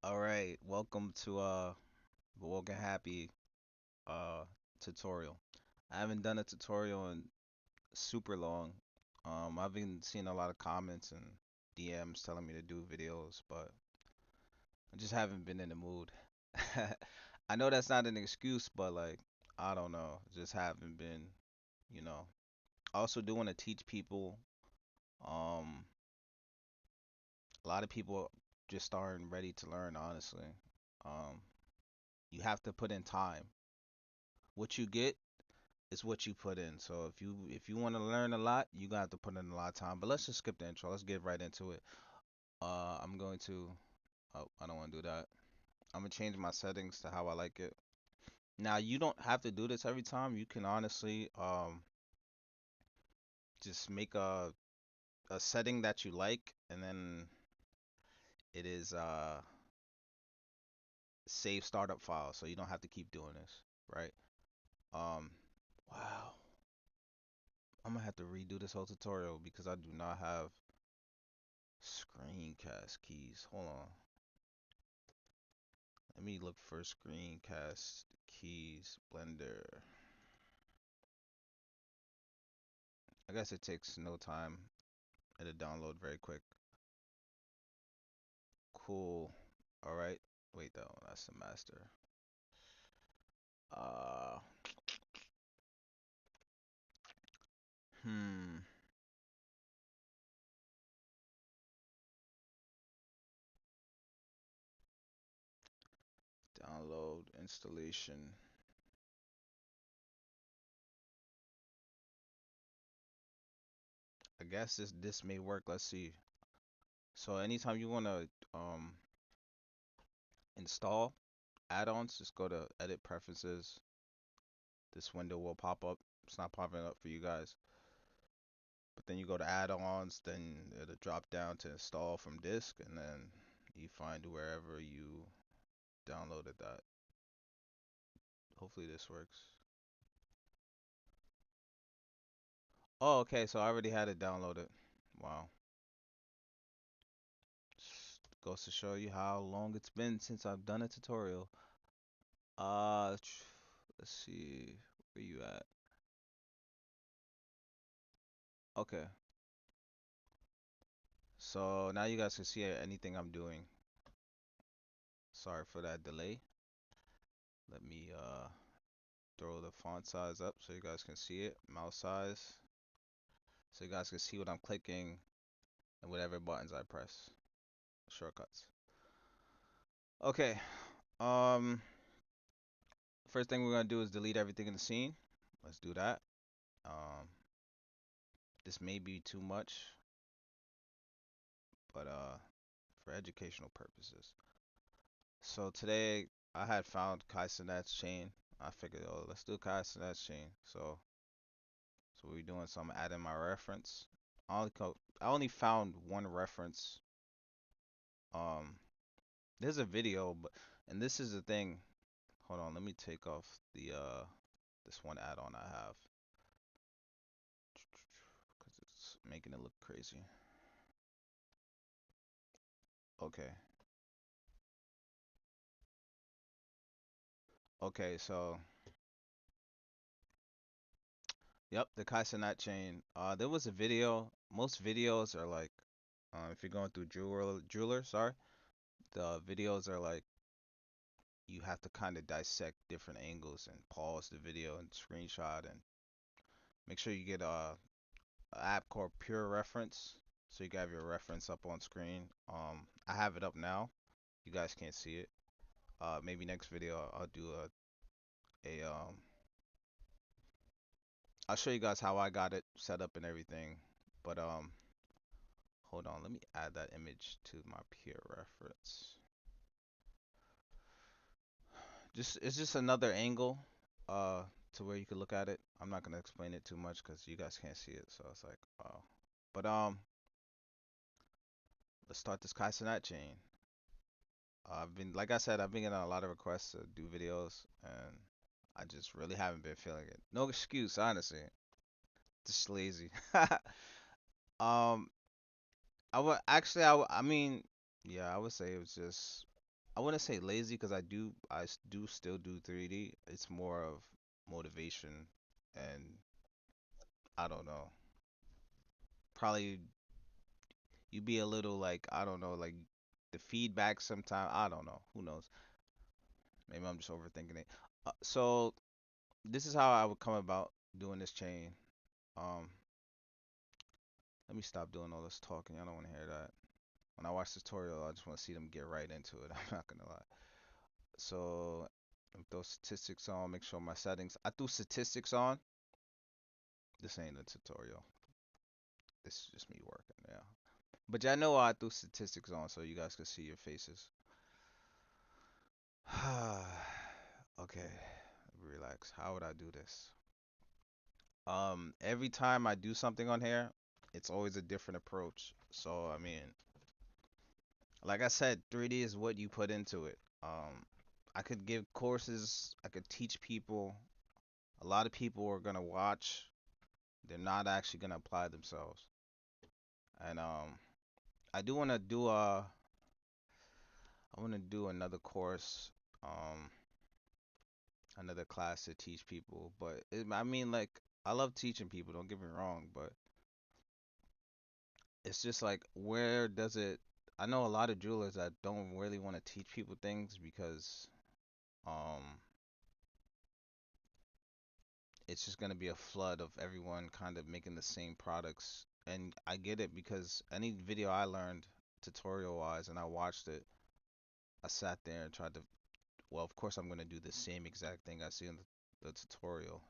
All right, welcome to BwokenHappy uh tutorial. I haven't done a tutorial in super long. I've been seeing a lot of comments and DMs telling me to do videos, but I just haven't been in the mood. I know that's not an excuse, but like I don't know, just haven't been, you know. I also do want to teach people. Um, a lot of people just aren't ready to learn, honestly. Um, you have to put in time. What you get it's what you put in. So if you want to learn a lot, you got to put in a lot of time. But let's just skip the intro. Let's get right into it. I'm going to. Oh, I don't want to do that. I'm gonna change my settings to how I like it. Now you don't have to do this every time. You can honestly just make a setting that you like, and then it is save startup file, so you don't have to keep doing this, right? Um, wow. I'm gonna have to redo this whole tutorial because I do not have screencast keys. Hold on. Let me look for screencast keys Blender. I guess it takes no time. It'll download very quick. Cool. All right. Wait though, that's the master. Uh, hmm. Download installation. I guess this may work. Let's see. So anytime you wanna um install add-ons, just go to edit preferences. This window will pop up. It's not popping up for you guys. But then you go to add-ons, then it'll drop down to install from disk, and then you find wherever you downloaded that. Hopefully this works. Oh, okay, so I already had it downloaded. Wow. Just goes to show you how long it's been since I've done a tutorial. Let's see, where you at? Okay, so now you guys can see anything I'm doing. Sorry for that delay. Let me throw the font size up so you guys can see it. Mouse size. So you guys can see what I'm clicking and whatever buttons I press. Shortcuts. Okay. Um, First thing we're gonna do is delete everything in the scene. Let's do that. Um, this may be too much, but for educational purposes. So today I had found Cenat's chain. I figured, oh, let's do Cenat's chain. So we're doing some adding my reference. I only found one reference. Um, there's a video, but and this is the thing. Hold on, let me take off the this one add-on I have because it's making it look crazy. Okay. Okay, so yep, the Kaizenat chain. There was a video. Most videos are like, if you're going through jeweler, sorry, the videos are like you have to kind of dissect different angles and pause the video and screenshot and make sure you get a app called Pure Reference, so you can have your reference up on screen. I have it up now. You guys can't see it. Maybe next video I'll do a I'll show you guys how I got it set up and everything. But hold on, let me add that image to my peer reference. Just it's just another angle to where you can look at it. I'm not gonna explain it too much because you guys can't see it, so it's like wow. But let's start this Kai Cenat chain. I've been like I said, I've been getting a lot of requests to do videos and I just really haven't been feeling it. No excuse, honestly. Just lazy. um I would actually I mean, yeah, I would say it was just I wouldn't say lazy because I do still do 3D. It's more of motivation and I don't know. Probably you be a little like I don't know, like the feedback sometime. I don't know. Who knows? Maybe I'm just overthinking it. So this is how I would come about doing this chain. Um, Let me stop doing all this talking. I don't want to hear that. When I watch the tutorial, I just want to see them get right into it. I'm not gonna lie. So with those statistics on, make sure my settings. I threw statistics on. This ain't a tutorial. This is just me working. Yeah. But y'all know I threw statistics on so you guys can see your faces. Okay. Relax. How would I do this? Every time I do something on here, it's always a different approach. So I mean, like I said, 3D is what you put into it. I could give courses, I could teach people. A lot of people are gonna watch. They're not actually gonna apply themselves. And I do want to do I want to do another course, um, another class to teach people. But I mean, like, I love teaching people. Don't get me wrong, but it's just like, where does it? I know a lot of jewelers that don't really want to teach people things because um, it's just gonna be a flood of everyone kind of making the same products. And I get it because any video I learned tutorial wise and I watched it, I sat there and tried to, well, of course I'm gonna do the same exact thing I see in the tutorial.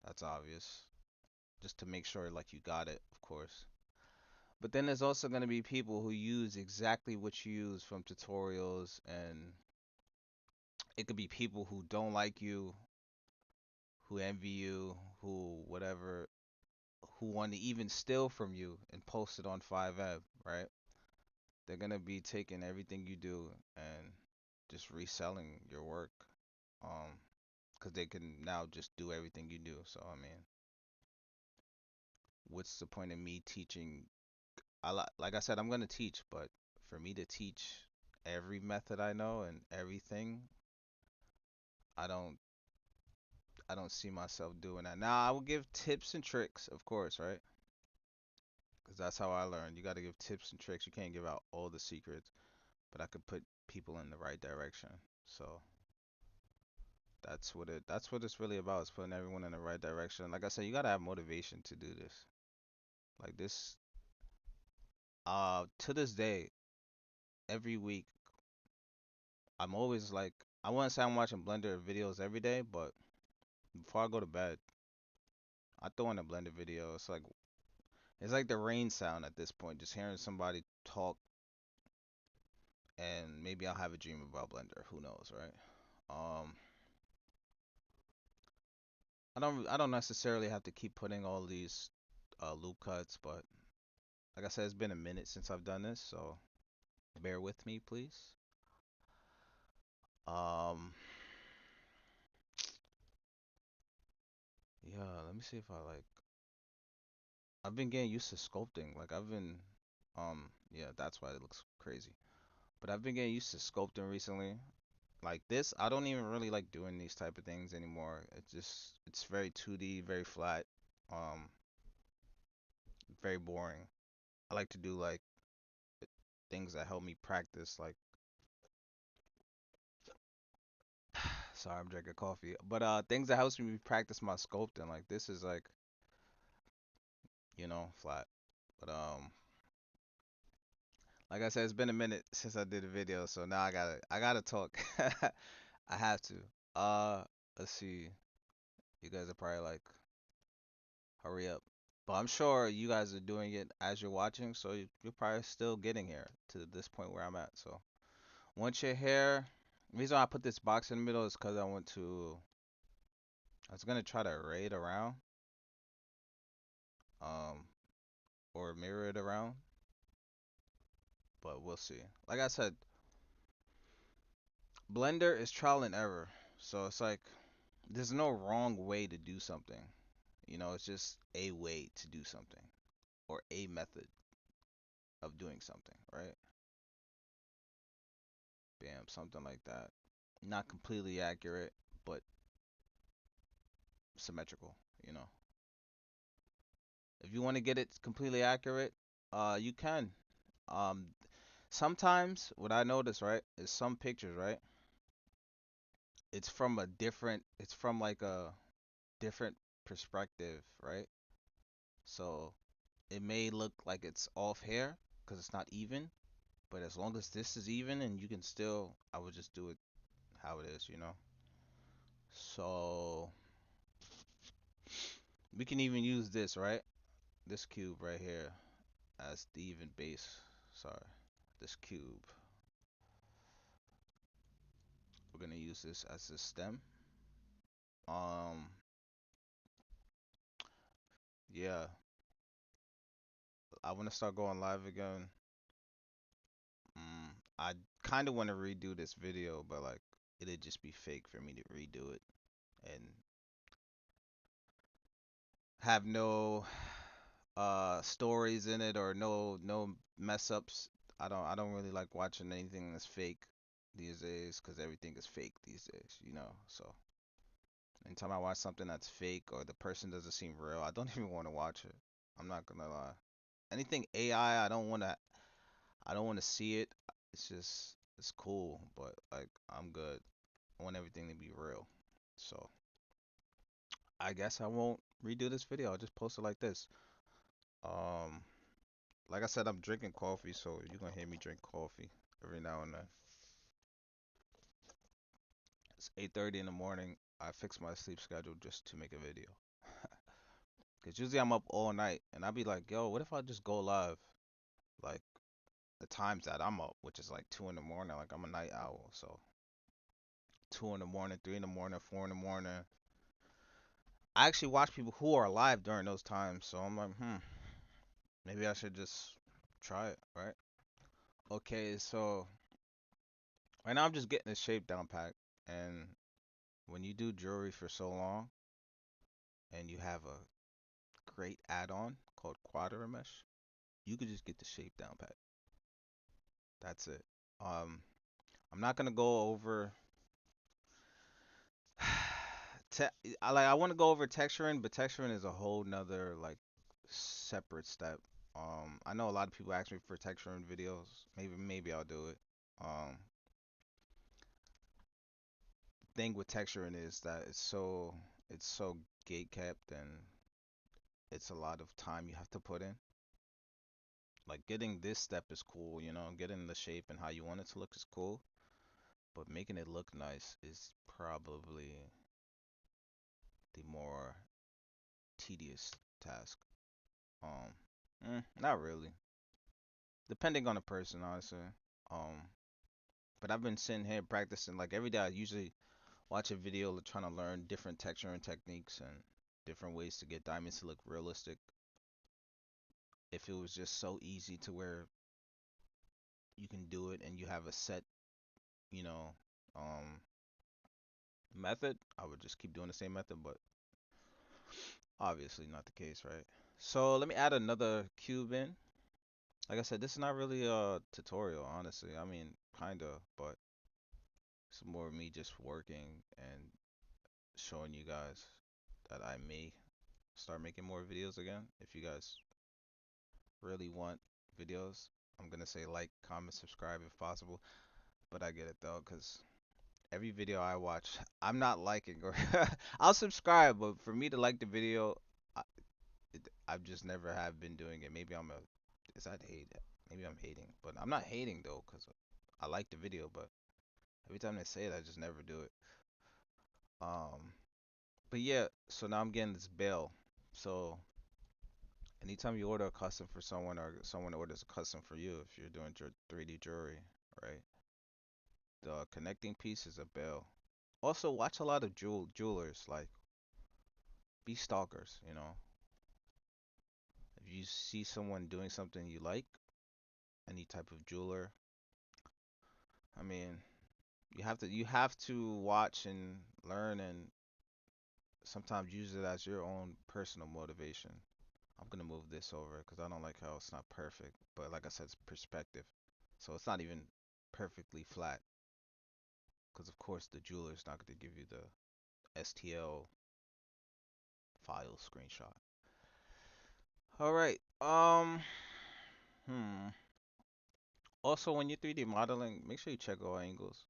That's obvious. Just to make sure like you got it, of course. But then there's also gonna be people who use exactly what you use from tutorials, and it could be people who don't like you, who envy you, who whatever, who want to even steal from you and post it on 5M, right? They're gonna be taking everything you do and just reselling your work, um, because they can now just do everything you do. So I mean, what's the point of me teaching? Like I said, I'm gonna teach, but for me to teach every method I know and everything, I don't I don't see myself doing that. Now I will give tips and tricks, of course, right? Because that's how I learned. You got to give tips and tricks. You can't give out all the secrets, but I could put people in the right direction. So that's what it's really about. Is putting everyone in the right direction. Like I said, you got to have motivation to do this. Like this to this day, every week I'm always like I wouldn't say I'm watching Blender videos every day, but before I go to bed, I throw in a Blender video. It's like the rain sound at this point, just hearing somebody talk, and maybe I'll have a dream about Blender. Who knows, right? Um, I don't necessarily have to keep putting all these loop cuts, but like I said, it's been a minute since I've done this, so bear with me, please. Um, yeah, let me see if I like. I've been getting used to sculpting. Like yeah, that's why it looks crazy. But I've been getting used to sculpting recently. Like this, I don't even really like doing these type of things anymore. It's very 2D, very flat, um, very boring. I like to do like things that help me practice. Like, sorry, I'm drinking coffee, but things that helps me practice my sculpting. Like this is like, flat. But like I said, it's been a minute since I did a video, so now I gotta talk. I have to. Uh, let's see. You guys are probably like, hurry up. But I'm sure you guys are doing it as you're watching, so you're probably still getting here to this point where I'm at. So once you're here, the reason why I put this box in the middle is because I was gonna try to array it around, um, or mirror it around, but we'll see. Like I said, Blender is trial and error, so it's like there's no wrong way to do something. It's just a way to do something or a method of doing something, right? Bam, something like that. Not completely accurate, but symmetrical, you know. If you want to get it completely accurate, you can. Um, Sometimes what I notice, right, is some pictures, right, it's from like a different perspective, right? So it may look like it's off here because it's not even, but as long as this is even and you can still, I would just do it how it is, you know? So we can even use this, right? This cube right here as the even base. Sorry, this cube. We're gonna use this as the stem. Um, yeah, I want to start going live again. I kind of want to redo this video, but like it'd just be fake for me to redo it and have no stories in it or no mess ups. I don't really like watching anything that's fake these days because everything is fake these days, you know. So anytime I watch something that's fake or the person doesn't seem real, I don't even want to watch it. I'm not gonna lie. Anything AI, I don't want to see it. It's just it's cool, but like I'm good. I want everything to be real. So I guess I won't redo this video. I'll just post it like this. Um, like I said, I'm drinking coffee, so you're gonna hear me drink coffee every now and then. It's 8:30 in the morning. I fix my sleep schedule just to make a video. Cause usually I'm up all night, and I'll be like, yo, what if I just go live? Like the times that I'm up, which is like 2 in the morning. Like I'm a night owl, so 2 in the morning, 3 in the morning, 4 in the morning. I actually watch people who are alive during those times, so I'm like, maybe I should just try it, right? Okay, so right now I'm just getting the shape down pat, and when you do jewelry for so long and you have a great add-on called quadra mesh, you could just get the shape down pat. That's it. Um, I'm not gonna go over. I want to go over texturing, but texturing is a whole nother like separate step. I know a lot of people ask me for texturing videos. Maybe I'll do it. Um, thing with texturing is that it's so gate kept and it's a lot of time you have to put in. Like getting this step is cool, you know, getting the shape and how you want it to look is cool, but making it look nice is probably the more tedious task. Um, not really. Depending on the person, honestly. Um, but I've been sitting here practicing like every day. I usually watch a video trying to learn different texturing techniques and different ways to get diamonds to look realistic. If it was just so easy to where you can do it and you have a set, you know, um, method, I would just keep doing the same method, but obviously not the case, right? So let me add another cube in. Like I said, this is not really a tutorial, honestly. I mean, kinda, but it's more of me just working and showing you guys that I may start making more videos again. If you guys really want videos, I'm gonna say like, comment, subscribe if possible. But I get it though, cause every video I watch, I'm not liking or I'll subscribe, but for me to like the video, I, I've just never have been doing it. Maybe I'm a, is that hate? Maybe I'm hating, but I'm not hating though, cause I like the video, but every time they say it, I just never do it. Um, but yeah, so now I'm getting this bill. So anytime you order a custom for someone or someone orders a custom for you, if you're doing your 3D jewelry, right? The connecting piece is a bill. Also, watch a lot of jewelers, like be stalkers, you know. If you see someone doing something you like, any type of jeweler, I mean, you have to watch and learn and sometimes use it as your own personal motivation. I'm gonna move this over because I don't like how it's not perfect, but like I said, it's perspective, so it's not even perfectly flat. because of course the jeweler's not going to give you the STL file screenshot. All right. Hmm. Also, when you're 3D modeling, make sure you check all angles.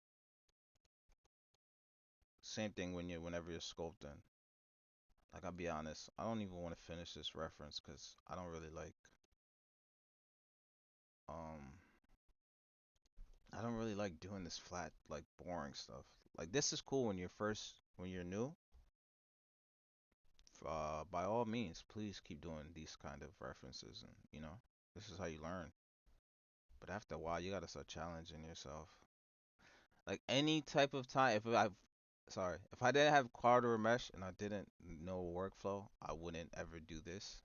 Same thing whenever you're sculpting. Like I'll be honest, I don't even want to finish this reference because I don't really like um I don't really like doing this flat, like boring stuff. Like this is cool when you're new. By all means, please keep doing these kind of references, and this is how you learn. But after a while, you gotta start challenging yourself. Like any type of time, if I didn't have quarter mesh and I didn't know workflow, I wouldn't ever do this.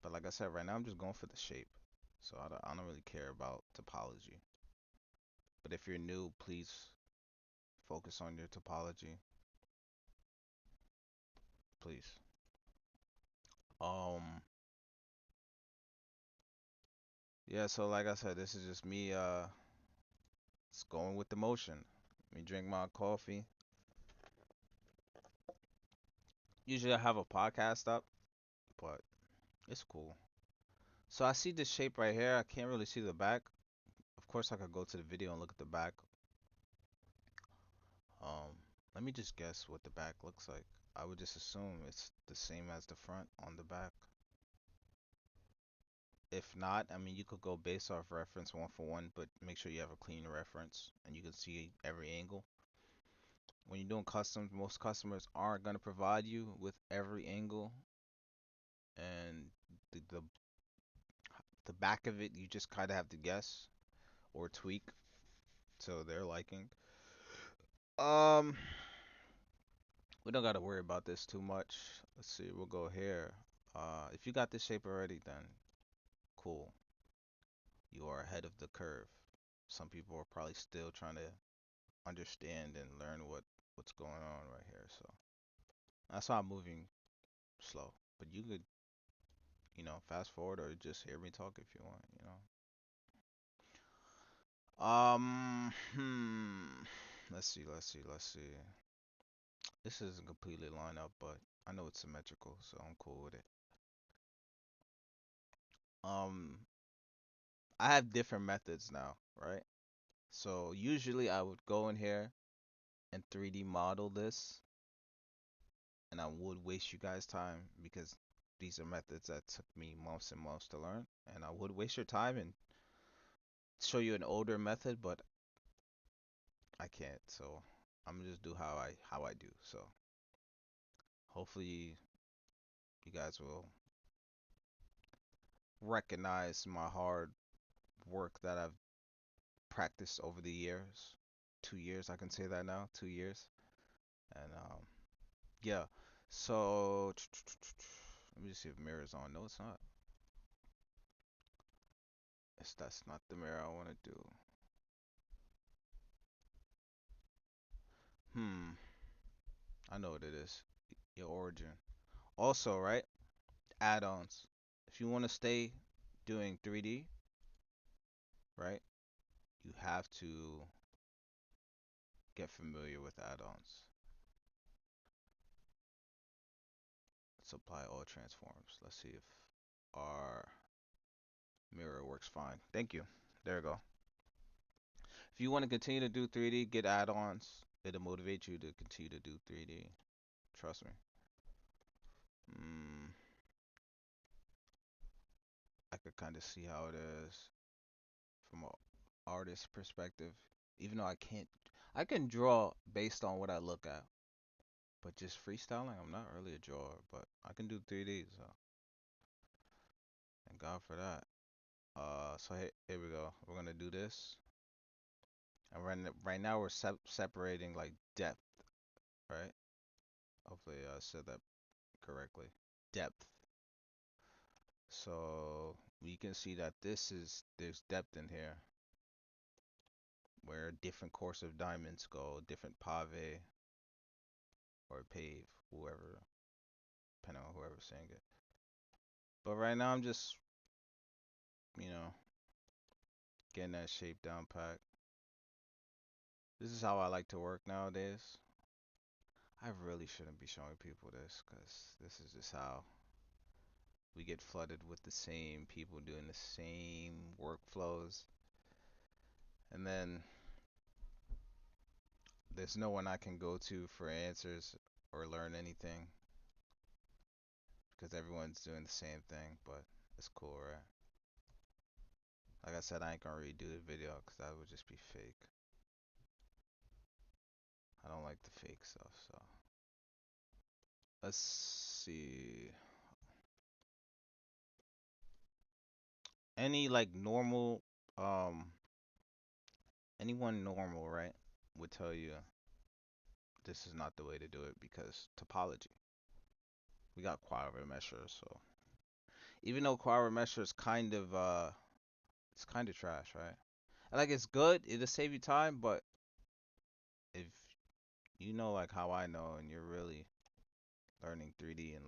But like I said, right now I'm just going for the shape, so I don't really care about topology. But if you're new, please focus on your topology, please. Um, yeah. So like I said, this is just me. Just going with the motion. Let me drink my coffee. Usually I have a podcast up, but it's cool. So I see this shape right here. I can't really see the back. Of course, I could go to the video and look at the back. Um, Let me just guess what the back looks like. I would just assume it's the same as the front on the back. If not, I mean, you could go based off reference one for one, but make sure you have a clean reference and you can see every angle. When you're doing customs, most customers aren't going to provide you with every angle, and the, the the back of it you just kind of have to guess or tweak to their liking. Um, we don't got to worry about this too much. Let's see, we'll go here. If you got this shape already, then cool. You are ahead of the curve. Some people are probably still trying to understand and learn what's going on right here. So that's why I'm moving slow. But you could, fast forward or just hear me talk if you want. Let's see. This isn't completely lined up, but I know it's symmetrical, so I'm cool with it. Um, I have different methods now, right? So usually I would go in here and 3D model this, and I would waste you guys time because these are methods that took me months and months to learn, and I would waste your time and show you an older method, but I can't. So I'm gonna just do how I do. So hopefully you guys will recognize my hard work that I've practiced over the years. 2 years, I can say that now. 2 years, and yeah. So let me just see if mirror's on. No, it's not. That's not the mirror I want to do. Hmm. I know what it is. Your origin. Also, right? Add-ons. If you want to stay doing 3D, right? You have to get familiar with add-ons. Let's apply all transforms. Let's see if our mirror works fine. Thank you. There we go. If you want to continue to do 3D, get add-ons. It'll motivate you to continue to do 3D. Trust me. Mm, I could kind of see how it is from an artist perspective. Even though I can draw based on what I look at. But just freestyling, I'm not really a drawer, but I can do 3D, so thank God for that. So here we go. We're gonna do this, and right now we're separating like depth, right? Hopefully I said that correctly. Depth. So we can see that there's depth in here, where different course of diamonds go, different pave or pave, whoever, depending on whoever's saying it. But right now I'm just, you know, getting that shape down pat. This is how I like to work nowadays. I really shouldn't be showing people this because this is just how we get flooded with the same people doing the same workflows. And then there's no one I can go to for answers or learn anything because everyone's doing the same thing, but it's cool, right? Like I said, I ain't gonna redo the video because that would just be fake. I don't like the fake stuff, so. Let's see. Any like normal, um, anyone normal, right, would tell you this is not the way to do it because topology. We got quadrant measure, so even though quadrant measure is kind of it's kind of trash, right? Like it's good, it'll save you time, but if you know like how I know and you're really learning 3D and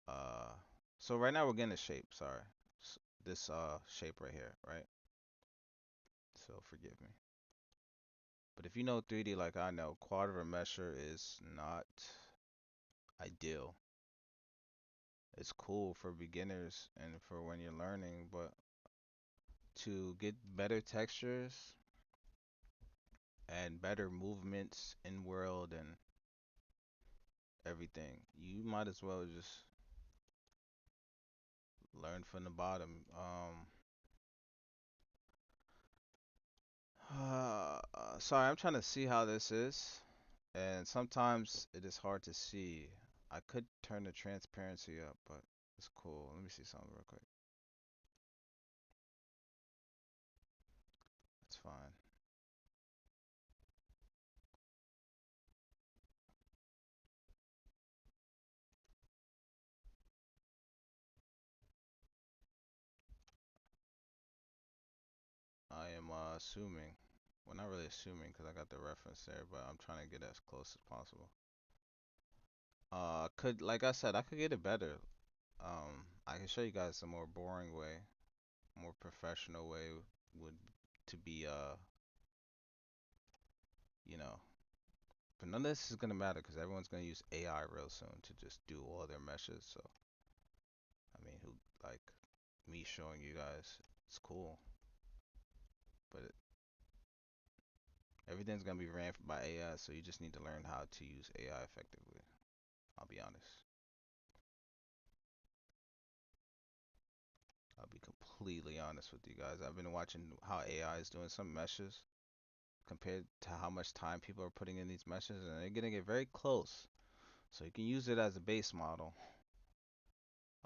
uh so right now we're getting a shape, sorry. This shape right here, right? So forgive me. But if you know 3D like I know, quadrant measure is not ideal. It's cool for beginners and for when you're learning, but to get better textures and better movements in world and everything, you might as well just learn from the bottom. Sorry, I'm trying to see how this is, and sometimes it is hard to see. I could turn the transparency up, but it's cool. Let me see something real quick. It's fine. I am assuming. Well, not really assuming because I got the reference there, but I'm trying to get as close as possible. Could like I said, I could get it better. I can show you guys a more boring way, more professional way would to be you know, but none of this is gonna matter because everyone's gonna use AI real soon to just do all their meshes. So I mean, who like me showing you guys, it's cool, but everything's gonna be ran by AI, so you just need to learn how to use AI effectively. I'll be honest. I'll be completely honest with you guys. I've been watching how AI is doing some meshes compared to how much time people are putting in these meshes, and they're getting it very close. So you can use it as a base model.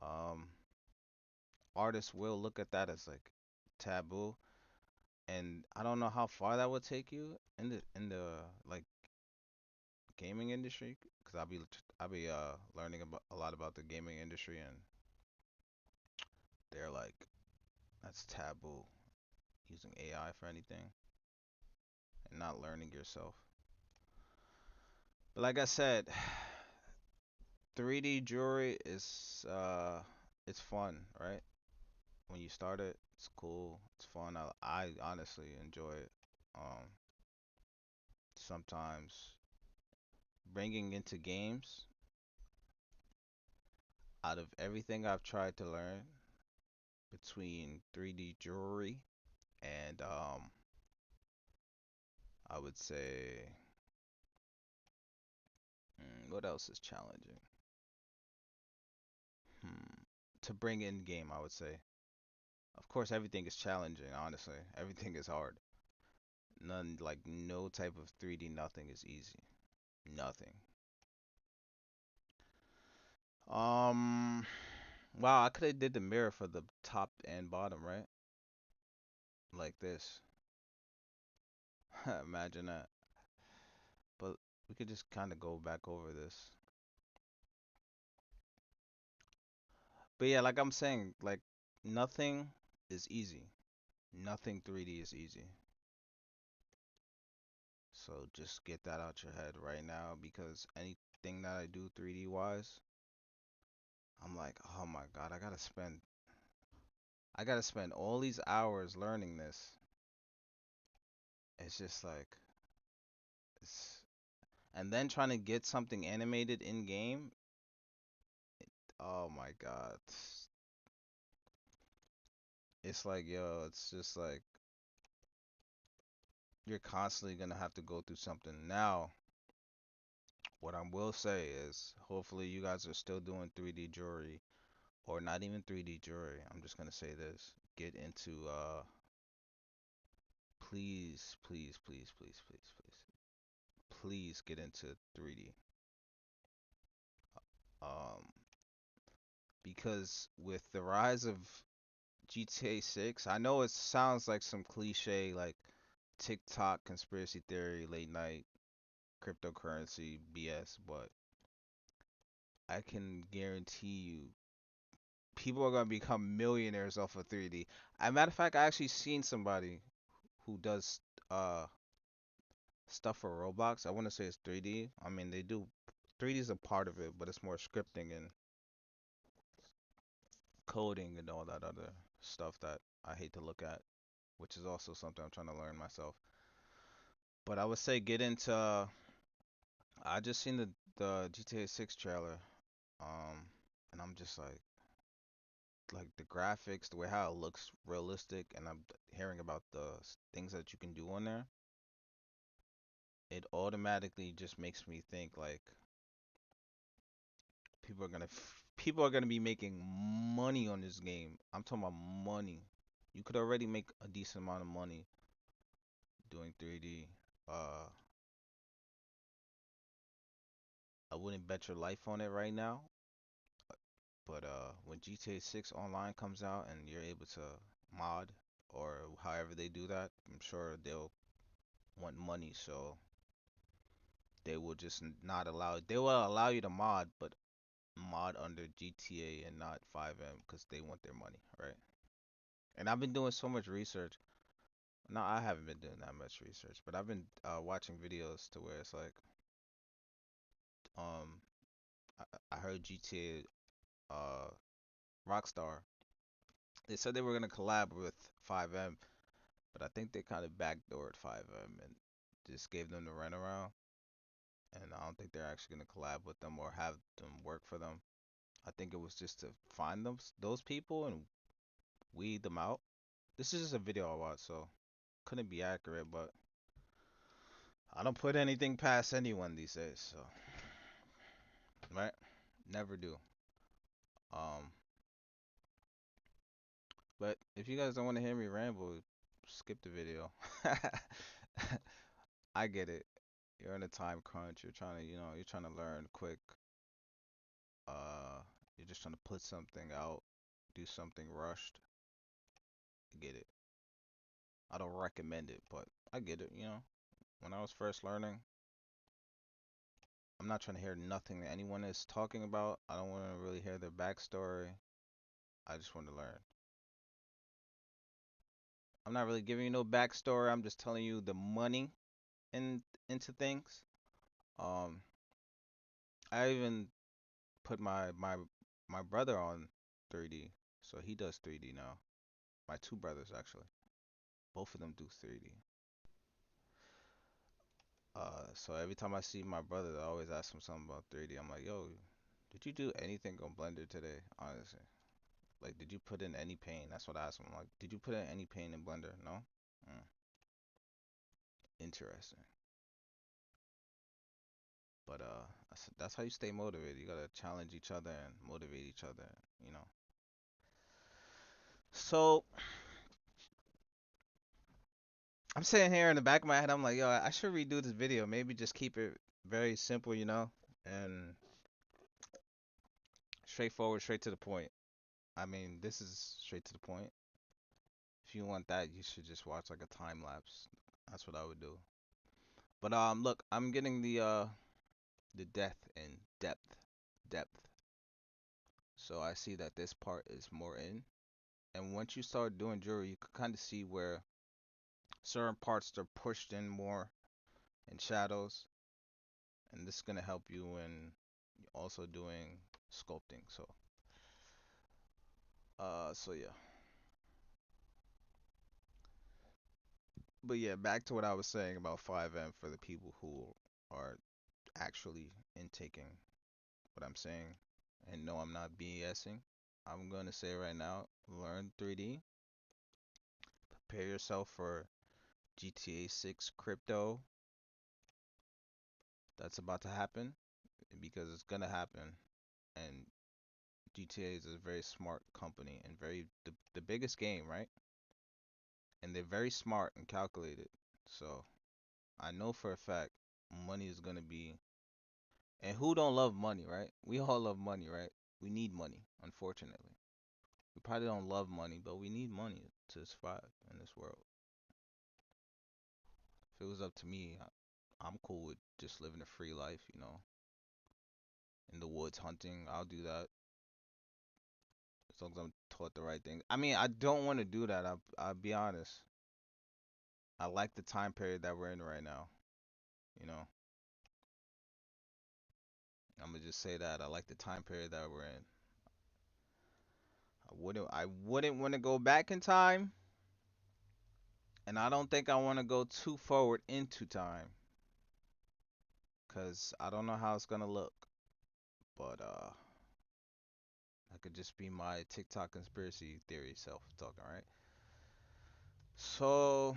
Um, Artists will look at that as like taboo, and I don't know how far that would take you in the like gaming industry, because I'll be learning about a lot about the gaming industry, and they're like that's taboo using AI for anything and not learning yourself. But like I said, 3D jewelry is it's fun, right? When you start it, it's cool, it's fun. I honestly enjoy it. Sometimes bringing into games, out of everything I've tried to learn between 3D jewelry and I would say what else is challenging? Hmm, to bring in game, I would say. Of course, everything is challenging. Honestly, everything is hard. None like no type of 3D nothing is easy. Nothing. Um, wow, I could have did the mirror for the top and bottom, right? Like this. Imagine that. But we could just kind of go back over this. But yeah, like I'm saying, like nothing is easy. Nothing 3D is easy. So just get that out your head right now because anything that I do 3D wise, I'm like, oh my God, I gotta spend all these hours learning this. it's just like it's, and then trying to get something animated in game. Oh my God. It's like, yo, it's just like you're constantly gonna have to go through something. Now, what I will say is hopefully you guys are still doing 3D jewelry or not even 3D jewelry. I'm just gonna say this. Get into please, please, please, please, please, please, please get into 3D. Um, because with the rise of GTA 6, I know it sounds like some cliche like TikTok conspiracy theory, late night cryptocurrency BS, but I can guarantee you people are gonna become millionaires off of 3D. As a matter of fact, I actually seen somebody who does stuff for Roblox. I want to say it's 3D. I mean, they do 3D is a part of it, but it's more scripting and coding and all that other stuff that I hate to look at, which is also something I'm trying to learn myself. But I would say get into. I just seen the GTA 6 trailer, and I'm just like the graphics, the way how it looks realistic, and I'm hearing about the things that you can do on there. It automatically just makes me think like people are gonna be making money on this game. I'm talking about money. You could already make a decent amount of money doing 3D. Uh, I wouldn't bet your life on it right now, but when GTA 6 online comes out and you're able to mod or however they do that, I'm sure they'll want money, so they will just not allow. They will allow you to mod, but mod under GTA and not 5M because they want their money, right? And I've been doing so much research. No, I haven't been doing that much research, but I've been watching videos to where it's like, um, I heard GTA, Rockstar. They said they were gonna collab with 5M, but I think they kind of backdoored 5M and just gave them the runaround. And I don't think they're actually gonna collab with them or have them work for them. I think it was just to find those people and weed them out. This is just a video I watched, so couldn't be accurate, but I don't put anything past anyone these days, so right? Never do. Um, but if you guys don't want to hear me ramble, skip the video. I get it. You're in a time crunch. You're trying to, you're trying to learn quick. Uh, you're just trying to put something out, do something rushed. I get it. I don't recommend it, but I get it. When I was first learning, I'm not trying to hear nothing that anyone is talking about. I don't want to really hear their backstory. I just want to learn. I'm not really giving you no backstory. I'm just telling you the money into things. Um, I even put my brother on 3D, so he does 3D now. My two brothers actually, both of them do 3D. So every time I see my brother, I always ask him something about 3D. I'm like, yo, did you do anything on Blender today? Honestly, like, did you put in any paint? That's what I asked him. I'm like, did you put in any paint in Blender? No. Mm, interesting. But that's how you stay motivated. You gotta challenge each other and motivate each other. You know. So I'm sitting here in the back of my head. I'm like, yo, I should redo this video. Maybe just keep it very simple, and straightforward, straight to the point. I mean, this is straight to the point. If you want that, you should just watch like a time lapse. That's what I would do. But look, I'm getting the depth. So I see that this part is more in. And once you start doing jewelry, you can kind of see where certain parts are pushed in more in shadows, and this is gonna help you in also doing sculpting. So yeah. But yeah, back to what I was saying about 5M for the people who are actually intaking what I'm saying and no, I'm not BSing. I'm gonna say right now, learn 3D, prepare yourself for GTA 6 crypto. That's about to happen because it's gonna happen. And GTA is a very smart company and the biggest game, right? And they're very smart and calculated. So I know for a fact money is gonna be, and who don't love money, right? We all love money, right? We need money, unfortunately. We probably don't love money, but we need money to survive in this world. If it was up to me, I'm cool with just living a free life, in the woods hunting. I'll do that as long as I'm taught the right thing. I mean, I don't want to do that. I'll be honest. I like the time period that we're in right now. You know, I'm gonna just say that I like the time period that we're in. I wouldn't want to go back in time, and I don't think I want to go too forward into time, cause I don't know how it's gonna look. But that could just be my TikTok conspiracy theory self talking, right? So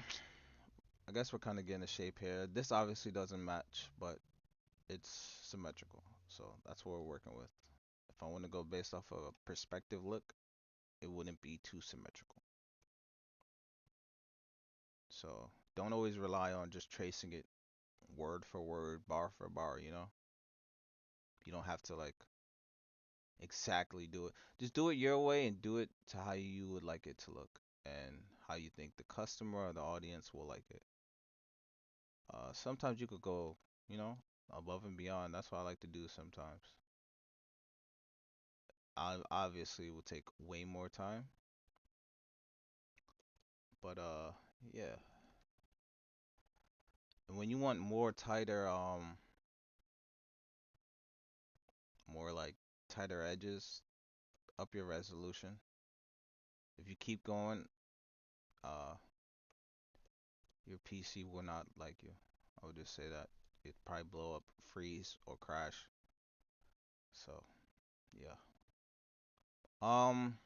I guess we're kind of getting a shape here. This obviously doesn't match, but it's symmetrical. So that's what we're working with. If I want to go based off of a perspective look, it wouldn't be too symmetrical. So don't always rely on just tracing it word for word, bar for bar, you know? You don't have to like exactly do it. Just do it your way and do it to how you would like it to look and how you think the customer or the audience will like it. Sometimes you could go, you know, above and beyond. That's what I like to do sometimes. I obviously will take way more time, but yeah. And when you want more tighter, more like tighter edges, up your resolution. If you keep going, uh, your PC will not like you. I would just say that it probably blow up, freeze, or crash. So yeah. Um.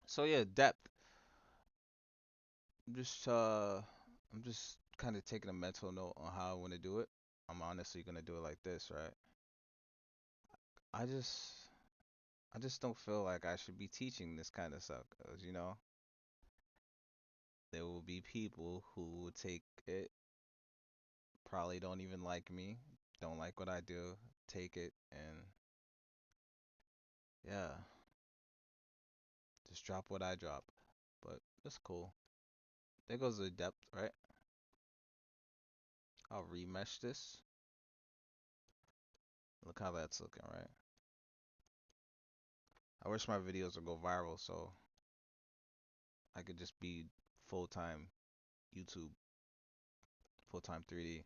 So yeah, depth. Just I'm just kind of taking a mental note on how I want to do it. I'm honestly gonna do it like this, right? I just I just don't feel like I should be teaching this kind of stuff, 'cause there will be people who will take it, probably don't even like me, don't like what I do, take it and yeah, just drop what I drop. But that's cool. There goes the depth, right? I'll remesh this. Look how that's looking, right? I wish my videos would go viral so I could just be full-time YouTube, full-time 3D.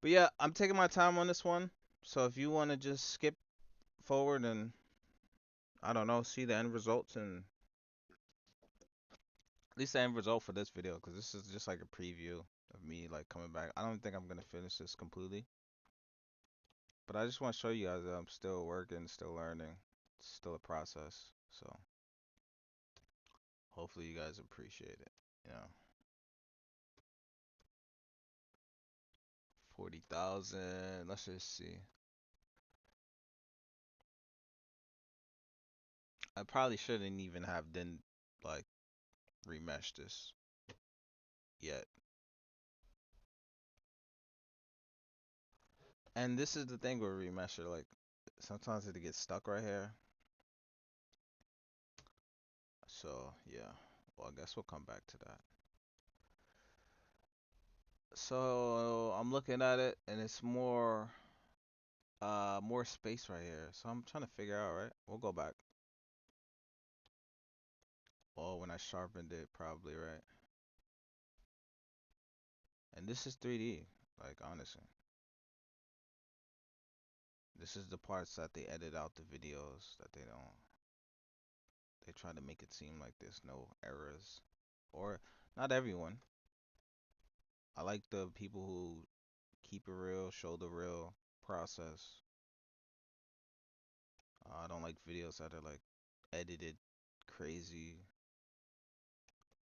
But yeah, I'm taking my time on this one. So if you want to just skip forward and I don't know, see the end results and at least the end result for this video, because this is just like a preview of me like coming back. I don't think I'm gonna finish this completely, but I just want to show you guys that I'm still working, still learning, it's still a process. So hopefully you guys appreciate it. You know, 40,000. Let's just see. I probably shouldn't even have done like remesh this yet. And this is the thing with remesher, like sometimes it gets stuck right here. So yeah, well I guess we'll come back to that. So I'm looking at it and it's more space right here. So I'm trying to figure out, right? We'll go back. Oh, when I sharpened it, probably, right? And this is 3D, like honestly. This is the parts that they edit out the videos that they don't. They try to make it seem like there's no errors. Or Not everyone. I like the people who keep it real, show the real process. I don't like videos that are like edited crazy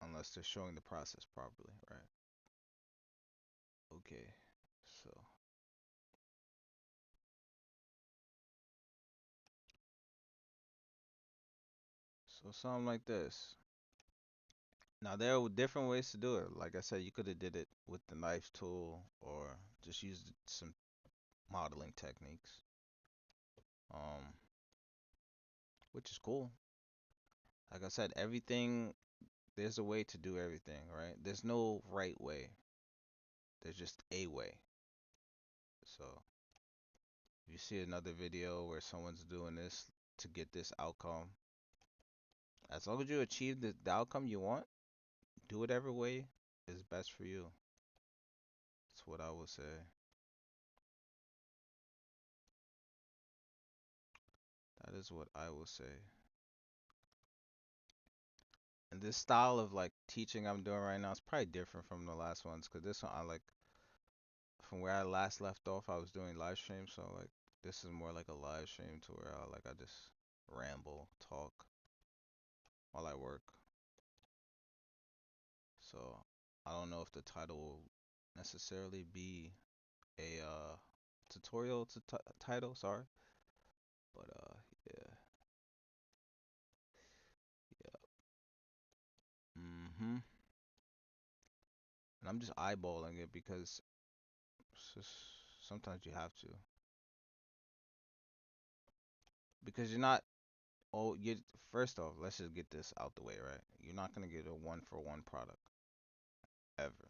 unless they're showing the process properly, right? Okay, so something like this. Now there are different ways to do it. Like I said, you could have did it with the knife tool or just used some modeling techniques, um, which is cool. Like I said, everything there's a way to do everything, right? There's no right way. There's just a way. So if you see another video where someone's doing this to get this outcome, as long as you achieve the outcome you want, do whatever way is best for you. That's what I would say. That is what I will say. And this style of like teaching I'm doing right now is probably different from the last ones, because this one I like from where I last left off, I was doing live stream, so like this is more like a live stream to where I just ramble, talk while I work. So I don't know if the title will necessarily be a tutorial to title, sorry, but yeah, yeah. Mhm. And I'm just eyeballing it because it's just, sometimes you have to, because you're not. Oh, you first off, let's just get this out the way, right? You're not gonna get a one for one product ever.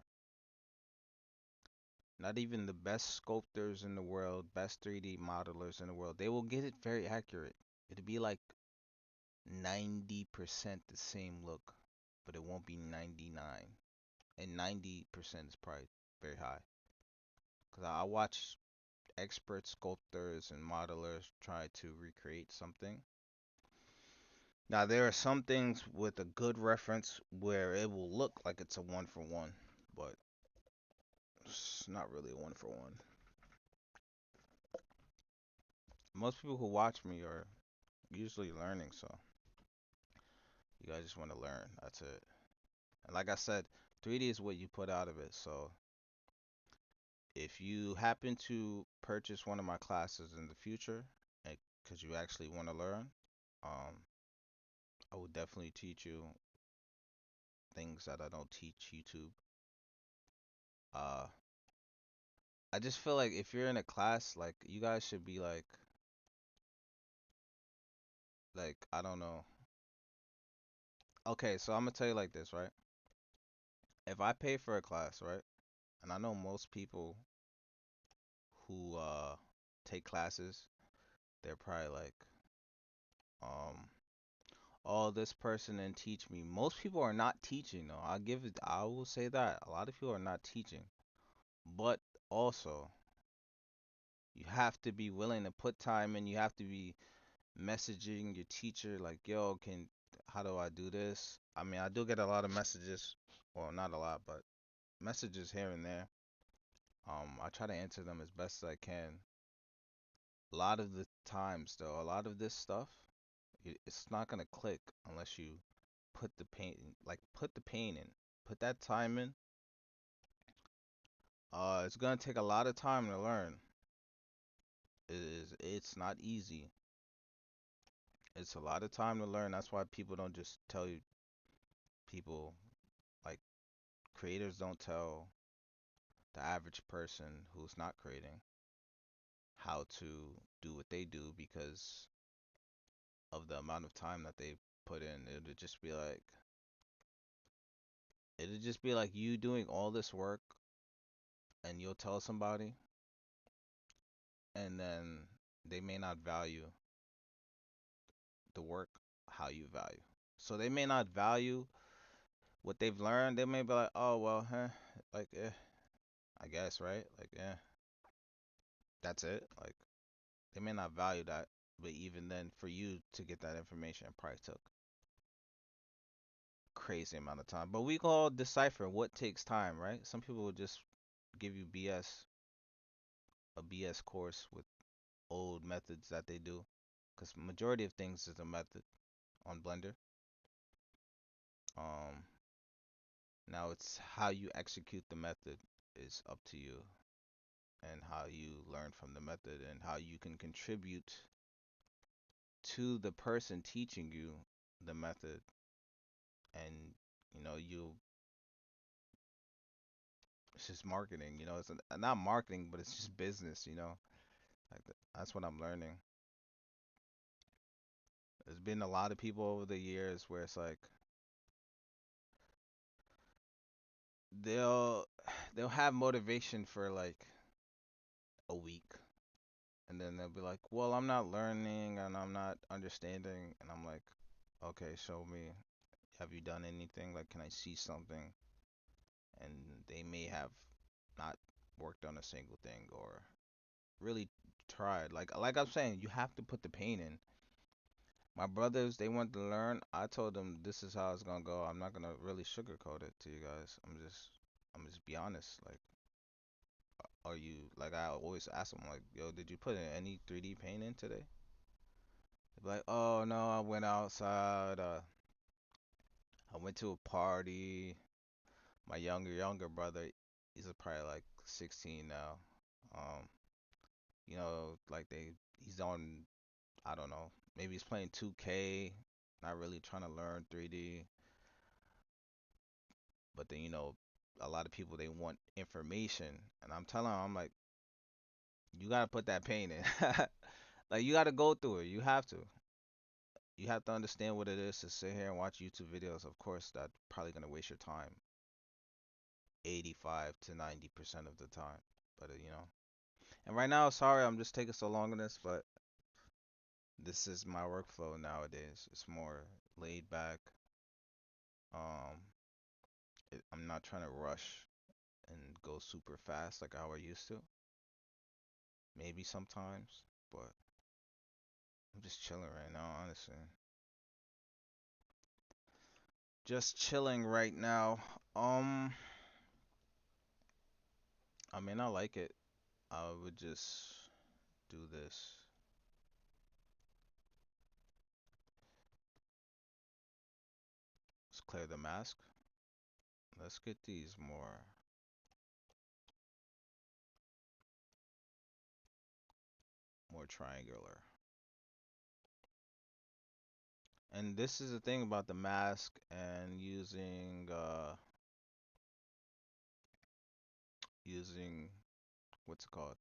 Not even the best sculptors in the world, best 3D modelers in the world, they will get it very accurate. It'll be like 90% the same look, but it won't be 99. And 90% is probably very high. Because I watch expert sculptors and modelers try to recreate something. Now, there are some things with a good reference where it will look like it's a one for one, but it's not really a one for one. Most people who watch me are usually learning, so you guys just want to learn. That's it. And like I said, 3D is what you put out of it. So if you happen to purchase one of my classes in the future, because you actually want to learn, um, I will definitely teach you things that I don't teach YouTube. Uh, I just feel like if you're in a class, like you guys should be like I don't know. Okay, so I'm gonna tell you like this, right? If I pay for a class, right, and I know most people who take classes, they're probably like, um, oh, this person didn't teach me. Most people are not teaching though. I will say that. A lot of people are not teaching. But also, you have to be willing to put time in. You have to be messaging your teacher like, yo, how do I do this? I mean, I do get a lot of messages. Well, not a lot, but messages here and there. I try to answer them as best as I can. A lot of the times, though, a lot of this stuff, it's not gonna click unless you put the pain in, put that time in. It's gonna take a lot of time to learn. It's not easy. It's a lot of time to learn. That's why people don't just tell you people like creators don't tell the average person who's not creating how to do what they do because of the amount of time that they put in. It'll just be like you doing all this work and you'll tell somebody and then they may not value the work how you value. So they may not value what they've learned. They may be like, oh well, huh, like I guess, right? Like that's it. Like they may not value that, but even then, for you to get that information, it probably took crazy amount of time. But we can all decipher what takes time, right? Some people will just give you a BS course with old methods that they do, because majority of things is a method on Blender. Um, Now it's how you execute the method is up to you, and how you learn from the method and how you can contribute to the person teaching you the method. And you it's just marketing. It's not marketing, but it's just business. Like that's what I'm learning. There's been a lot of people over the years where it's like they'll they'll have motivation for like a week, and then they'll be like, "Well, I'm not learning and I'm not understanding." And I'm like, "Okay, show me. Have you done anything? Like, can I see something?" And they may have not worked on a single thing or really tried. Like I'm saying, you have to put the pain in. My brothers, they want to learn. I told them this is how it's gonna go. I'm not gonna really sugarcoat it to you guys. I'm just be honest. Like, are you like I always ask them like, yo, did you put in any 3D paint in today? They're like, oh no, I went outside. I went to a party. My younger brother, he's probably like 16 now. Um, like he's on, I don't know, maybe he's playing 2K, not really trying to learn 3D. But then, a lot of people they want information, and I'm telling them, I'm like, you gotta put that pain in. Like you gotta go through it. You have to. You have to understand what it is to sit here and watch YouTube videos. Of course, that's probably gonna waste your time, 85 to 90% of the time. But. And right now, sorry, I'm just taking so long on this, but this is my workflow nowadays. It's more laid back. Um, I'm not trying to rush and go super fast like how I used to. Maybe sometimes, but I'm just chilling right now, honestly. Just chilling right now. Um, I mean, I like it. I would just do this. Let's clear the mask. Let's get these more triangular. And this is the thing about the mask and using what's it called?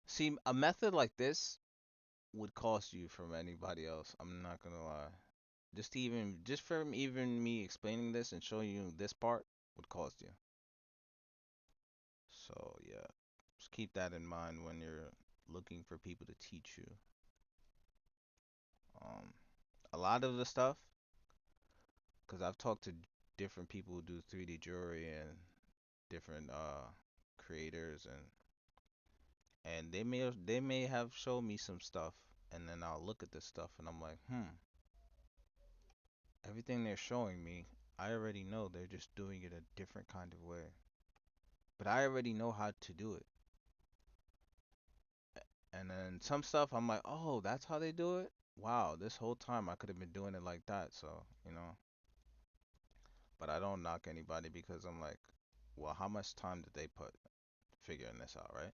See, a method like this would cost you from anybody else. I'm not gonna lie. Just from even me explaining this and showing you this part would cost you. So yeah, just keep that in mind when you're looking for people to teach you. Um, a lot of the stuff, because I've talked to different people who do 3D jewelry and different creators, and they may have showed me some stuff, and then I'll look at this stuff and I'm like, everything they're showing me, I already know they're just doing it a different kind of way. But I already know how to do it. And then some stuff I'm like, oh, that's how they do it? Wow, this whole time I could have been doing it like that. So. But I don't knock anybody because I'm like, well, how much time did they put figuring this out, right?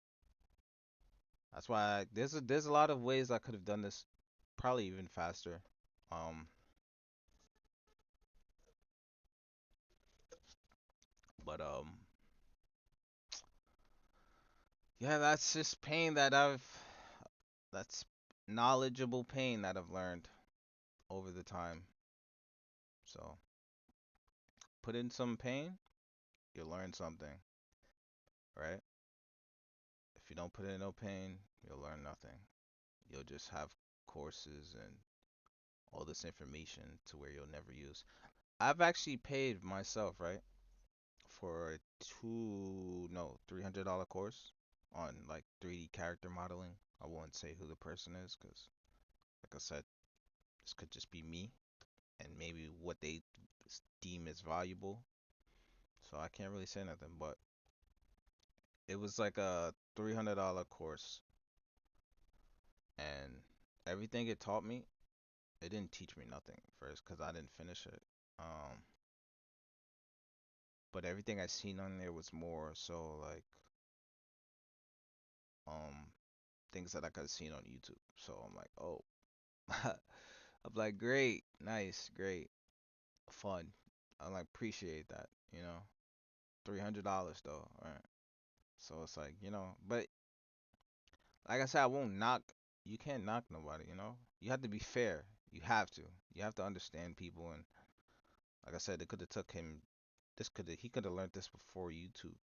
That's why there's a lot of ways I could have done this probably even faster. Um, but yeah, that's just pain that's knowledgeable pain that I've learned over the time. So put in some pain, you learn something, right? If you don't put in no pain, you'll learn nothing. You'll just have courses and all this information to where you'll never use. I've actually paid myself, right, for a $300 course on like 3D character modeling. I won't say who the person is because, like I said, this could just be me. and maybe what they deem as valuable. So I can't really say nothing, but it was like a $300 course, and everything it taught me, it didn't teach me nothing first because I didn't finish it. Um, but everything I seen on there was more so like um things that I could have seen on YouTube. So I'm like, oh, I'm like, great, nice, great, fun. I like appreciate that, $300 though, right? So it's like, but like I said, I won't knock. You can't knock nobody, you know. You have to be fair. You have to. You have to understand people, and like I said, it could have took him. He could have learned this before YouTube,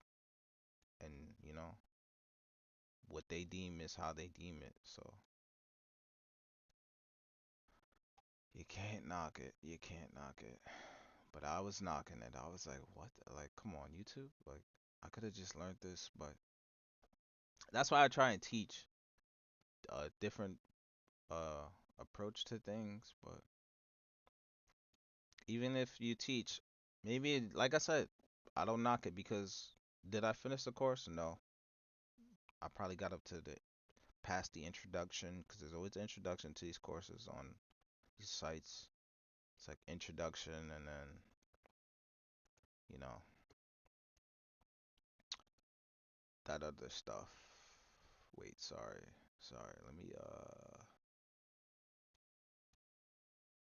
and what they deem is how they deem it. So you can't knock it. You can't knock it. But I was knocking it. I was like, what? Like, come on, YouTube. Like, I could have just learned this, but that's why I try and teach a different uh approach to things. But even if you teach, maybe like I said, I don't knock it because did I finish the course? No. I probably got up to the past the introduction because there's always an introduction to these courses on these sites. It's like introduction and then, you know, that other stuff. Wait, sorry. Sorry. Let me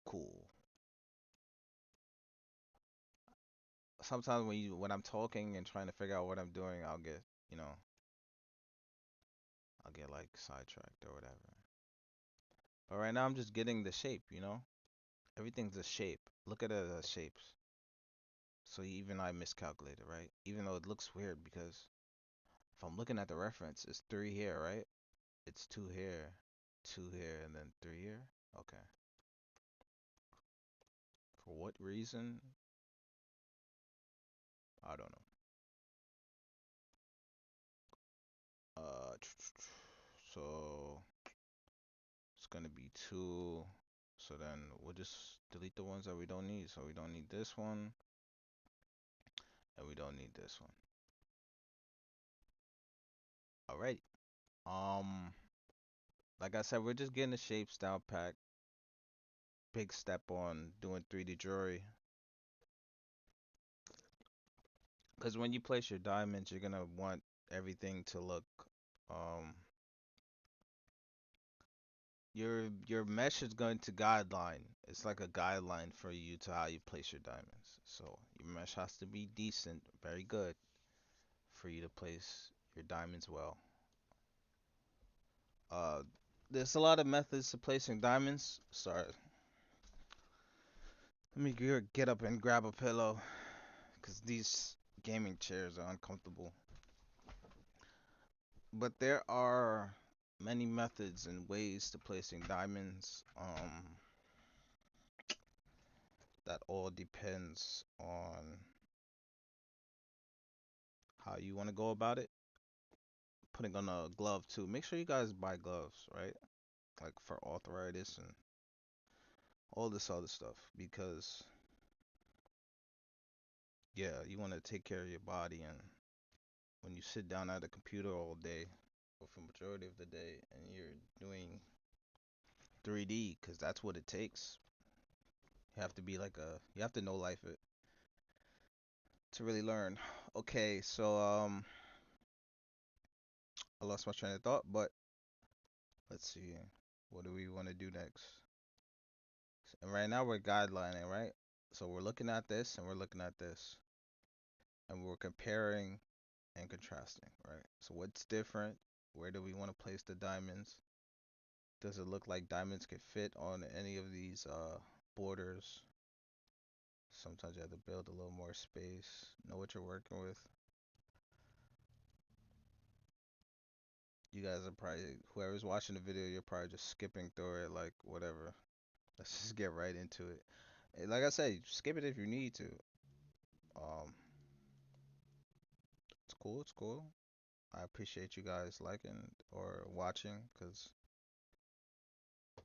cool. Sometimes when I'm talking and trying to figure out what I'm doing, I'll get like sidetracked or whatever. But right now I'm just getting the shape. Everything's a shape. Look at it as shapes. So even I miscalculated, right? Even though it looks weird because if I'm looking at the reference, it's three here, right? It's two here, and then three here. Okay. For what reason? I don't know. Uh, so it's gonna be two. So then we'll just delete the ones that we don't need. So we don't need this one, and we don't need this one. Alright. Um, like I said, we're just getting the shapes down packed. Big step on doing 3D jewelry. Because when you place your diamonds, you're gonna want everything to look um your mesh is going to guideline. It's like a guideline for you to how you place your diamonds. So your mesh has to be decent, very good for you to place your diamonds well. Uh there's a lot of methods to placing diamonds. Sorry. Let me get up and grab a pillow because these gaming chairs are uncomfortable. But there are many methods and ways to placing diamonds. That all depends on how you want to go about it. Putting on a glove too. Make sure you guys buy gloves, right? Like for arthritis and all this other stuff. Because yeah, you want to take care of your body, and when you sit down at a computer all day, or for majority of the day, and you're doing 3D, because that's what it takes. You have to know life it to really learn. Okay, so I lost my train of thought, but let's see. What do we want to do next? And right now we're guidelining, right? So we're looking at this and we're looking at this, and we're comparing and contrasting, right? So what's different? Where do we want to place the diamonds? Does it look like diamonds can fit on any of these borders? Sometimes you have to build a little more space, know what you're working with. You guys are probably, whoever's watching the video, you're probably just skipping through it, like, whatever. Let's just get right into it. Like I said, skip it if you need to. Um, it's cool, it's cool. I appreciate you guys liking or watching, because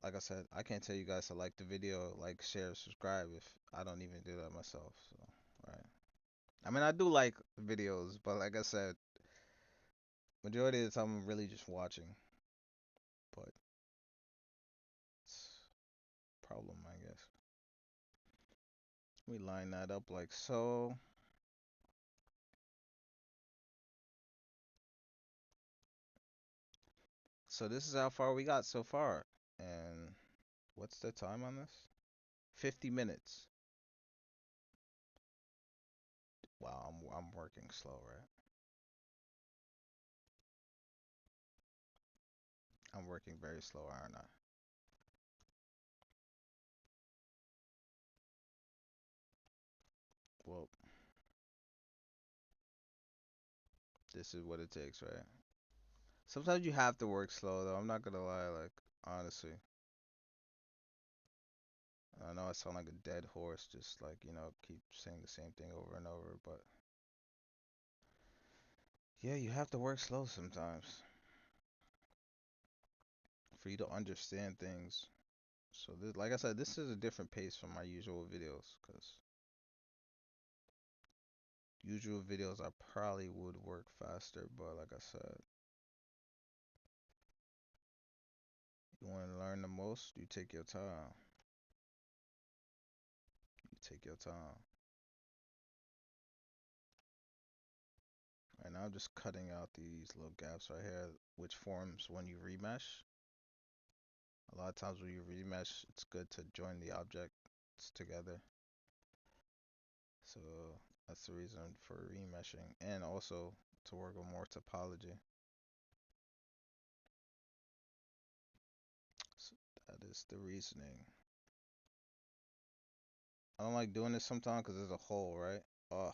like I said, I can't tell you guys to like the video, like, share, subscribe if I don't even do that myself. So, right. I mean, I do like videos, but like I said, majority of the time I'm really just watching. But it's a problem, I guess. We line that up like so. So this is how far we got so far. And what's the time on this? 50 minutes. Wow, I'm working slow, right? I'm working very slow, aren't I? Well, this is what it takes, right? Sometimes you have to work slow, though. I'm not gonna lie, like, honestly. I know I sound like a dead horse, just like, keep saying the same thing over and over, but yeah, you have to work slow sometimes for you to understand things. So, this, like I said, this is a different pace from my usual videos, because usual videos I probably would work faster, but like I said, you want to learn the most, you take your time. You take your time. Right now, I'm just cutting out these little gaps right here, which forms when you remesh. A lot of times when you remesh, it's good to join the objects together. So that's the reason for remeshing, and also to work on more topology. So that is the reasoning. I don't like doing this sometimes because there's a hole, right? Ugh.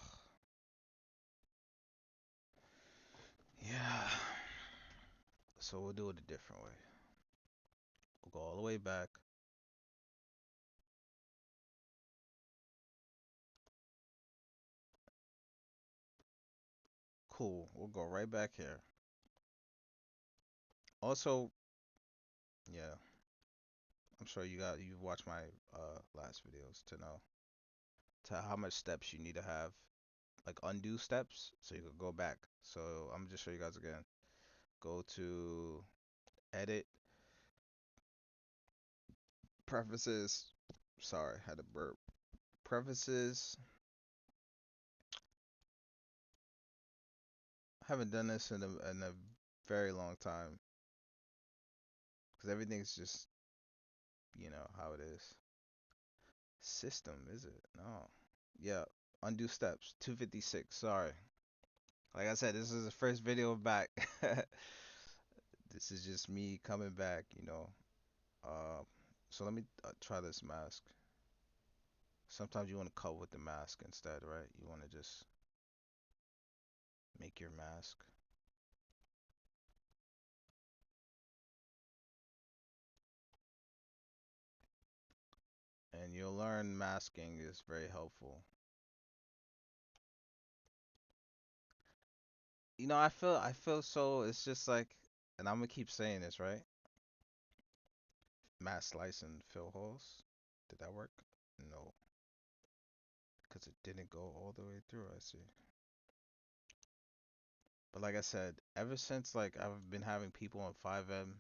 Yeah. So we'll do it a different way. We'll go all the way back. Cool. We'll go right back here. Also, yeah, I'm sure you've watched my last videos to know to how much steps you need to have, like undo steps, so you could go back. So I'm just show you guys again. Go to edit, preferences. Sorry, had to burp. Preferences. I haven't done this in a very long time because everything's just how it is. System, is it? No. Yeah, undo steps. 256. Sorry. Like I said, this is the first video back. This is just me coming back. Uh, so let me try this mask. Sometimes you want to cut with the mask instead, right? You want to just make your mask. And you'll learn masking is very helpful. I feel so it's just like, and I'm gonna keep saying this, right? Mask slice and fill holes. Did that work? No, because it didn't go all the way through, I see. But like I said, ever since like I've been having people on 5M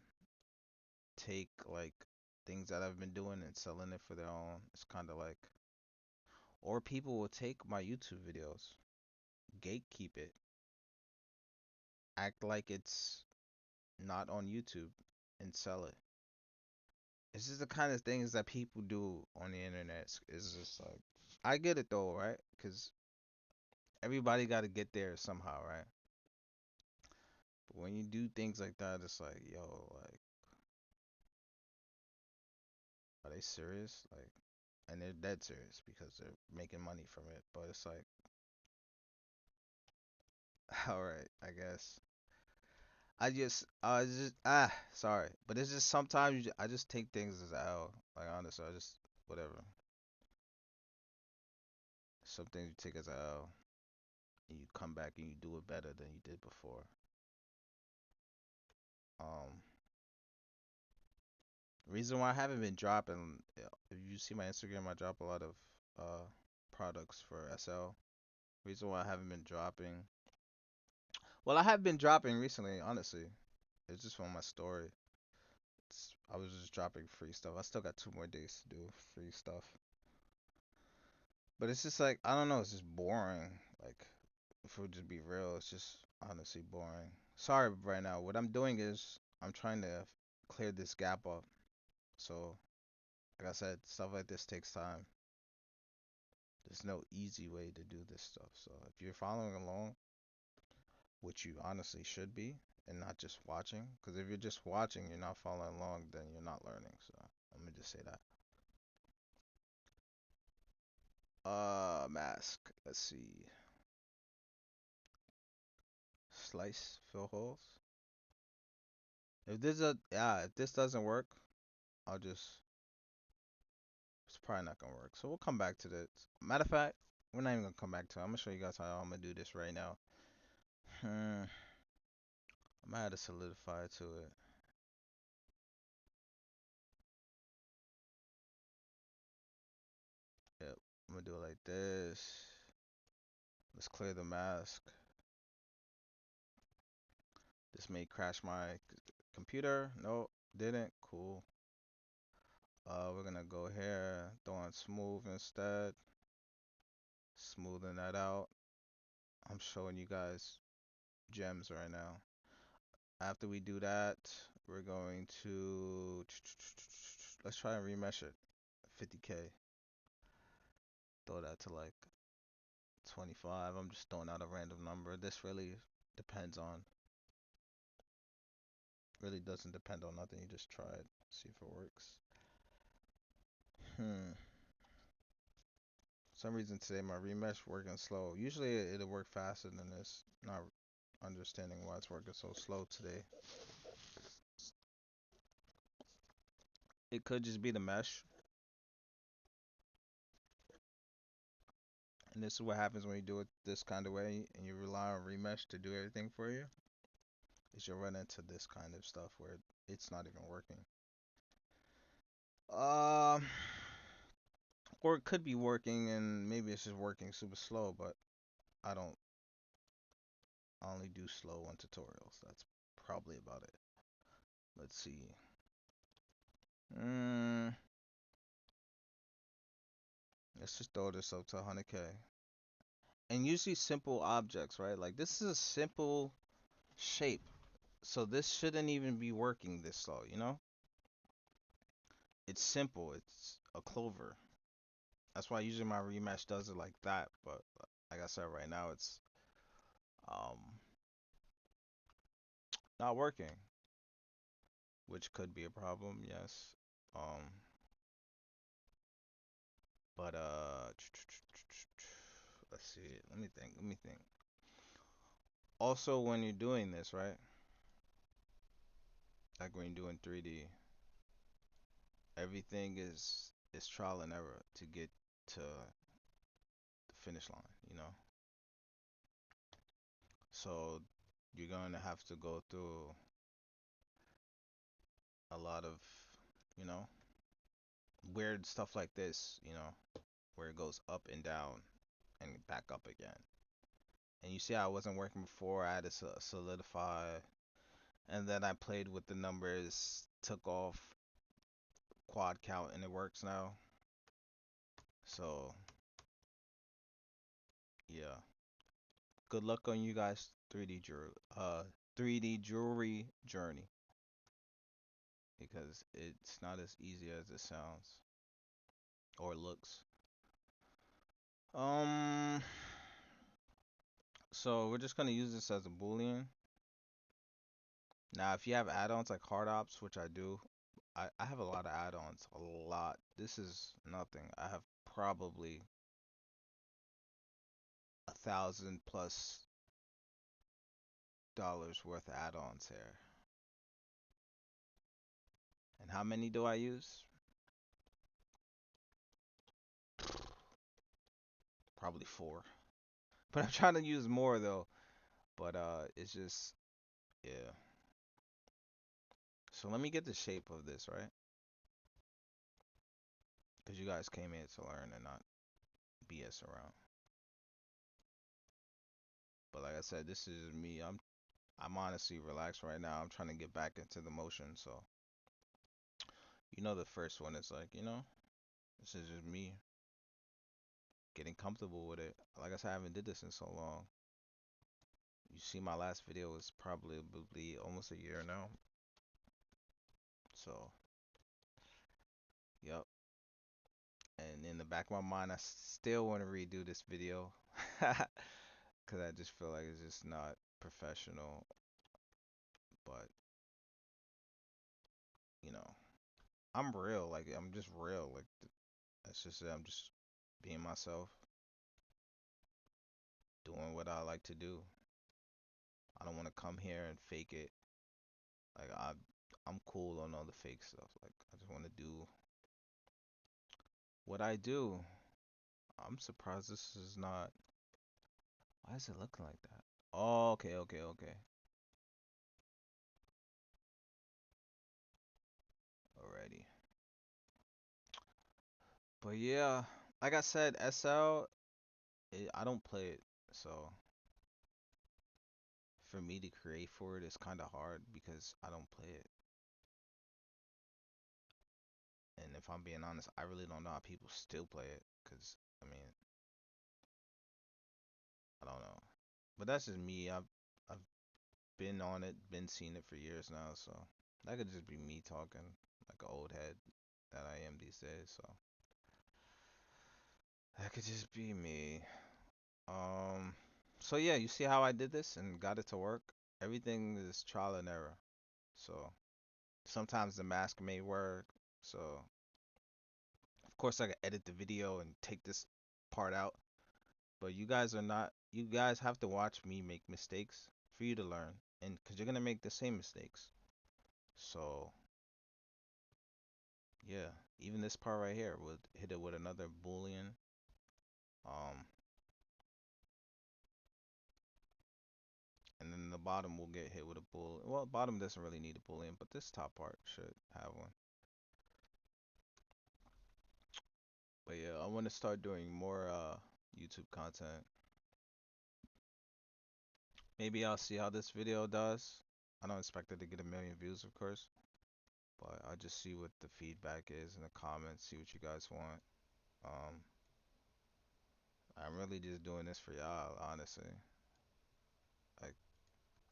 take like things that I've been doing and selling it for their own, it's kind of like, or people will take my YouTube videos, gatekeep it, act like it's not on YouTube, and sell it. It's just the kind of things that people do on the internet. It's just like, I get it though, right? Because everybody got to get there somehow, right? But when you do things like that, it's like, yo, like, are they serious? Like, and they're dead serious because they're making money from it. But it's like, all right, I guess. Sorry, but it's just sometimes I just take things as a L. Like honestly, I just whatever. Some things you take as a L, and you come back and you do it better than you did before. Um, Reason why I haven't been dropping, if you see my Instagram, I drop a lot of uh products for SL. Reason why I haven't been dropping. Well, I have been dropping recently, honestly. It's just on my story. I was just dropping free stuff. I still got 2 more days to do free stuff. But it's just like, I don't know, it's just boring. Like, if we just be real, it's just honestly boring. Sorry right now. What I'm doing is I'm trying to clear this gap up. So, like I said, stuff like this takes time. There's no easy way to do this stuff. So, if you're following along, which you honestly should be, and not just watching, because if you're just watching, you're not following along, then you're not learning. So, let me just say that. Mask. Let's see. Slice, fill holes. If this doesn't work, I'll just, it's probably not gonna work. So we'll come back to this. Matter of fact, we're not even gonna come back to it. I'm gonna show you guys how I'm gonna do this right now. Hmm. I'm gonna add a solidify to it. Yep. I'm gonna do it like this. Let's clear the mask. This may crash my computer. No, didn't. Cool. We're gonna go here, throw on smooth instead. Smoothing that out. I'm showing you guys gems right now. After we do that, we're going to let's try and remesh it. 50K. Throw that to like 25. I'm just throwing out a random number. This really doesn't depend on nothing. You just try it, see if it works. Hmm. For some reason today my remesh working slow. Usually it'll work faster than this. Not understanding why it's working so slow today. It could just be the mesh. And this is what happens when you do it this kind of way and you rely on remesh to do everything for you. Is you'll run into this kind of stuff where it's not even working. Um, or it could be working and maybe it's just working super slow, but I don't. I only do slow on tutorials. That's probably about it. Let's see. Mm, let's just throw this up to 100K. And usually simple objects, right? Like this is a simple shape. So this shouldn't even be working this slow, you know? It's simple. It's a clover. That's why usually my rematch does it like that. But like I said, right now it's um not working, which could be a problem. Yes. Um, but let's see. Let me think. Let me think. Also, when you're doing this, right? Like when you're doing 3D, everything is trial and error to get to the finish line. You know. So you're going to have to go through a lot of, you know, weird stuff like this, you know, where it goes up and down and back up again. And you see how I wasn't working before, I had to solidify, and then I played with the numbers, took off quad count, and it works now. So, yeah. Good luck on you guys 3D jewelry journey because it's not as easy as it sounds or looks. Um, so we're just gonna use this as a boolean. Now, if you have add-ons like hard ops, which I do, I have a lot of add-ons, a lot. This is nothing. I have probably 1,000+ dollars worth of add-ons here. And how many do I use? Probably four. But I'm trying to use more though. But it's just yeah. So let me get the shape of this, right? Cause you guys came here to learn and not BS around. But like I said, this is me. I'm honestly relaxed right now. I'm trying to get back into the motion. So the first one is like, this is just me getting comfortable with it. Like I said, I haven't did this in so long. You see, my last video was probably almost a year now. So, yep. And in the back of my mind, I still want to redo this video because I just feel like it's just not professional. But, you know, I'm real. Like, I'm just real. Like, that's just it. I'm just being myself, doing what I like to do. I don't want to come here and fake it. Like, I'm cool on all the fake stuff. Like, I just want to do what I do. I'm surprised this is not. Why is it looking like that? Oh, okay, okay, okay. Alrighty. But yeah, like I said, SL, I don't play it. So for me to create for it is kind of hard because I don't play it. And if I'm being honest, I really don't know how people still play it. Because, I mean, I don't know. But that's just me. I've been on it, been seeing it for years now. So that could just be me talking like an old head that I am these days. So that could just be me. Um, so yeah, you see how I did this and got it to work? Everything is trial and error. So sometimes the mask may work. So of course I can edit the video and take this part out. But you guys are not. You guys have to watch me make mistakes for you to learn, and because you're gonna make the same mistakes. So yeah, even this part right here, would hit it with another boolean. Um, and then the bottom will get hit with a boolean. Well, bottom doesn't really need a boolean, but this top part should have one. But yeah, I want to start doing more YouTube content. Maybe I'll see how this video does. I don't expect it to get a million views, of course, but I'll just see what the feedback is in the comments, see what you guys want. Um, I'm really just doing this for y'all, honestly. Like,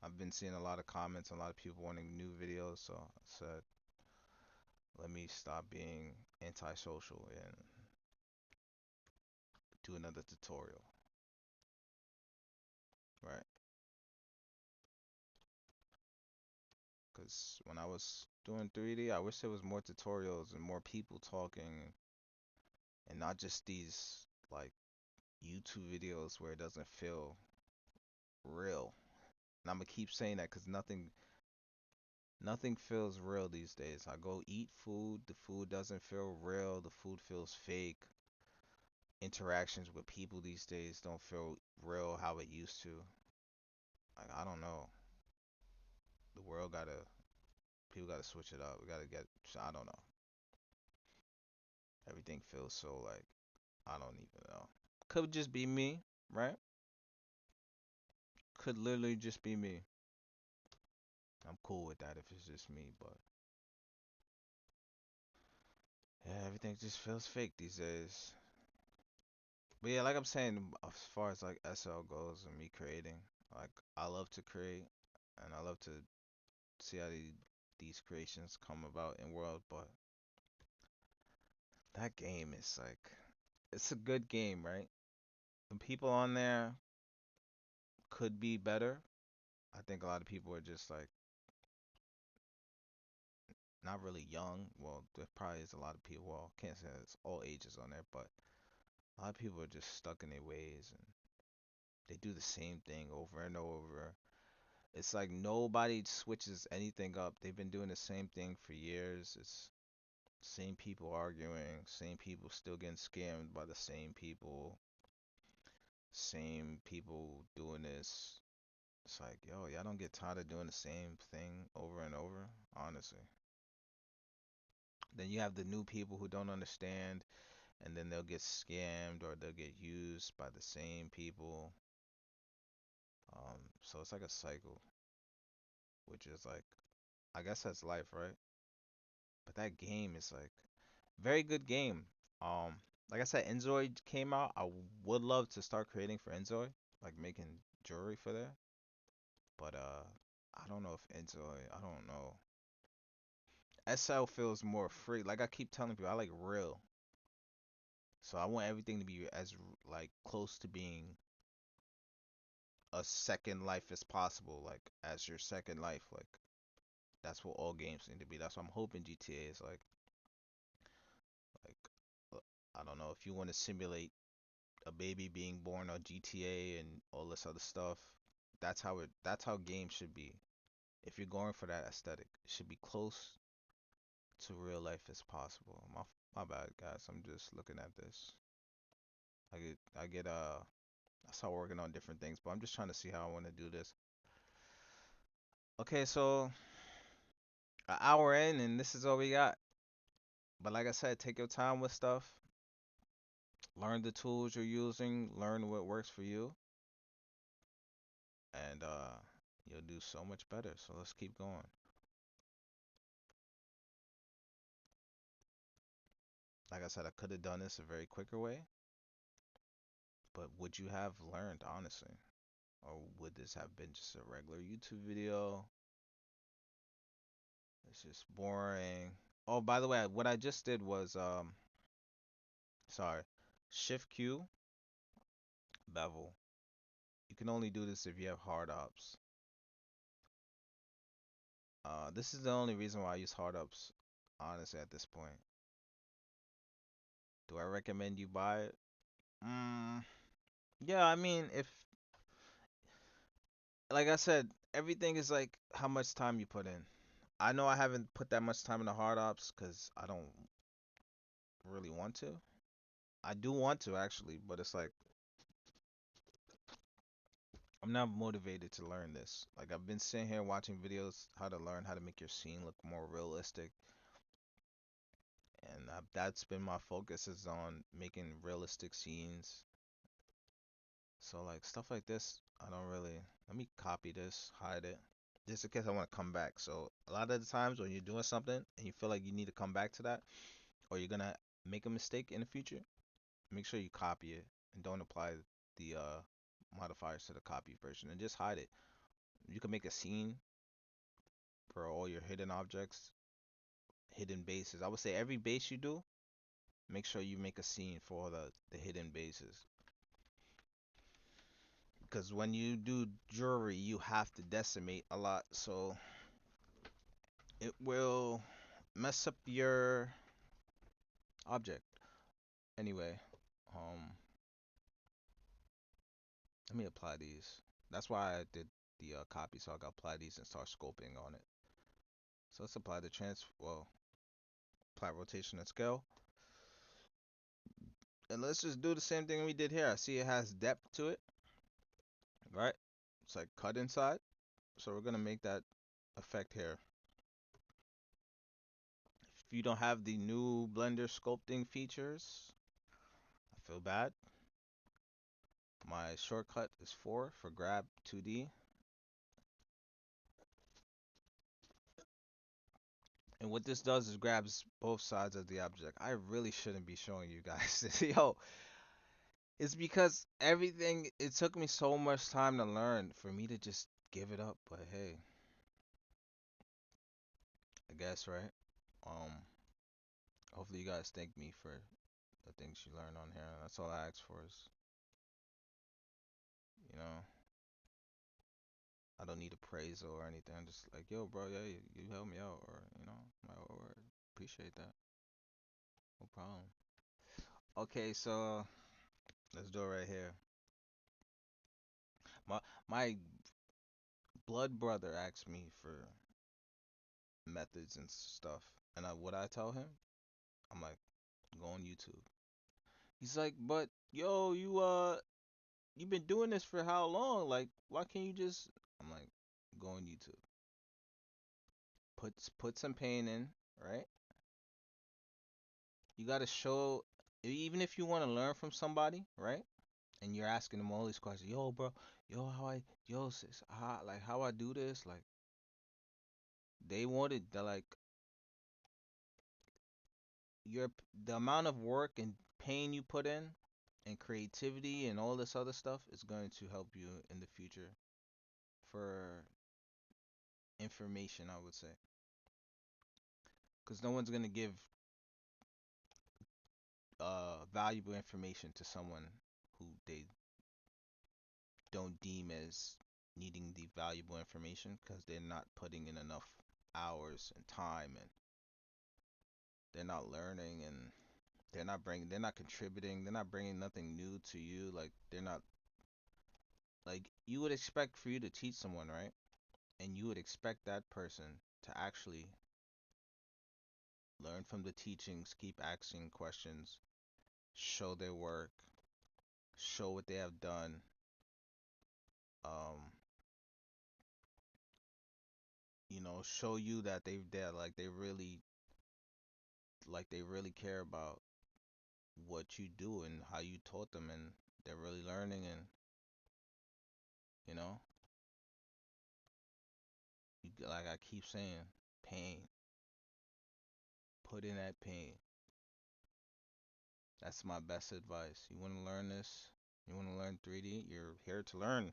I've been seeing a lot of comments, a lot of people wanting new videos, so I said, let me stop being antisocial and do another tutorial, right? Because when I was doing 3D, I wish there was more tutorials and more people talking and not just these like YouTube videos where it doesn't feel real. And I'm gonna keep saying that because nothing feels real these days. I go eat food, the food doesn't feel real, the food feels fake. Interactions with people these days don't feel real how it used to. Like I don't know. The world gotta People gotta switch it up. We gotta get I don't know. Everything feels so like I don't even know. Could just be me, right? Could literally just be me. I'm cool with that if it's just me, but yeah, everything just feels fake these days. But yeah, like I'm saying, as far as like SL goes and me creating, like I love to create and I love to see how these creations come about in world, but that game is like it's a good game, right? The people on there could be better. I think a lot of people are just like not really young. Well, there probably is a lot of people. Well, can't say it's all ages on there, but a lot of people are just stuck in their ways and they do the same thing over and over. It's like nobody switches anything up. They've been doing the same thing for years. It's same people arguing, same people still getting scammed by the same people doing this. It's like, yo, y'all don't get tired of doing the same thing over and over, honestly. Then you have the new people who don't understand, and then they'll get scammed or they'll get used by the same people. So it's like a cycle, which is like, I guess that's life, right? But that game is like very good game. Um, like I said, Enzoy came out. I would love to start creating for Enzoy, like making jewelry for there. But I don't know if Enzoy. I don't know. SL feels more free. Like I keep telling people, I like real. So I want everything to be as like close to being a second life as possible, like as your second life. Like that's what all games need to be. That's what I'm hoping GTA is like I don't know if you want to simulate a baby being born on GTA and all this other stuff. That's how games should be. If you're going for that aesthetic, it should be close to real life as possible. My bad guys, I'm just looking at this. I start working on different things, but I'm just trying to see how I want to do this. Okay, so an hour in and this is all we got. But like I said, take your time with stuff. Learn the tools you're using, learn what works for you, and you'll do so much better. So let's keep going. Like I said, I could have done this a very quicker way, but would you have learned honestly? Or would this have been just a regular YouTube video? It's just boring. Oh, by the way, what I just did was sorry, Shift Q bevel. You can only do this if you have hard ops. This is the only reason why I use hard ups, honestly, at this point. Do I recommend you buy it? Mm, yeah, I mean, if, like I said, everything is like how much time you put in. I know I haven't put that much time in the hard ops because I don't really want to. I do want to actually, but it's like I'm not motivated to learn this. Like I've been sitting here watching videos how to learn how to make your scene look more realistic, and that's been my focus is on making realistic scenes. So like stuff like this, I don't really. Let me copy this, hide it, just in case I want to come back. So a lot of the times when you're doing something and you feel like you need to come back to that, or you're gonna make a mistake in the future, make sure you copy it and don't apply the modifiers to the copy version and just hide it. You can make a scene for all your hidden objects, hidden bases. I would say every base you do, make sure you make a scene for all the hidden bases. Because when you do jewelry, you have to decimate a lot, so it will mess up your object. Anyway, um, let me apply these. That's why I did the copy, so I can apply these and start sculpting on it. So let's apply the well, apply rotation and scale. And let's just do the same thing we did here. I see it has depth to it, right? It's like cut inside. So we're gonna make that effect here. If you don't have the new Blender sculpting features, I feel bad. My shortcut is 4 for grab 2D. And what this does is grabs both sides of the object. I really shouldn't be showing you guys this. Yo, it's because everything, it took me so much time to learn for me to just give it up. But hey, I guess, right? Um, Hopefully you guys thank me for the things you learn on here. That's all I ask for is, you know, I don't need appraisal or anything. I'm just like, yo, bro, yeah, you helped me out, or my or appreciate that. No problem. Okay, so let's do it right here. My blood brother asked me for methods and stuff, and what I tell him, I'm like, go on YouTube. He's like, but yo, you've been doing this for how long? Like, why can't you just? I'm like, go on YouTube. Put some paint in, right? You gotta show, even if you want to learn from somebody, right? And you're asking them all these questions. Yo, bro. Yo, sis, how I do this? Like, they wanted the like your the amount of work and pain you put in, and creativity and all this other stuff is going to help you in the future for information, I would say, because no one's gonna give valuable information to someone who they don't deem as needing the valuable information because they're not putting in enough hours and time, and they're not learning, and they're not contributing, they're not bringing nothing new to you. Like, they're not, like, you would expect for you to teach someone, right? And you would expect that person to actually learn from the teachings, keep asking questions, show their work, show what they have done, um, show you that they really care about what you do and how you taught them, and they're really learning, and you know, like I keep saying, pain, put in that pain. That's my best advice. You want to learn this? You want to learn 3D? You're here to learn.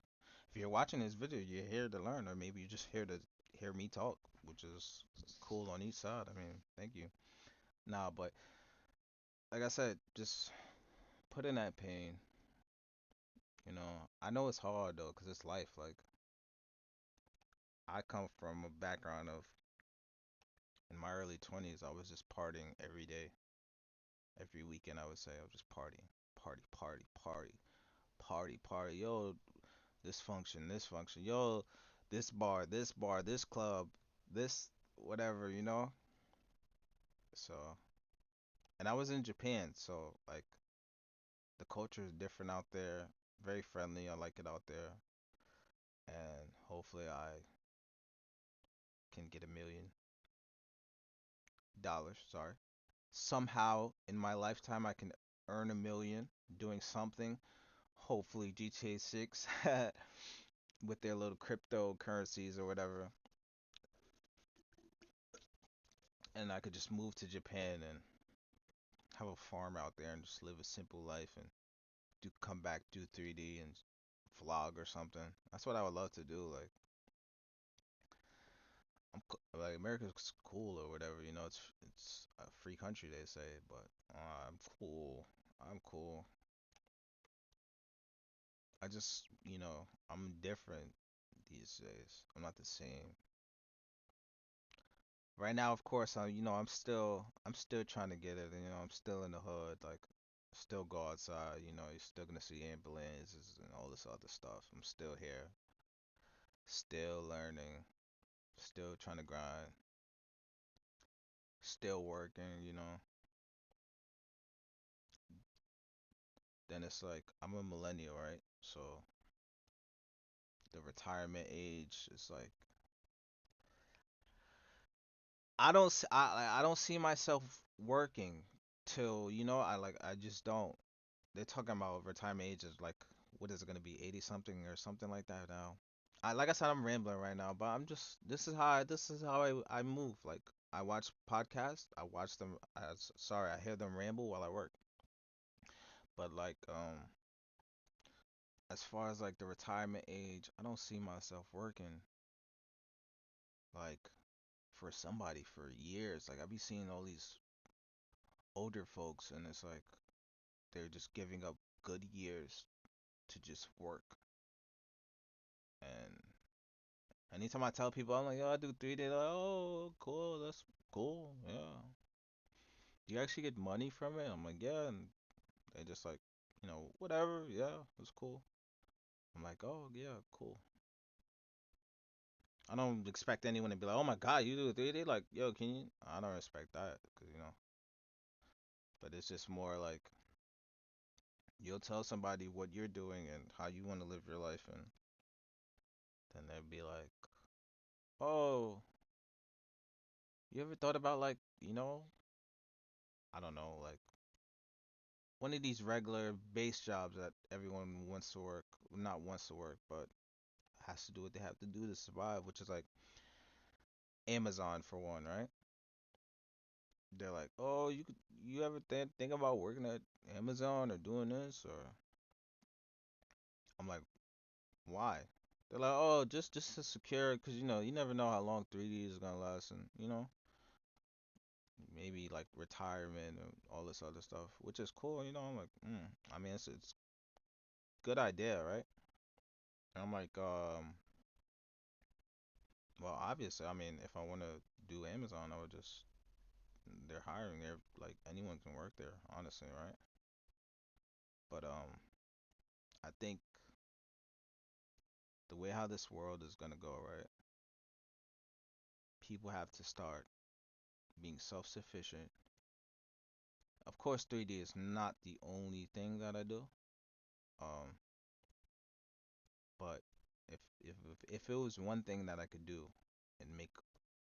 If you're watching this video, you're here to learn, or maybe you're just here to hear me talk, which is cool on each side. I mean, thank you. Nah, but like I said, just put in that pain. I know it's hard though, 'cause it's life. Like, I come from a background of, in my early 20s, I was just partying every day, every weekend. I would say I was just partying, party, party, party, party, party. Yo, this function. Yo, this bar, this club, this whatever, you know? So, and I was in Japan, so like the culture is different out there, very friendly. I like it out there, and hopefully I can get $1 million. Sorry. Somehow in my lifetime I can earn 1 million doing something. Hopefully GTA 6 with their little cryptocurrencies or whatever, and I could just move to Japan and have a farm out there and just live a simple life and come back, do 3D and vlog or something. That's what I would love to do. Like, like America's cool or whatever, it's a free country they say, but I'm cool. I'm cool. I just, I'm different these days. I'm not the same. Right now, of course, I'm still trying to get it. I'm still in the hood, like, still go outside. You're still gonna see ambulances and all this other stuff. I'm still here, still learning, still trying to grind, still working. Then it's like I'm a millennial, right? So the retirement age is like I don't see myself working till, I just don't. They're talking about retirement age is like, what is it gonna be, 80 something or something like that now. Like I said, I'm rambling right now, but I'm just this is how I move. Like, I watch podcasts, I watch them as sorry, I hear them ramble while I work. But like, as far as like the retirement age, I don't see myself working like for somebody for years. Like, I be seeing all these older folks, and it's like they're just giving up good years to just work. And anytime I tell people, I'm like, yo, I do 3D, they're like, oh, cool, that's cool, yeah. Do you actually get money from it? I'm like, yeah. And they just like, whatever, yeah, it's cool. I'm like, oh, yeah, cool. I don't expect anyone to be like, oh my God, you do 3D? Like, yo, can you? I don't expect that, but it's just more like you'll tell somebody what you're doing and how you want to live your life, and then they'll be like, oh, you ever thought about, like, I don't know, like one of these regular base jobs that everyone wants to work, not wants to work, but has to do what they have to do to survive, which is like Amazon for one, right? They're like, "Oh, you ever think about working at Amazon or doing this?" Or I'm like, "Why?" They're like, "Oh, just to secure, because you never know how long 3D is gonna last, and maybe like retirement and all this other stuff, which is cool." I'm like, I mean, it's good idea, right? And I'm like, well, obviously, I mean, if I want to do Amazon, I would just they're hiring there, like anyone can work there, honestly, right? But I think the way how this world is gonna go, right? People have to start being self-sufficient. Of course, 3D is not the only thing that I do. Um, but if it was one thing that I could do and make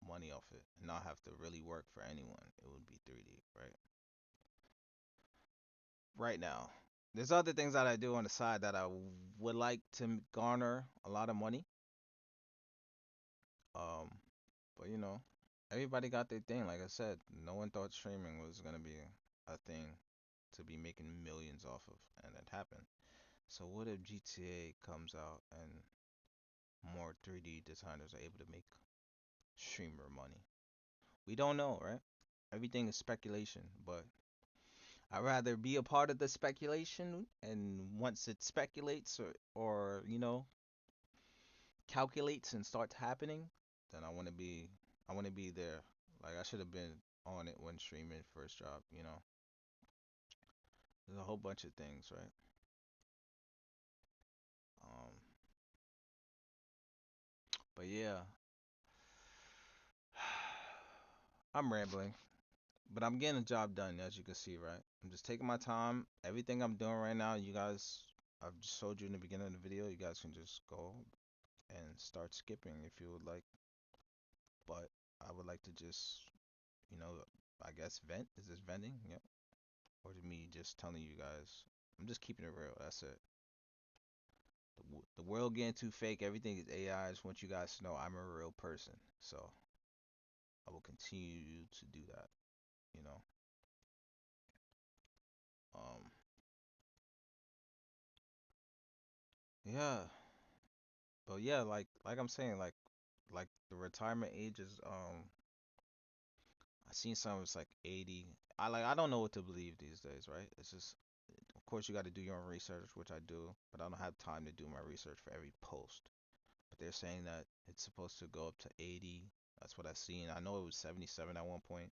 money off it and not have to really work for anyone, it would be 3D, right? Right now. There's other things that I do on the side that I would like to garner a lot of money. Um, but everybody got their thing. Like I said, no one thought streaming was gonna be a thing to be making millions off of, and it happened. So what if GTA comes out and more 3D designers are able to make streamer money? We don't know, right? Everything is speculation, but I'd rather be a part of the speculation, and once it speculates or calculates and starts happening, then I want to be there. Like I should have been on it when streaming first dropped. There's a whole bunch of things, right? Um, but yeah, I'm rambling, but I'm getting the job done, as you can see, right? I'm just taking my time. Everything I'm doing right now, you guys, I've just showed you in the beginning of the video. You guys can just go and start skipping if you would like. But I would like to just, you know, I guess vent. Is this venting? Yep. Or to me just telling you guys. I'm just keeping it real. That's it. The world getting too fake. Everything is AI. I just want you guys to know I'm a real person. So I will continue to do that. You know. Um. Yeah. But yeah, like I'm saying, like the retirement age is I seen some it's like 80. I don't know what to believe these days, right? It's just of course you got to do your own research, which I do, but I don't have time to do my research for every post. But they're saying that it's supposed to go up to 80. That's what I seen. I know it was 77 at one point.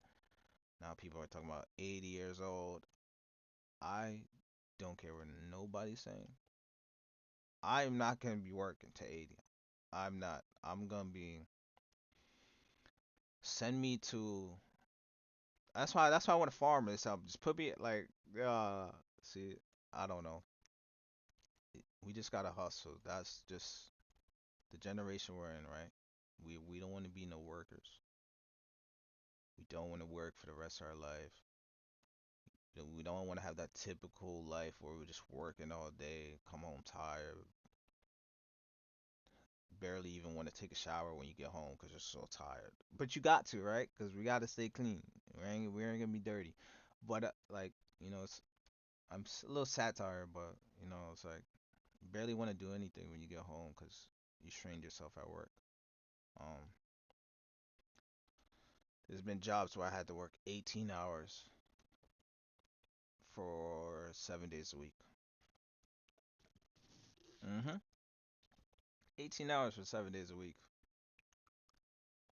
Now people are talking about 80 years old. I don't care what nobody's saying. I'm not gonna be working to 80. I'm not. I'm gonna be send me to. That's why I want to farm this up. Just put me like see, I don't know. We just gotta hustle. That's just the generation we're in, right? We don't want to be no workers. We don't want to work for the rest of our life. We don't want to have that typical life where we're just working all day, come home tired, barely even want to take a shower when you get home because you're so tired. But you got to, right? Because we got to stay clean. We ain't gonna be dirty. But I'm a little satire, but it's like you barely want to do anything when you get home because you strained yourself at work. Um, there's been jobs where I had to work 18 hours for 7 days a week. 18 hours for 7 days a week.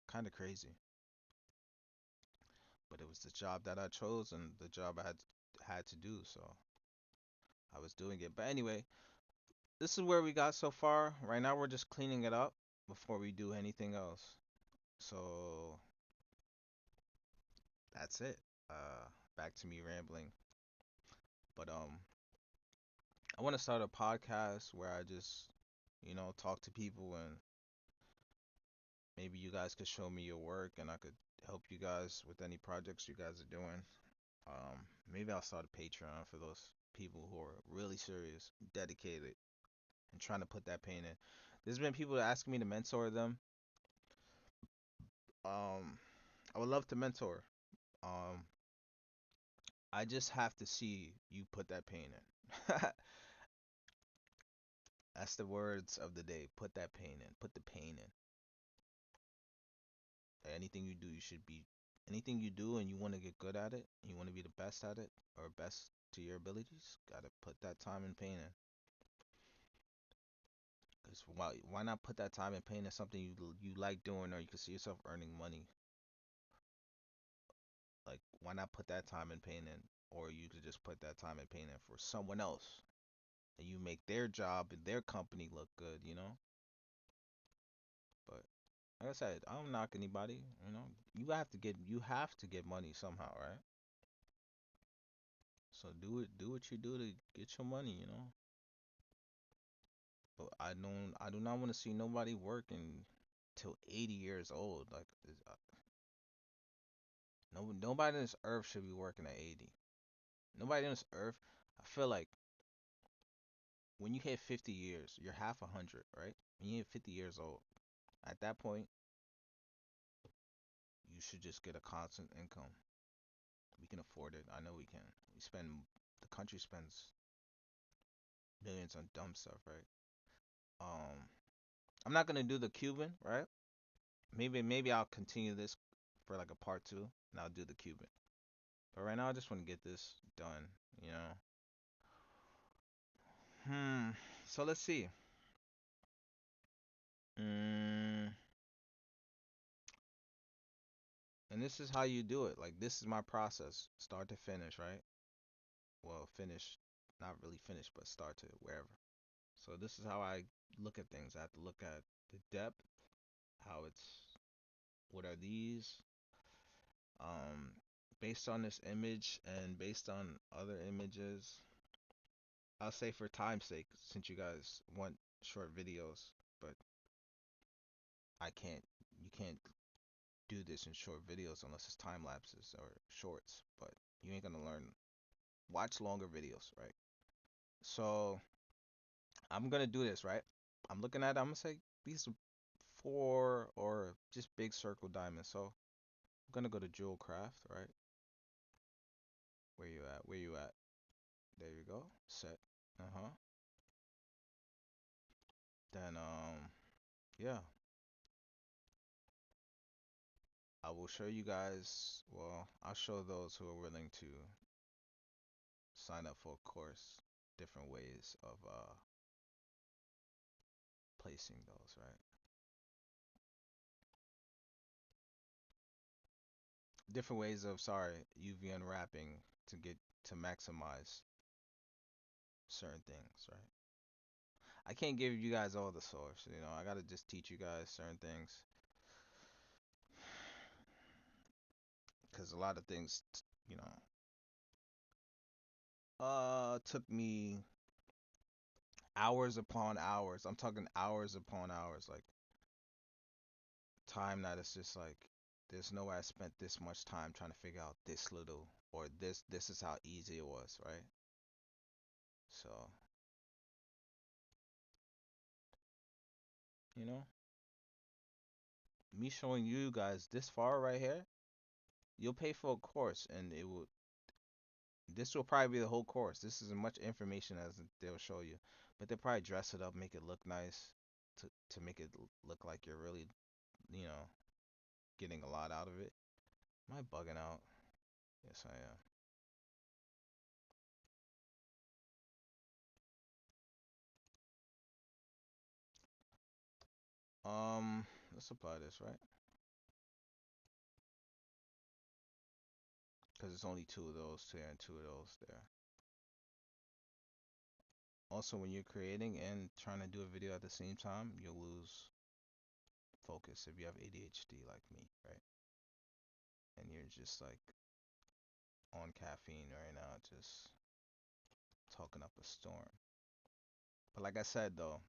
Kind of crazy. But it was the job that I chose and the job I had to do, so I was doing it. But anyway, this is where we got so far. Right now we're just cleaning it up before we do anything else. So that's it. Back to me rambling. But I want to start a podcast where I just, talk to people and maybe you guys could show me your work and I could help you guys with any projects you guys are doing. Maybe I'll start a Patreon for those people who are really serious, dedicated, and trying to put that pain in. There's been people asking me to mentor them. Um, I would love to mentor. Um, I just have to see you put that pain in. That's the words of the day. Put that pain in. Put the pain in. Anything you do, you should be. Anything you do and you want to get good at it, you want to be the best at it, or best to your abilities, gotta put that time and pain in. Cause why not put that time and pain in something you like doing, or you can see yourself earning money? Like, why not put that time and pain in, or you could just put that time and pain in for someone else, and you make their job and their company look good, you know? But like I said, I don't knock anybody. You know, you have to get money somehow, right? So do what you do to get your money, you know. But I do not want to see nobody working till 80 years old. Like, nobody on this earth should be working at 80. Nobody on this earth. I feel like when you hit 50 years, you're half a hundred, right? When you hit 50 years old, at that point, you should just get a constant income. We can afford it. I know we can. The country spends millions on dumb stuff, right? Um, I'm not gonna do the Cuban, right? Maybe I'll continue this for like a part two, and I'll do the Cuban. But right now, I just want to get this done, you know. Hmm. So let's see. Mm, and this is how you do it. Like, this is my process, start to finish, right? Well, finish, not really finish, but start to wherever. So this is how I look at things. I have to look at the depth, how it's, what are these, um, based on this image and based on other images. I'll say for time's sake, since you guys want short videos, but you can't do this in short videos unless it's time lapses or shorts, but you ain't gonna learn. Watch longer videos, right? So I'm gonna do this, right? I'm looking at it, I'm gonna say these are four or just big circle diamonds. So I'm gonna go to jewel craft, right? Where you at? Where you at? There you go. Set. Uh-huh. Then yeah, I will show you guys, well, I'll show those who are willing to sign up for a course, different ways of placing those, right? Different ways of, sorry, UV unwrapping to get to maximize certain things, right? I can't give you guys all the source, you know. I gotta just teach you guys certain things because a lot of things, you know, took me hours upon hours. I'm talking hours upon hours, like time that is just like there's no way I spent this much time trying to figure out this little or this is how easy it was, right? So, you know, me showing you guys this far right here, you'll pay for a course and it will this will probably be the whole course. This is as much information as they'll show you. But they'll probably dress it up, make it look nice to make it look like you're really, you know, getting a lot out of it. Am I bugging out? Yes, I am. Let's apply this, right? Because it's only two of those there and two of those there. Also, when you're creating and trying to do a video at the same time, you'll lose focus if you have ADHD like me, right? And you're just like on caffeine right now, just talking up a storm. But like I said though,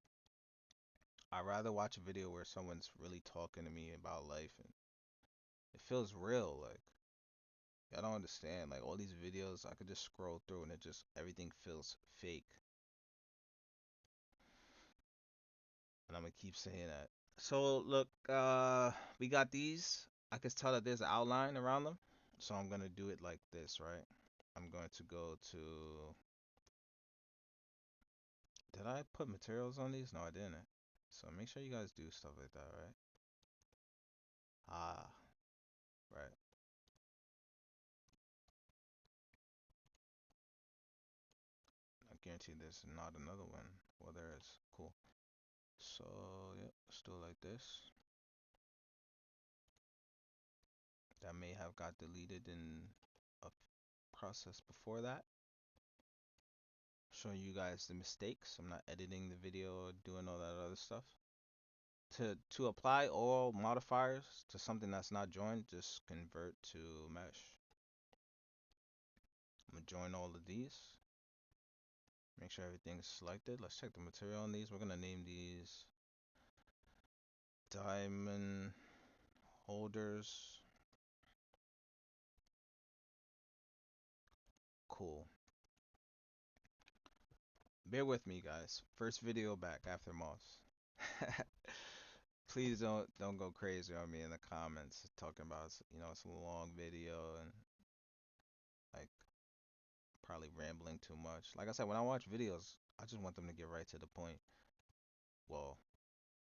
I'd rather watch a video where someone's really talking to me about life and it feels real. Like, I don't understand. Like all these videos, I could just scroll through and it just everything feels fake. And I'm gonna keep saying that. So look, we got these. I can tell that there's an outline around them. So I'm gonna do it like this, right? I'm going to go to. Did I put materials on these? No, I didn't. So make sure you guys do stuff like that, right? Ah, right. I guarantee there's not another one. Well, there is. Cool. So, yeah, let's do it like this. That may have got deleted in a process before that. Showing you guys the mistakes. I'm not editing the video or doing all that other stuff. To apply all modifiers to something that's not joined, just convert to mesh. I'm gonna join all of these. Make sure everything's selected. Let's check the material on these. We're gonna name these diamond holders. Cool. Bear with me, guys. First video back after Moss. Please don't go crazy on me in the comments talking about it's a long video and like probably rambling too much. Like I said, when I watch videos, I just want them to get right to the point. Well,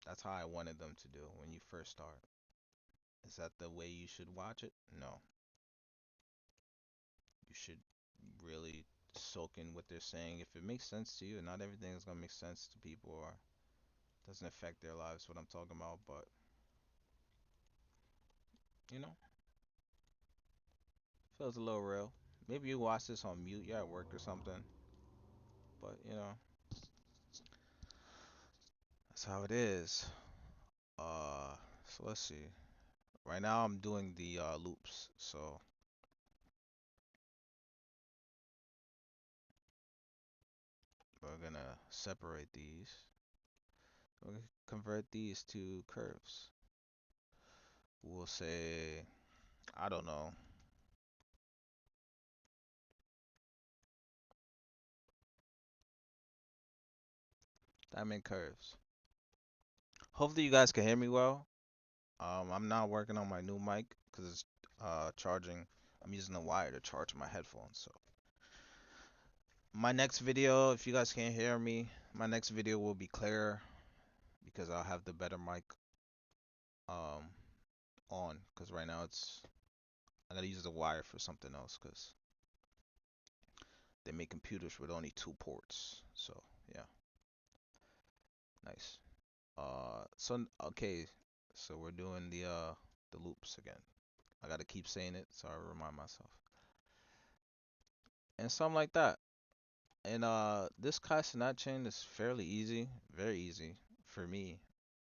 that's how I wanted them to do when you first start. Is that the way you should watch it? No. You should really soak in what they're saying. If it makes sense to you, and not everything is gonna make sense to people or doesn't affect their lives, what I'm talking about, but you know, feels a little real. Maybe you watch this on mute, you're at work or something, but that's how it is. So let's see. Right now I'm doing the loops, so we're gonna separate these. We're gonna convert these to curves. We'll say, I don't know, diamond curves. Hopefully you guys can hear me well. I'm not working on my new mic because it's charging. I'm using a wire to charge my headphones. So my next video, if you guys can't hear me, my next video will be clearer because I'll have the better mic um on. Because right now I gotta use the wire for something else because they make computers with only two ports. So yeah, nice. So okay, so we're doing the loops again. I gotta keep saying it so I remind myself. And something like that. And this Cenat chain is fairly easy, very easy for me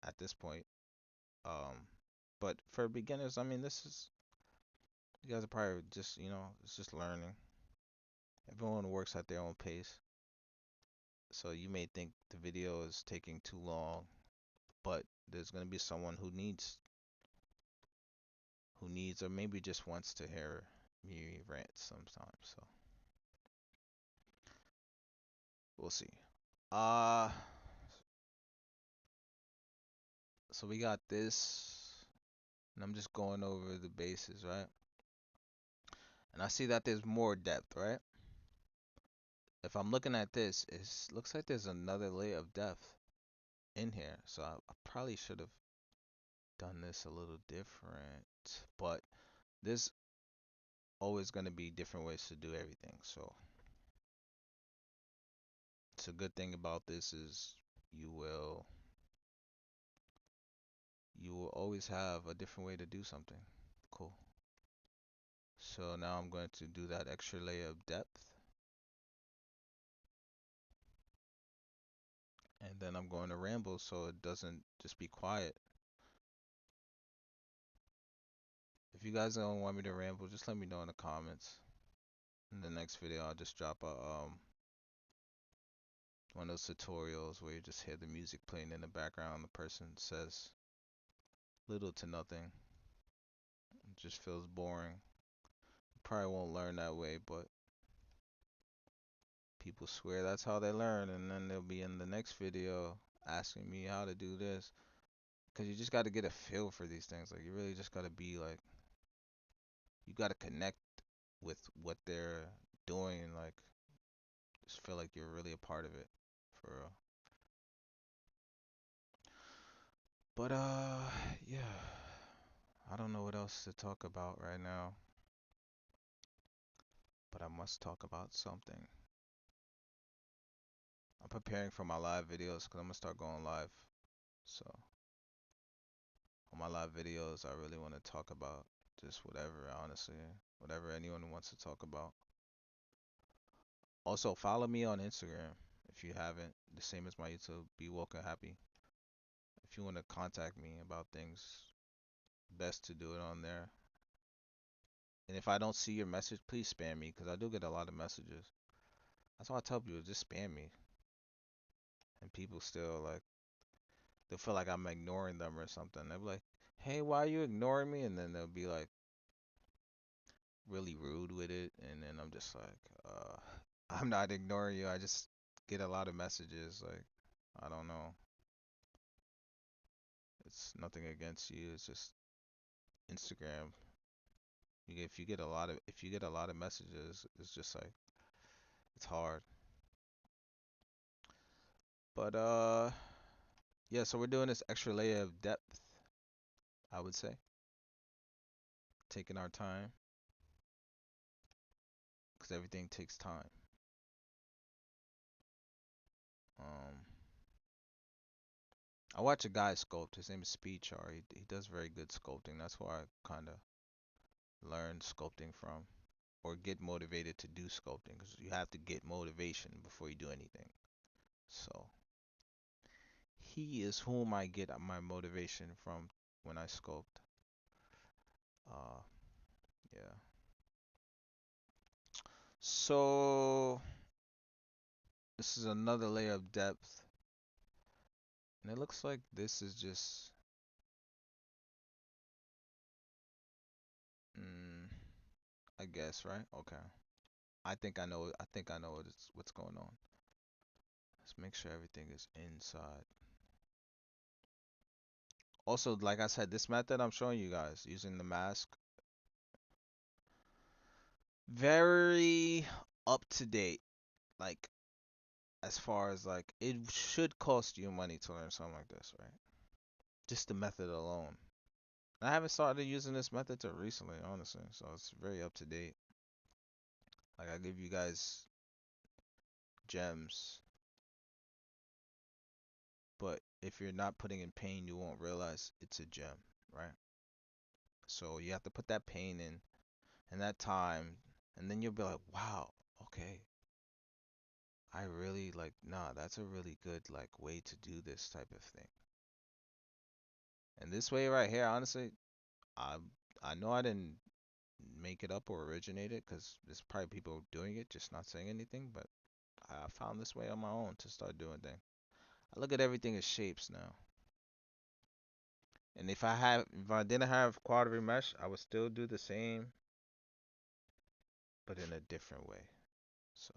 at this point. Um, but for beginners, I mean, this is you guys are probably just it's just learning. Everyone works at their own pace, so you may think the video is taking too long, but there's gonna be someone who needs or maybe just wants to hear me rant sometimes. So we'll see. Uh, so we got this, and I'm just going over the bases, right? And I see that there's more depth, right? If I'm looking at this, it looks like there's another layer of depth in here. So I probably should have done this a little different. But there's always going to be different ways to do everything. So it's a good thing about this is you will you will always have a different way to do something. Cool. So now I'm going to do that extra layer of depth. And then I'm going to ramble so it doesn't just be quiet. If you guys don't want me to ramble, just let me know in the comments. In the next video, I'll just drop a one of those tutorials where you just hear the music playing in the background. The person says little to nothing. It just feels boring. Probably won't learn that way, but people swear that's how they learn, and then they'll be in the next video asking me how to do this. Cause you just got to get a feel for these things. Like you really just got to be like, you got to connect with what they're doing, and like just feel like you're really a part of it, for real. But yeah, I don't know what else to talk about right now, but I must talk about something. I'm preparing for my live videos because I'm gonna start going live. So on my live videos, I really want to talk about just whatever, honestly, whatever anyone wants to talk about. Also, follow me on Instagram if you haven't. The same as my YouTube, BwokenHappy. If you want to contact me about things, best to do it on there. And if I don't see your message, please spam me because I do get a lot of messages. That's why I tell people just spam me, and people still like they'll feel like I'm ignoring them or something. They'll be like, "Hey, why are you ignoring me?" And then they'll be like really rude with it, and then I'm just like, I'm not ignoring you. I just get a lot of messages. Like, I don't know. It's nothing against you. It's just Instagram. If you get a lot of messages, it's just like it's hard. But yeah. So we're doing this extra layer of depth. I would say taking our time because everything takes time. Um, I watch a guy sculpt. His name is Speedchar. He does very good sculpting. That's where I kind of learned sculpting from, or get motivated to do sculpting, because you have to get motivation before you do anything. So he is whom I get my motivation from when I sculpt. Uh, yeah. So this is another layer of depth, and it looks like this is just, mm, I guess, right? Okay. I think I know. I think I know what's going on. Let's make sure everything is inside. Also, like I said, this method I'm showing you guys using the mask, very up to date. Like as far as like it should cost you money to learn something like this, right? Just the method alone. I haven't started using this method till recently, honestly, so it's very up to date. Like I give you guys gems, but if you're not putting in pain, you won't realize it's a gem, right? So you have to put that pain in and that time, and then you'll be like, wow, okay, I really like, nah, that's a really good like way to do this type of thing. And this way right here, honestly, I I know I didn't make it up or originate it because there's probably people doing it, just not saying anything. But I found this way on my own to start doing things. I look at everything as shapes now. And if I didn't have quadric mesh, I would still do the same, but in a different way. So,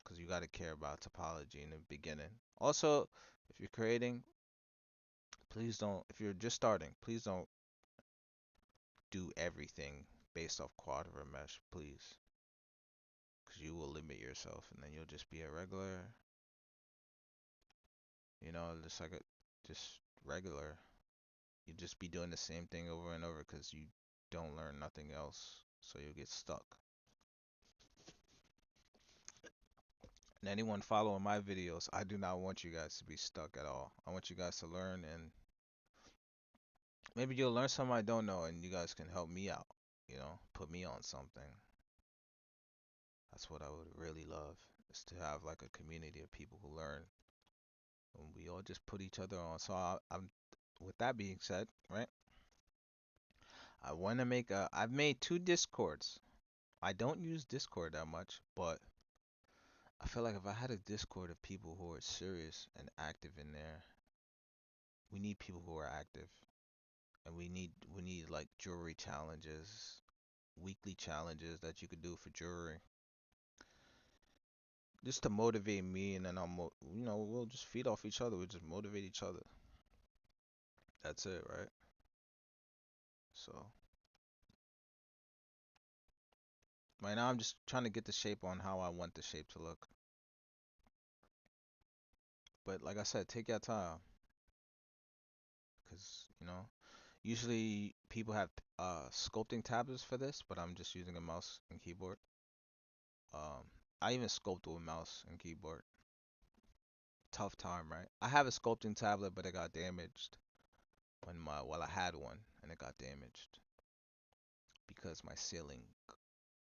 because you got to care about topology in the beginning. Also, if you're creating, please don't. If you're just starting, please don't do everything based off quadric mesh, please, because you will limit yourself, and then you'll just be a regular, just like just regular. You just be doing the same thing over and over because you don't learn nothing else, so you'll get stuck. And anyone following my videos, I do not want you guys to be stuck at all. I want you guys to learn, and maybe you'll learn something I don't know, and you guys can help me out. Put me on something. That's what I would really love, is to have like a community of people who learn, and we all just put each other on. So I'm, with that being said, right? I want to make a. I've made two Discords. I don't use Discord that much, but I feel like if I had a Discord of people who are serious and active in there, we need people who are active, and we need like jewelry challenges. weekly challenges that you could do for jewelry, just to motivate me, and then we'll just feed off each other. We'll just motivate each other. That's it, right? So right now, I'm just trying to get the shape on how I want the shape to look. But like I said, take your time, because usually people have sculpting tablets for this, but I'm just using a mouse and keyboard. Um, I even sculpt with mouse and keyboard. Tough time, right? I have a sculpting tablet, but it got damaged while I had one, and it got damaged because my ceiling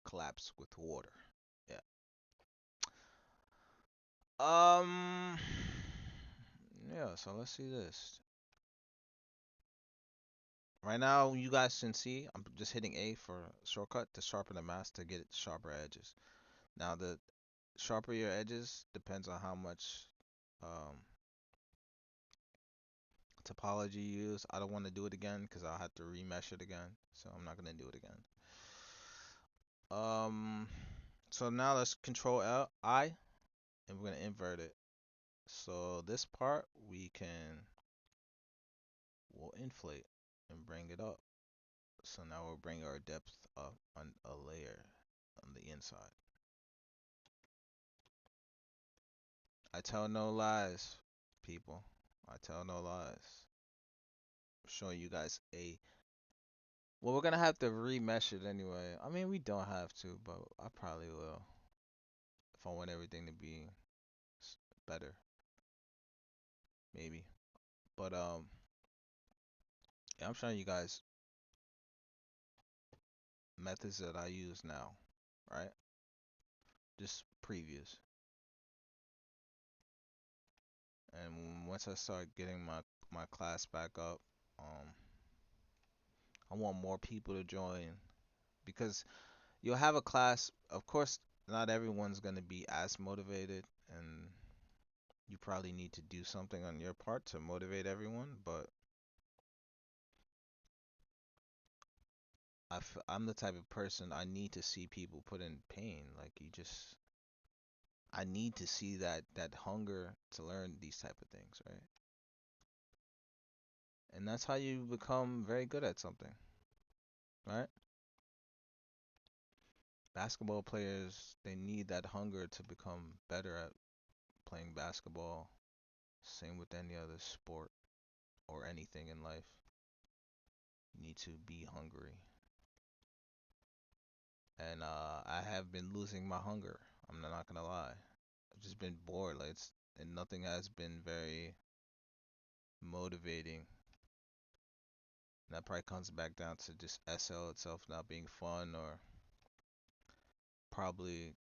collapsed with water. Yeah. Um. Yeah. So let's see this. Right now, you guys can see I'm just hitting A for shortcut to sharpen the mask to get sharper edges. Now the sharper your edges depends on how much um, topology you use. I don't want to do it again because I'll have to remesh it again, so I'm not gonna do it again. Um, so now let's Control I, and we're gonna invert it. So this part we'll inflate and bring it up. So now we'll bring our depth up on a layer on the inside. I tell no lies, people. I tell no lies. Showing you guys a. Well, we're gonna have to remesh it anyway. I mean, we don't have to, but I probably will if I want everything to be better, maybe. But yeah, I'm showing you guys methods that I use now, right? Just previous. And once I start getting my class back up, um, I want more people to join because you'll have a class. Of course, not everyone's gonna be as motivated, and you probably need to do something on your part to motivate everyone. But I'm the type of person I need to see people put in pain. Like I need to see that hunger to learn these type of things, right? And that's how you become very good at something, right? Basketball players, they need that hunger to become better at playing basketball. Same with any other sport or anything in life. You need to be hungry. And I have been losing my hunger. I'm not gonna lie. I've just been bored. And nothing has been very motivating. And that probably comes back down to just SL itself not being fun, or probably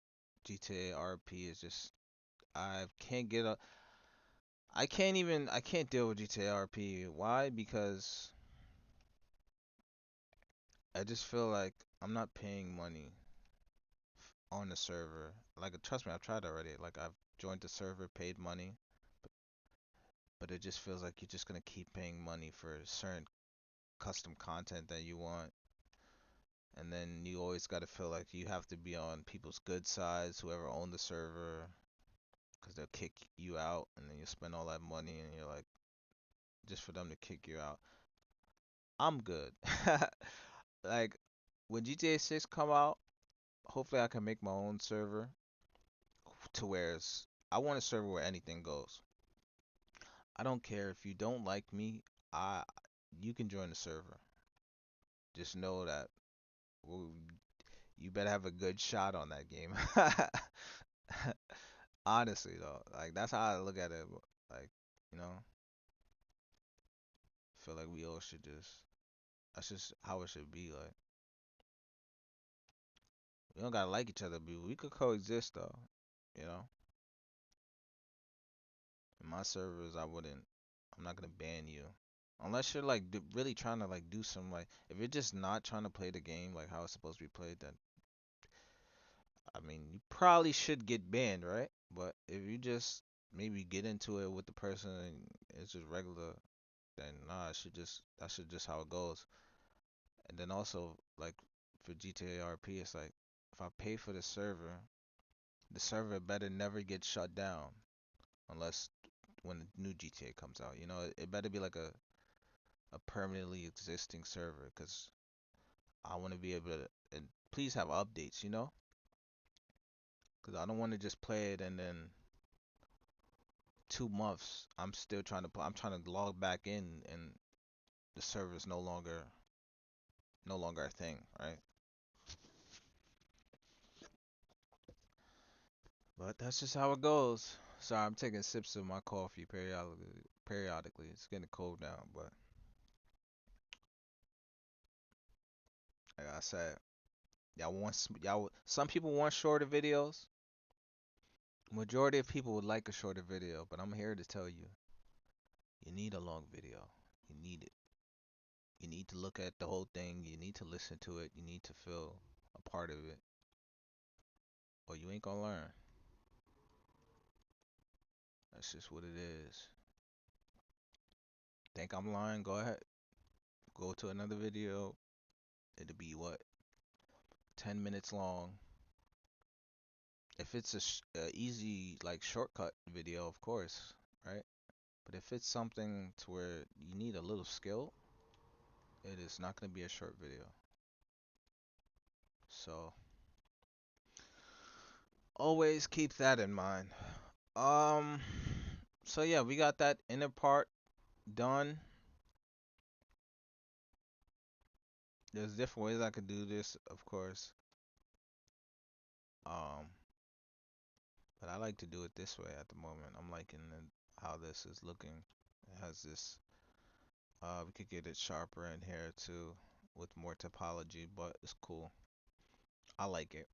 GTA RP is just I can't get a I can't deal with GTA RP. Why? Because I just feel like I'm not paying money on the server. Like trust me, I've tried already. Like I've joined the server, paid money, but it just feels like you're just gonna keep paying money for certain custom content that you want, and then you always gotta feel like you have to be on people's good sides, whoever own the server, because they'll kick you out, and then you spend all that money, and you're like, just for them to kick you out. I'm good. Like when GTA 6 come out, hopefully I can make my own server to where I want a server where anything goes. I don't care if you don't like me. I You can join the server. Just know that well, you better have a good shot on that game. Honestly though, like that's how I look at it. Like, you know, feel like we all should just that's just how it should be. Like we don't gotta like each other, but we could coexist though. You know, in my servers, I'm not gonna ban you unless you're like really trying to like do some like if you're just not trying to play the game like how it's supposed to be played, then I mean you probably should get banned, right? But if you just maybe get into it with the person and it's just regular, then nah, it should just that's just how it goes. And then also like for GTA RP, it's like if I pay for the server better never get shut down unless when the new GTA comes out. You know, it better be like a permanently existing server because I want to be able to and please have updates. You know, because I don't want to just play it and then 2 months I'm still trying to play. I'm trying to log back in and the server's no longer a thing, right? But that's just how it goes. Sorry, I'm taking sips of my coffee periodically. Periodically, it's getting cold now, but like I said, some people want shorter videos. Majority of people would like a shorter video, but I'm here to tell you, you need a long video. You need it. You need to look at the whole thing. You need to listen to it. You need to feel a part of it, or you ain't gonna learn. That's just what it is. Think I'm lying? Go ahead. Go to another video. It'll be what? 10 minutes long. If it's a easy like shortcut video, of course, right? But if it's something to where you need a little skill, it is not going to be a short video. So always keep that in mind. Um, so yeah, we got that inner part done. There's different ways I could do this, of course. Um, but I like to do it this way at the moment. I'm liking how this is looking. It has this. We could get it sharper in here too, with more topology, but it's cool. I like it.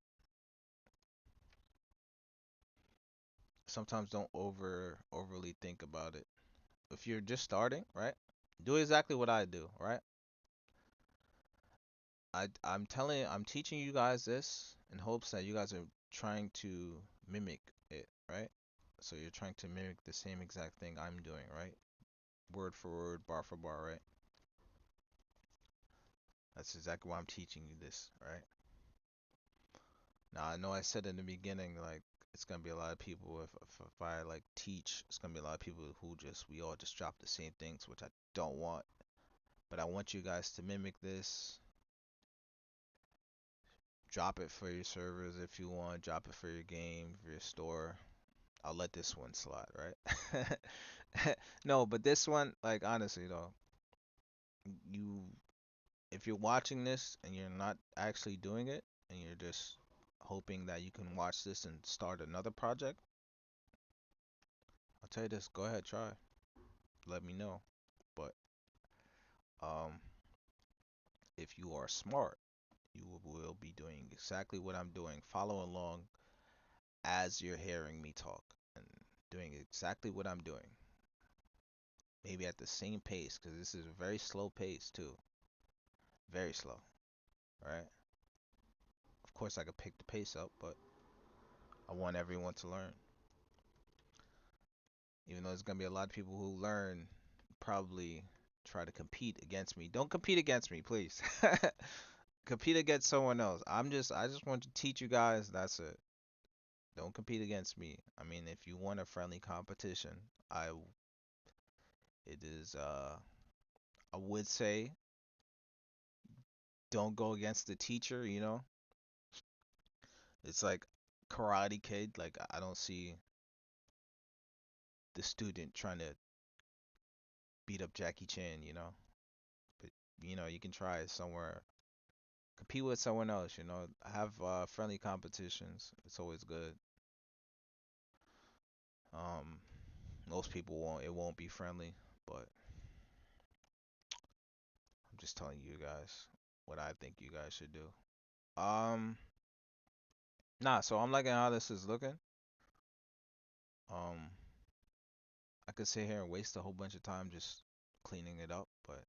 Sometimes don't overly think about it. If you're just starting, right? Do exactly what I do, right? I'm teaching you guys this in hopes that you guys are trying to mimic it, right? So you're trying to mimic the same exact thing I'm doing, right? Word for word, bar for bar, right? That's exactly why I'm teaching you this, right? Now I know I said in the beginning like it's gonna be a lot of people if I like teach, it's gonna be a lot of people who just we all just drop the same things, which I don't want. But I want you guys to mimic this. Drop it for your servers if you want. Drop it for your game, for your store. I'll let this one slide, right? No, but this one, like honestly though, you if you're watching this and you're not actually doing it and you're just hoping that you can watch this and start another project, I'll tell you this, go ahead, try. Let me know. But um if you are smart, you will be doing exactly what I'm doing. Follow along as you're hearing me talk and doing exactly what I'm doing. Maybe at the same pace, because this is a very slow pace too. Very slow, right? Of course, I could pick the pace up, but I want everyone to learn. Even though there's gonna be a lot of people who learn, probably try to compete against me. Don't compete against me, please. Compete against someone else. I just want to teach you guys. That's it. Don't compete against me. I mean, if you want a friendly competition, I it is I would say don't go against the teacher, you know? It's like Karate Kid, like I don't see the student trying to beat up Jackie Chan, you know? But you know, you can try it somewhere. Compete with someone else, you know? Have friendly competitions. It's always good. Um Most people won't it won't be friendly, but I'm just telling you guys what I think you guys should do. Um Nah, so I'm liking how this is looking. Um, I could sit here and waste a whole bunch of time just cleaning it up, but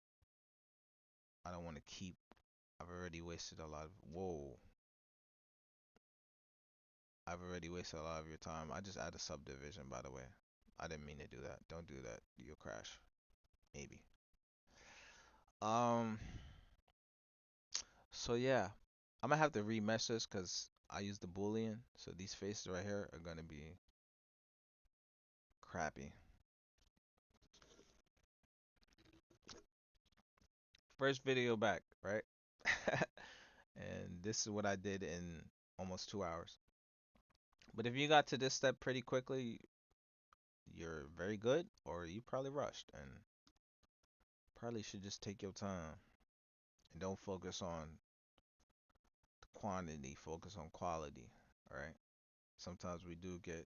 I don't want to keep. I've already wasted a lot of. Whoa. I've already wasted a lot of your time. I just added a subdivision, by the way. I didn't mean to do that. Don't do that. You'll crash. Maybe. Um, so yeah. I'm gonna have to remesh this because I use the boolean, so these faces right here are gonna be crappy. First video back, right? And this is what I did in almost 2 hours. But if you got to this step pretty quickly, you're very good, or you probably rushed and probably should just take your time and don't focus on quantity, focus on quality, right? Sometimes we do get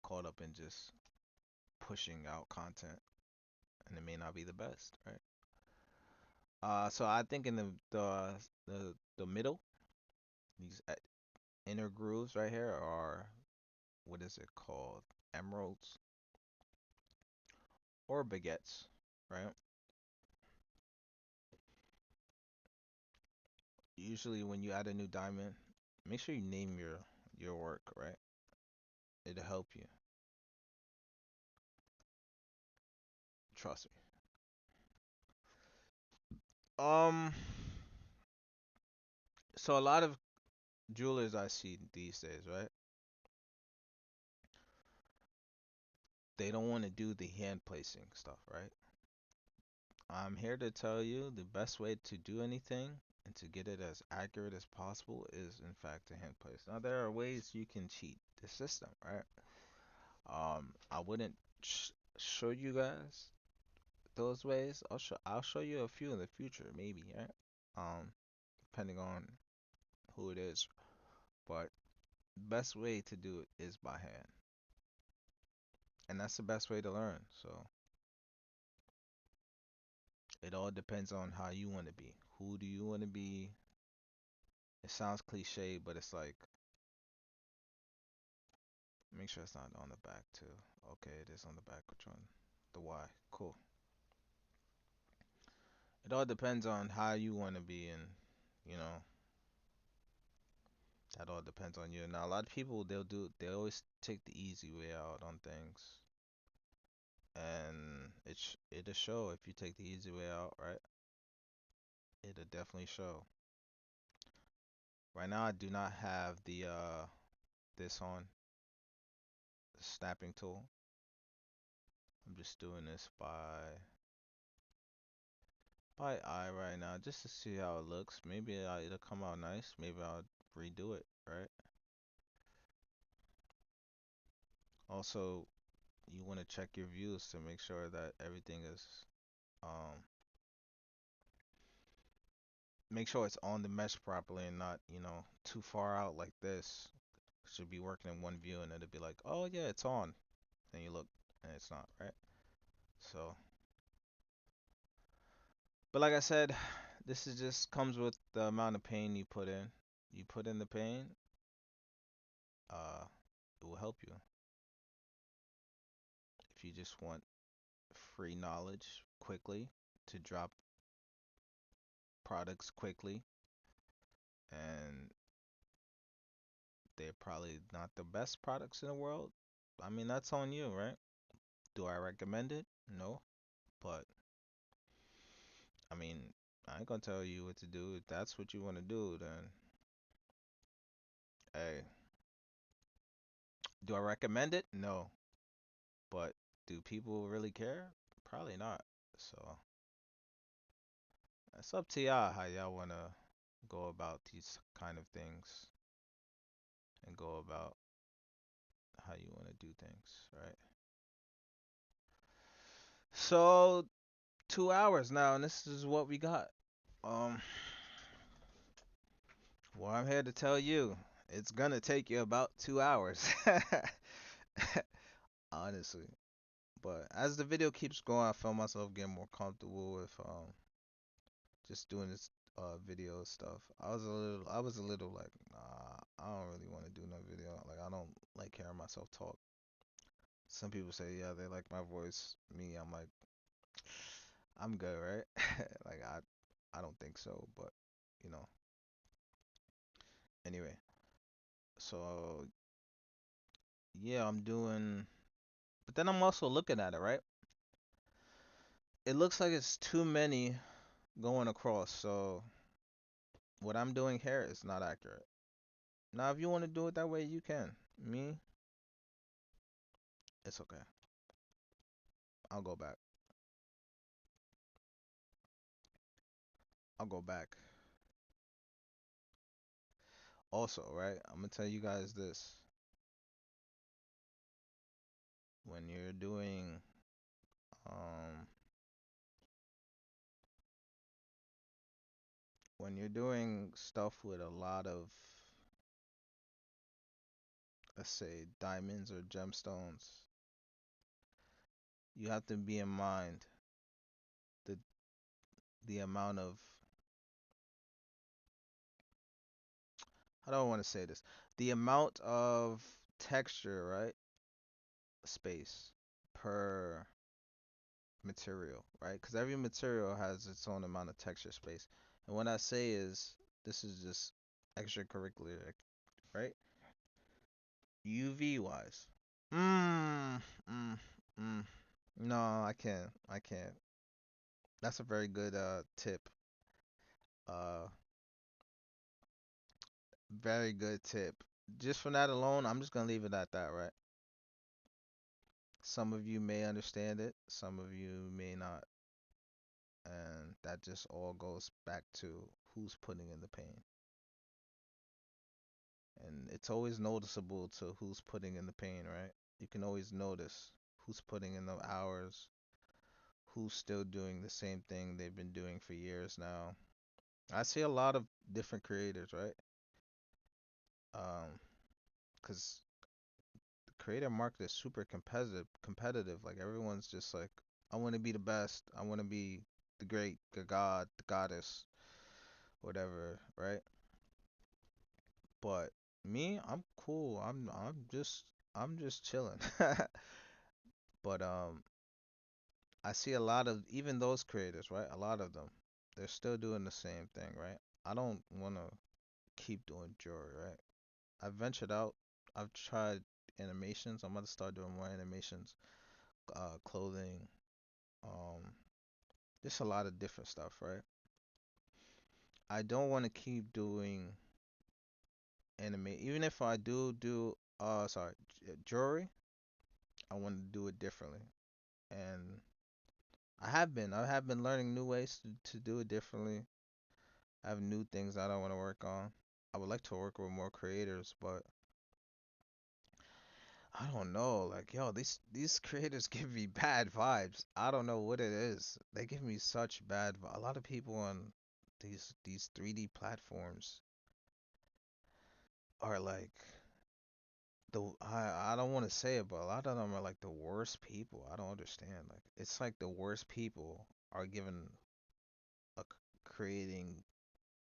caught up in just pushing out content, and it may not be the best, right? So I think in the middle, these inner grooves right here are, what is it called? Emeralds or baguettes, right? Usually when you add a new diamond, make sure you name your work, right? It'll help you. Trust me. Um, so a lot of jewelers I see these days, right? They don't want to do the hand placing stuff, right? I'm here to tell you the best way to do anything and to get it as accurate as possible is, in fact, to hand place. Now, there are ways you can cheat the system, right? I wouldn't show you guys those ways. I'll show you a few in the future, maybe, right? Um, depending on who it is. But best way to do it is by hand, and that's the best way to learn. So it all depends on how you want to be. Who do you want to be? It sounds cliche, but it's like, make sure it's not on the back too. Okay, it is on the back. Which one? The Y. Cool. It all depends on how you want to be, and you know that all depends on you. Now, a lot of people they always take the easy way out on things, and it'll show if you take the easy way out, right? It'll definitely show. Right now, I do not have the this on the snapping tool. I'm just doing this by eye right now, just to see how it looks. Maybe it'll come out nice. Maybe I'll redo it, right? Also, you want to check your views to make sure that everything is um make sure it's on the mesh properly and not, too far out like this. Should be working in one view and it'll be like, oh yeah, it's on. And you look and it's not, right? So, but like I said, this is just comes with the amount of pain you put in. You put in the pain, uh, it will help you. If you just want free knowledge quickly to drop products quickly, and they're probably not the best products in the world, I mean, that's on you, right? Do I recommend it? No. But, I mean, I ain't gonna tell you what to do. If that's what you want to do, then, hey, do I recommend it? No. But do people really care? Probably not. So, it's up to y'all how y'all want to go about these kind of things and go about how you want to do things, right? So, 2 hours now, and this is what we got. Um, well, I'm here to tell you, it's gonna take you about 2 hours, honestly. But as the video keeps going, I feel myself getting more comfortable with just doing this video stuff. I was a little like, nah, I don't really want to do no video. Like, I don't like hearing myself talk. Some people say, yeah, they like my voice. Me, I'm like, I'm good, right? Like, I don't think so, but you know. Anyway, so yeah, I'm doing, but then I'm also looking at it, right? It looks like it's too many going across. So What I'm doing here is not accurate. Now, if you want to do it that way, you can. Me, it's okay. I'll go back. I'll go back. Also, right? I'm gonna tell you guys this. When you're doing um when you're doing stuff with a lot of, let's say, diamonds or gemstones, you have to be in mind the the amount of, how do I want to say this? The amount of texture, right? Space per material, right? Because every material has its own amount of texture space. And what I say is, this is just extracurricular, right? UV wise. Mm, mm, mm. No, I can't. I can't. That's a very good tip. Uh, very good tip. Just from that alone, I'm just gonna leave it at that, right? Some of you may understand it, some of you may not, and that just all goes back to who's putting in the pain. And it's always noticeable to who's putting in the pain, right? You can always notice who's putting in the hours, who's still doing the same thing they've been doing for years now. I see a lot of different creators, right? Um, 'Cause the creator market is super competitive. Like everyone's just like, I want to be the best. I want to be the great, the god, the goddess, whatever, right? But me, I'm cool. I'm just chilling. But I see a lot of even those creators, right? A lot of them, they're still doing the same thing, right? I don't want to keep doing jewelry, right? I've ventured out. I've tried animations. I'm gonna start doing more animations, clothing, um, just a lot of different stuff, right? I don't want to keep doing anime. Even if I do, sorry, jewelry, I want to do it differently. And I have been learning new ways to do it differently. I have new things that I want to work on. I would like to work with more creators, but I don't know. Like, yo, these creators give me bad vibes. I don't know what it is. They give me such a lot of people on these 3D platforms are like I don't want to say it, but a lot of them are like the worst people. I don't understand. Like, it's like the worst people are given a creating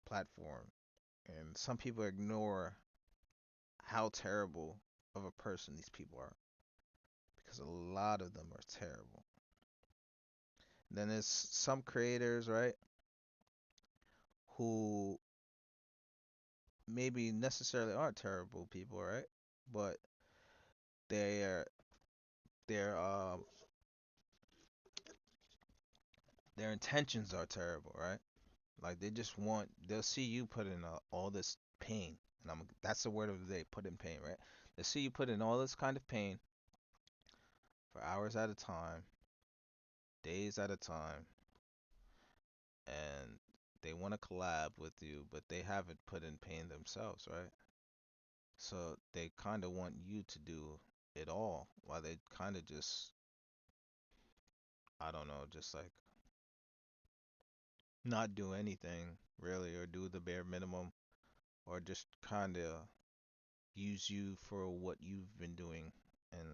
platform, and some people ignore how terrible of a person these people are because a lot of them are terrible. Then there's some creators, right, who maybe necessarily aren't terrible people, right? But their their their intentions are terrible, right? Like they'll see you put in all this pain, and that's the word of the day, put in pain, right? They see you put in all this kind of pain for hours at a time, days at a time, and they want to collab with you, but they haven't put in pain themselves, right? So they kind of want you to do it all while they kind of just, I don't know, just like not do anything really or do the bare minimum or just kind of use you for what you've been doing and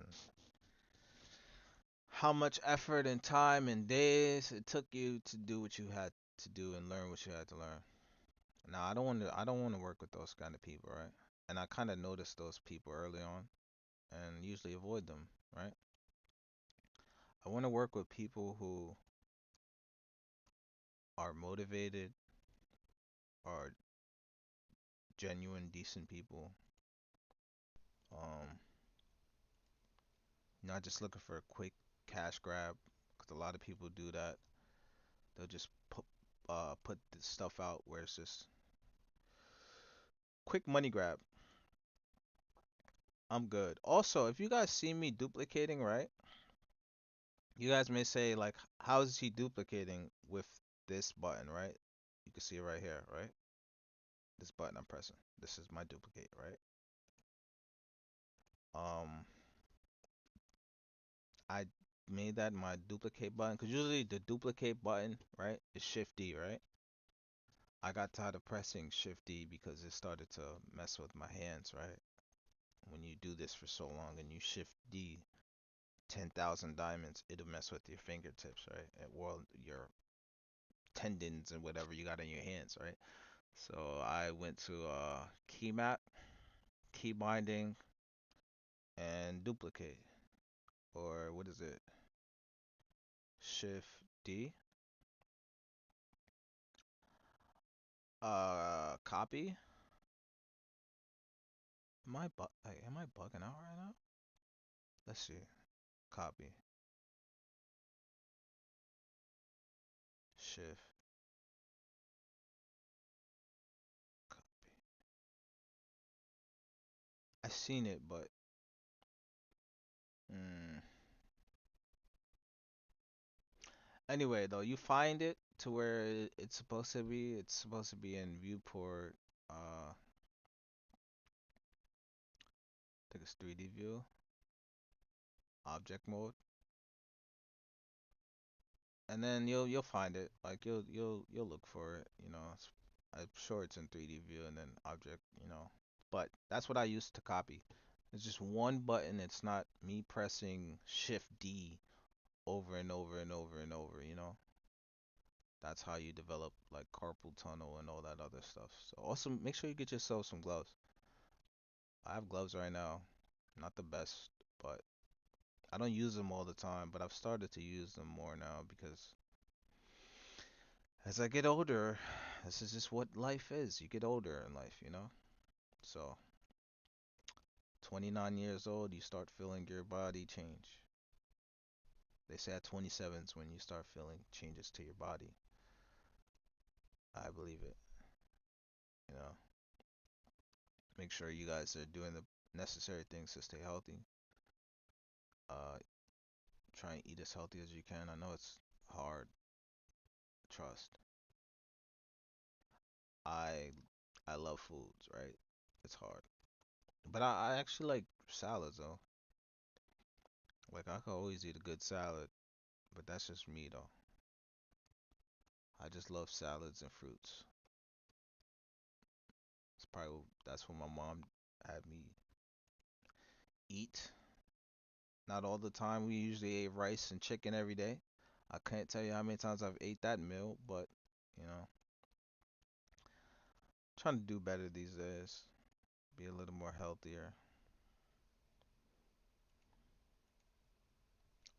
how much effort and time and days it took you to do what you had to do and learn what you had to learn. Now, I don't want to work with those kind of people, right? And I kind of notice those people early on and usually avoid them, right? I want to work with people who are motivated, are genuine, decent people, um, not just looking for a quick cash grab, because a lot of people do that. They'll just put the stuff out where it's just quick money grab. I'm good. Also, if you guys see me duplicating, right? You guys may say like, how is he duplicating with this button, right? You can see it right here, right? This button I'm pressing. This is my duplicate, right? Um, I made that my duplicate button because usually the duplicate button, right, is Shift D, right? I got tired of pressing Shift D because it started to mess with my hands, right? When you do this for so long and you Shift D 10,000 diamonds, it'll mess with your fingertips, right? And well, your tendons and whatever you got in your hands, right? So I went to key map, key binding, and duplicate, or what is it? Shift D. Copy. Am I bugging out right now? Let's see. Copy. Shift. Copy. I seen it, but mm. Anyway, though, you find it to where it's supposed to be. It's supposed to be in viewport. I think it's 3D view, object mode, and then you'll find it. Like you'll look for it. I'm sure it's in 3D view and then object. But that's what I used to copy. It's just one button. It's not me pressing Shift D over and over and over and over. That's how you develop like carpal tunnel and all that other stuff. So also make sure you get yourself some gloves. I have gloves right now. Not the best, but I don't use them all the time, but I've started to use them more now because as I get older, this is just what life is. You get older in life. So 29 years old, you start feeling your body change. They say at 27 is when you start feeling changes to your body. I believe it. You know, make sure you guys are doing the necessary things to stay healthy. Uh, try and eat as healthy as you can. I know it's hard. Trust. I I love foods, right? It's hard, but I actually like salads though. Like I could always eat a good salad, but that's just me though. I just love salads and fruits. That's what my mom had me eat. Not all the time. We usually ate rice and chicken every day. I can't tell you how many times I've ate that meal, but you know, trying to do better these days. Be a little more healthier.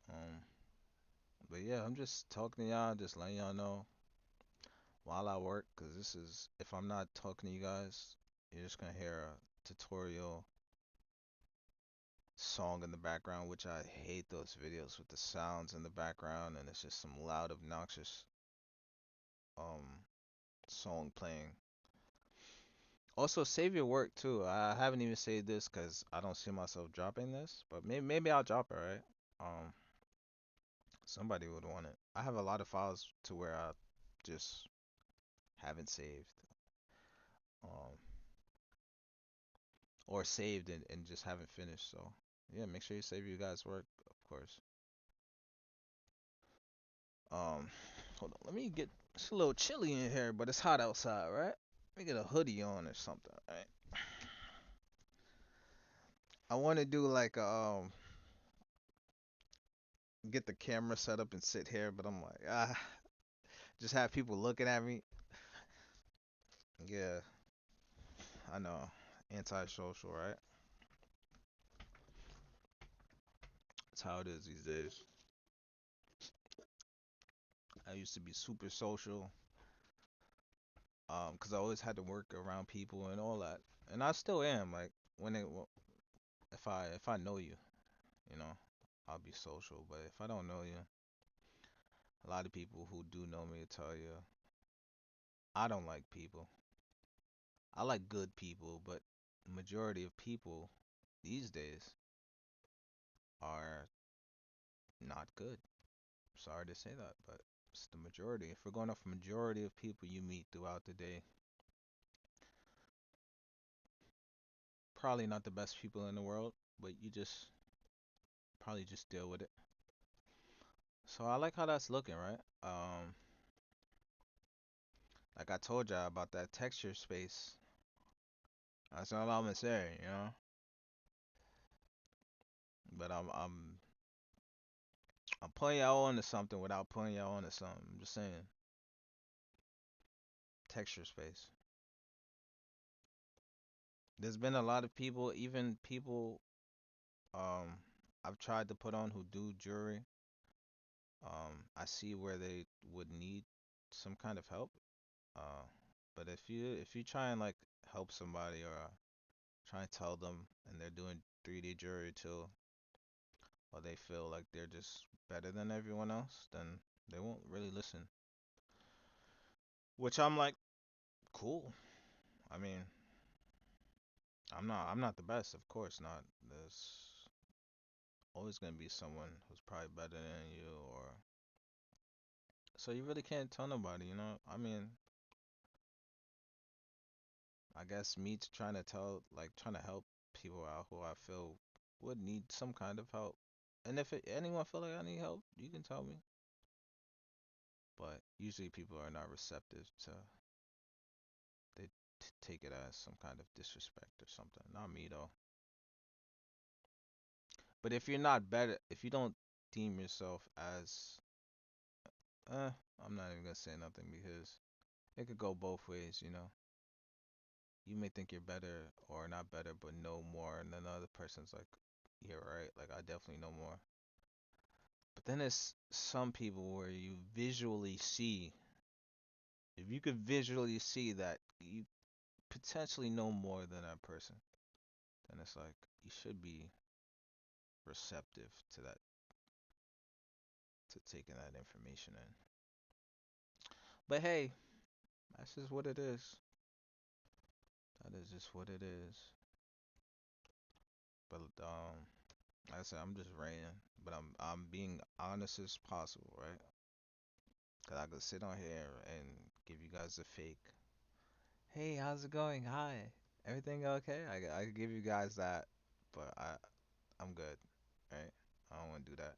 Um, but yeah, I'm just talking to y'all, just letting y'all know while I work, 'cause this is if I'm not talking to you guys, you're just gonna hear a tutorial song in the background, which I hate those videos with the sounds in the background and it's just some loud, obnoxious um song playing. Also, save your work too. I haven't even saved this because I don't see myself dropping this, but maybe I'll drop it, right? Um, somebody would want it. I have a lot of files to where I just haven't saved, um, or saved and just haven't finished. So yeah, make sure you save your guys' work, of course. Um, hold on, let me get. It's a little chilly in here, but it's hot outside, right? Let me get a hoodie on or something, right? I want to do like get the camera set up and sit here, but I'm like just have people looking at me. Yeah, I know. Antisocial, right? That's how it is these days. I used to be super social, 'cause I always had to work around people and all that, and I still am. Like if I know you, you know, I'll be social. But if I don't know you, a lot of people who do know me tell you I don't like people. I like good people, but majority of people these days are not good. Sorry to say that, but it's the majority. If we're going off majority of people you meet throughout the day, probably not the best people in the world, but you just probably just deal with it. So I like how that's looking, right? Like I told y'all about that texture space. That's all I'm gonna say, you know. But I'm putting y'all onto something without putting y'all onto something. I'm just saying, texture space. There's been a lot of people, even people um I've tried to put on who do jewelry. I see where they would need some kind of help. Uh, but if you try and like help somebody or try and tell them and they're doing 3D jewelry too, or they feel like they're just better than everyone else, then they won't really listen. Which I'm like, cool. I mean, I'm not the best, of course not. There's always gonna be someone who's probably better than you, or so you really can't tell nobody, you know. I mean, I guess me trying to trying to help people out who I feel would need some kind of help. And if anyone feel like I need help, you can tell me. But usually people are not receptive to they take it as some kind of disrespect or something. Not me though. But if you're not better, if you don't deem yourself as, I'm not even gonna say nothing because it could go both ways, you know. You may think you're better or not better, but know more, and then the other person's like, yeah, right. Like I definitely know more. But then there's some people where you visually see, if you could visually see that you potentially know more than that person, then it's like you should be receptive to that, to taking that information in. But hey, that's just what it is. That is just what it is. But like I said, I'm just ranting, but I'm being honest as possible, right? Cause I could sit on here and give you guys a fake. Hey, how's it going? Hi, everything okay? I could give you guys that, but I'm good, right? I don't want to do that.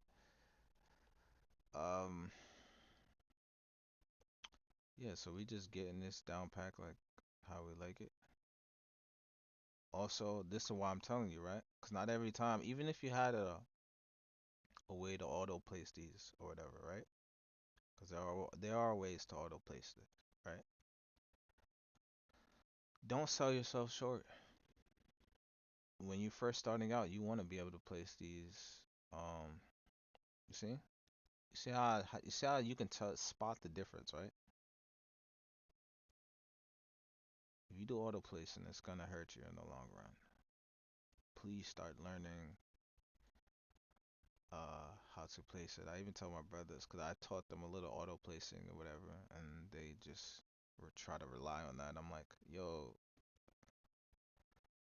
Um, yeah. So we just getting this down pack like how we like it. Also, this is why I'm telling you, right? Cause not every time, even if you had a way to auto place these or whatever, right? Because there are ways to auto place it, right? Don't sell yourself short. When you first starting out, you want to be able to place these. You see, you see how you can tell spot the difference, right? If you do auto placing, it's gonna hurt you in the long run. Please start learning how to place it. I even tell my brothers because I taught them a little auto placing or whatever, and they just try to rely on that. I'm like, yo,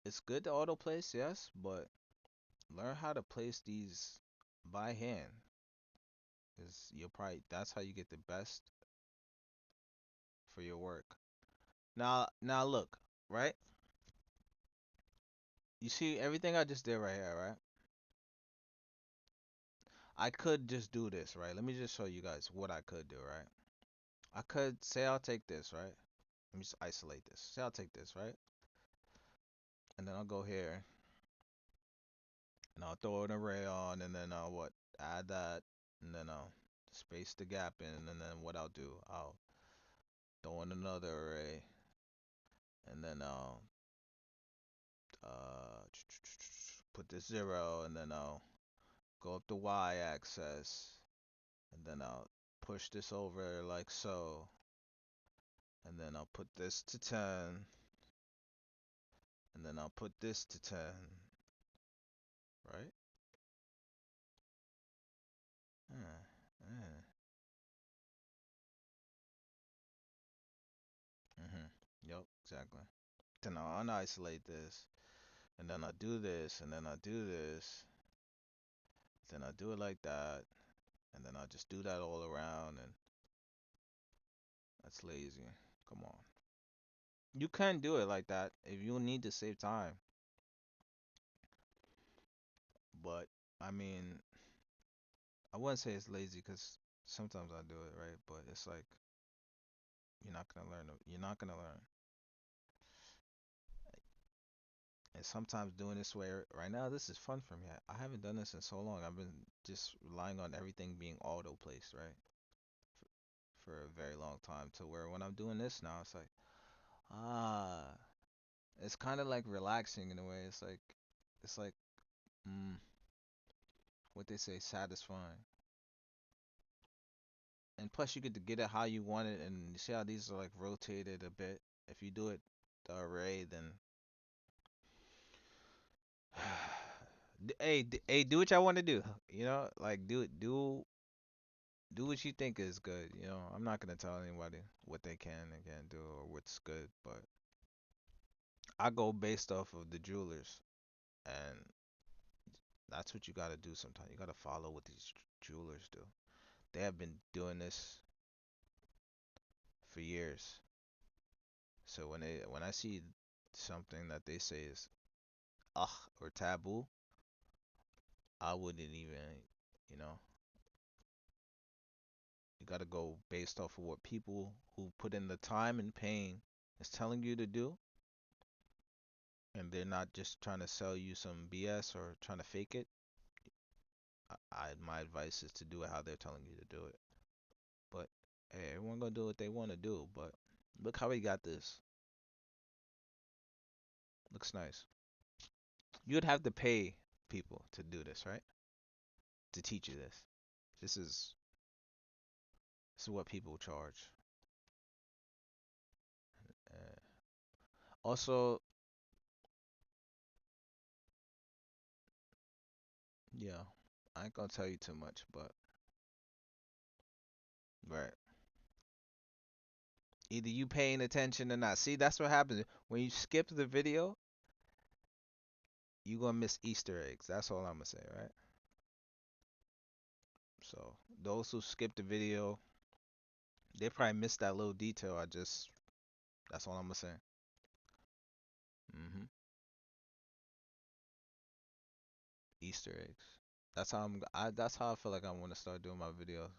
it's good to auto place, yes, but learn how to place these by hand. Is you'll probably that's how you get the best for your work. Now look, right? You see everything I just did right here, right? I could just do this, right? Let me just show you guys what I could do, right? I could say I'll take this, right? Let me just isolate this. Say I'll take this, right? And then I'll go here and I'll throw an array on and then I'll what? Add that and then I'll space the gap in and then what I'll do, I'll throw in another array and then I'll uh put this zero and then I'll go up the y axis and then I'll push this over like so and then I'll put this to 10 and then I'll put this to 10, right? Uh, uh, mhm. Yep, exactly. Then I'll unisolate this, and then I do this, and then I do this, then I do it like that, and then I just do that all around, and that's lazy. Come on. You can do it like that if you need to save time, but I mean, I wouldn't say it's lazy because sometimes I do it, right? But it's like you're not gonna learn. You're not gonna learn. And sometimes doing this way right now, this is fun for me. I haven't done this in so long. I've been just relying on everything being auto placed, right? For a very long time to where when I'm doing this now, it's like, ah, it's kind of like relaxing in a way. It's like, mm, what they say, satisfying. And plus, you get to get it how you want it, and you see how these are like rotated a bit. If you do it the array, then hey, do what y'all want to do. You know, like do what you think is good. You know, I'm not gonna tell anybody what they can and can't do or what's good, but I go based off of the jewelers, and that's what you gotta do sometimes. You gotta follow what these jewelers do. They have been doing this for years. So when I see something that they say is ugh or taboo, I wouldn't even, you know, you gotta go based off of what people who put in the time and pain is telling you to do, and they're not just trying to sell you some BS or trying to fake it. My advice is to do it how they're telling you to do it. But hey, everyone gonna do what they want to do. But look how we got this. Looks nice. You'd have to pay people to do this, right? To teach you this. This is this is what people charge. Uh, Also, yeah, I ain't gonna tell you too much, but right. Either you paying attention or not. See, that's what happens when you skip the video. You gonna miss Easter eggs. That's all I'm gonna say, right? So those who skip the video, they probably missed that little detail. I just that's all I'm gonna say. Hmm. Easter eggs. That's how that's how I feel like I want to start doing my videos,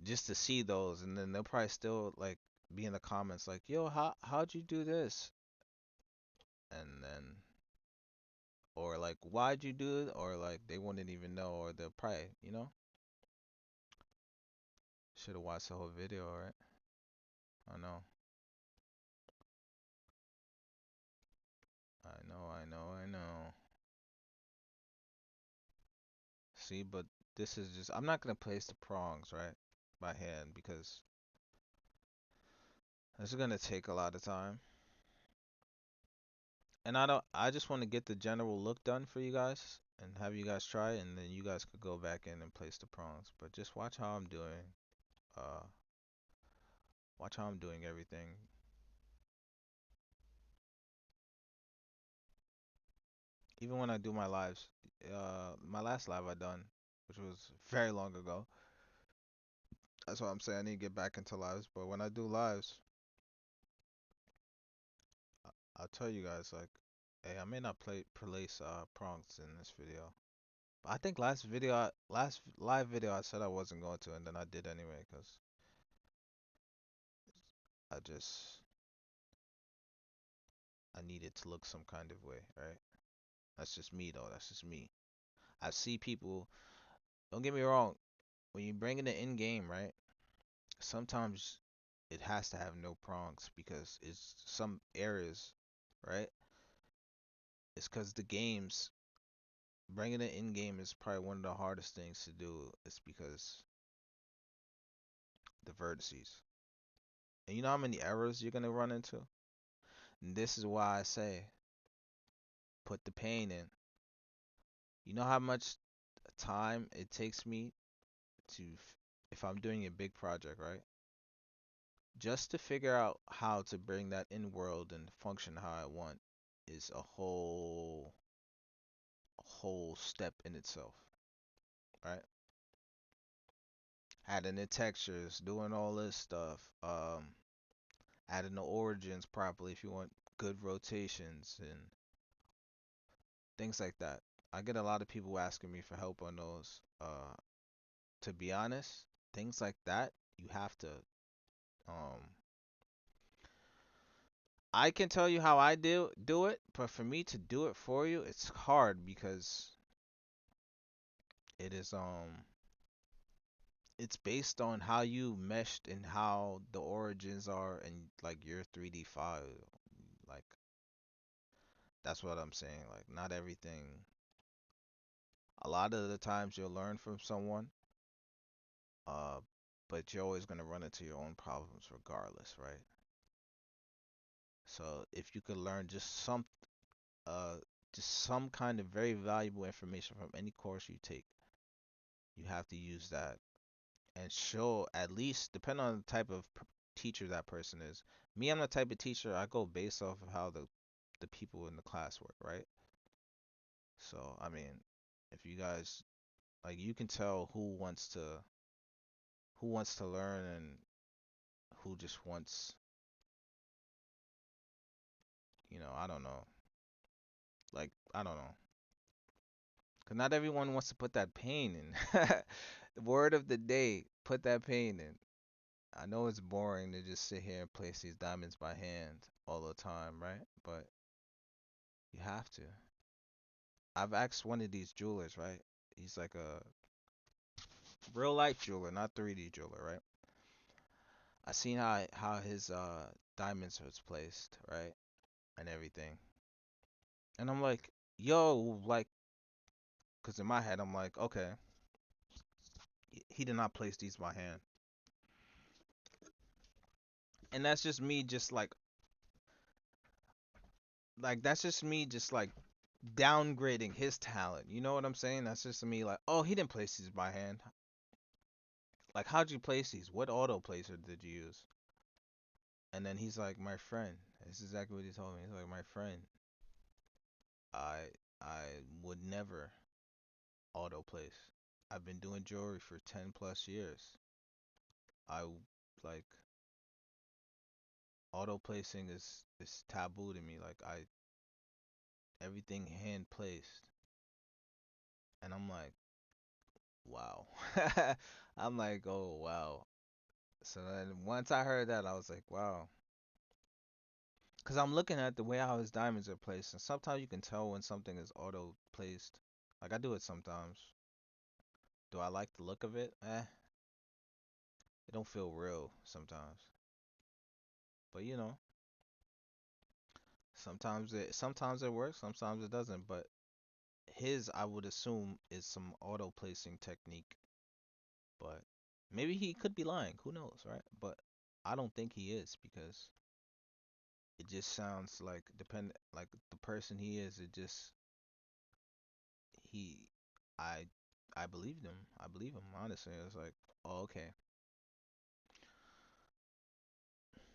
just to see those, and then they'll probably still like be in the comments like, "Yo, how'd you do this?" And then or like, "Why'd you do it?" Or like they wouldn't even know, or they'll probably, should have watched the whole video, right? I know, I know. See, but this is just I'm not gonna place the prongs right by hand because this is gonna take a lot of time. And I just want to get the general look done for you guys and have you guys try it, and then you guys could go back in and place the prongs. But just watch how I'm doing. Uh, watch how I'm doing everything. Even when I do my lives, my last live I done, which was very long ago. That's what I'm saying. I need to get back into lives. But when I do lives, I'll tell you guys like, hey, I may not place prongs in this video. But I think last live video I said I wasn't going to, and then I did anyway, cause I just I need it to look some kind of way, right? That's just me though. That's just me. I see people. Don't get me wrong. When you bring in the in game, right? Sometimes it has to have no prongs because it's some areas, right? It's because the games bringing it in game is probably one of the hardest things to do. It's because the vertices. And you know how many errors you're gonna run into? And this is why I say put the pain in. You know how much time it takes me to, if I'm doing a big project, right? Just to figure out how to bring that in world and function how I want is a whole step in itself, right? Adding the textures, doing all this stuff, adding the origins properly if you want good rotations and things like that. I get a lot of people asking me for help on those. To be honest, things like that you have to. Um, I can tell you how I do it, but for me to do it for you, it's hard because it is it's based on how you meshed and how the origins are and like your 3D file. Like that's what I'm saying. Like not everything. A lot of the times you'll learn from someone, uh, but you're always gonna run into your own problems regardless, right? So if you could learn uh just some kind of very valuable information from any course you take, you have to use that and show at least depending on the type of teacher that person is. Me, I'm the type of teacher I go based off of how the people in the class work, right? So I mean, if you guys like, you can tell who wants to learn and who just wants, I don't know, like I don't know, cause not everyone wants to put that pain in. The word of the day, put that pain in. I know it's boring to just sit here and place these diamonds by hand all the time, right? But you have to. I've asked one of these jewelers, right? He's like a real life jeweler, not 3D jeweler, right? I seen how his diamonds was placed, right? And everything. And I'm like, yo, like, cause in my head I'm like, okay, he did not place these by hand. And that's just me just like that's just me just like downgrading his talent. You know what I'm saying? That's just me like, oh, he didn't place these by hand. Like, how'd you place these? What auto placer did you use? And then he's like, my friend. This is exactly what he told me. He's like, my friend, I I would never auto place. I've been doing jewelry for 10 plus years. I like auto placing is taboo to me. Like everything hand placed. And I'm like, wow. I'm like, oh wow. So then once I heard that, I was like, wow. Cause I'm looking at the way how his diamonds are placed, and sometimes you can tell when something is auto placed. Like I do it sometimes. Do I like the look of it? It don't feel real sometimes. But sometimes it works, sometimes it doesn't. But his, I would assume, is some auto placing technique. But maybe he could be lying. Who knows, right? But I don't think he is because it just sounds like like the person he is. It just he, I, I believed him. I believe him honestly. It's like, oh, okay,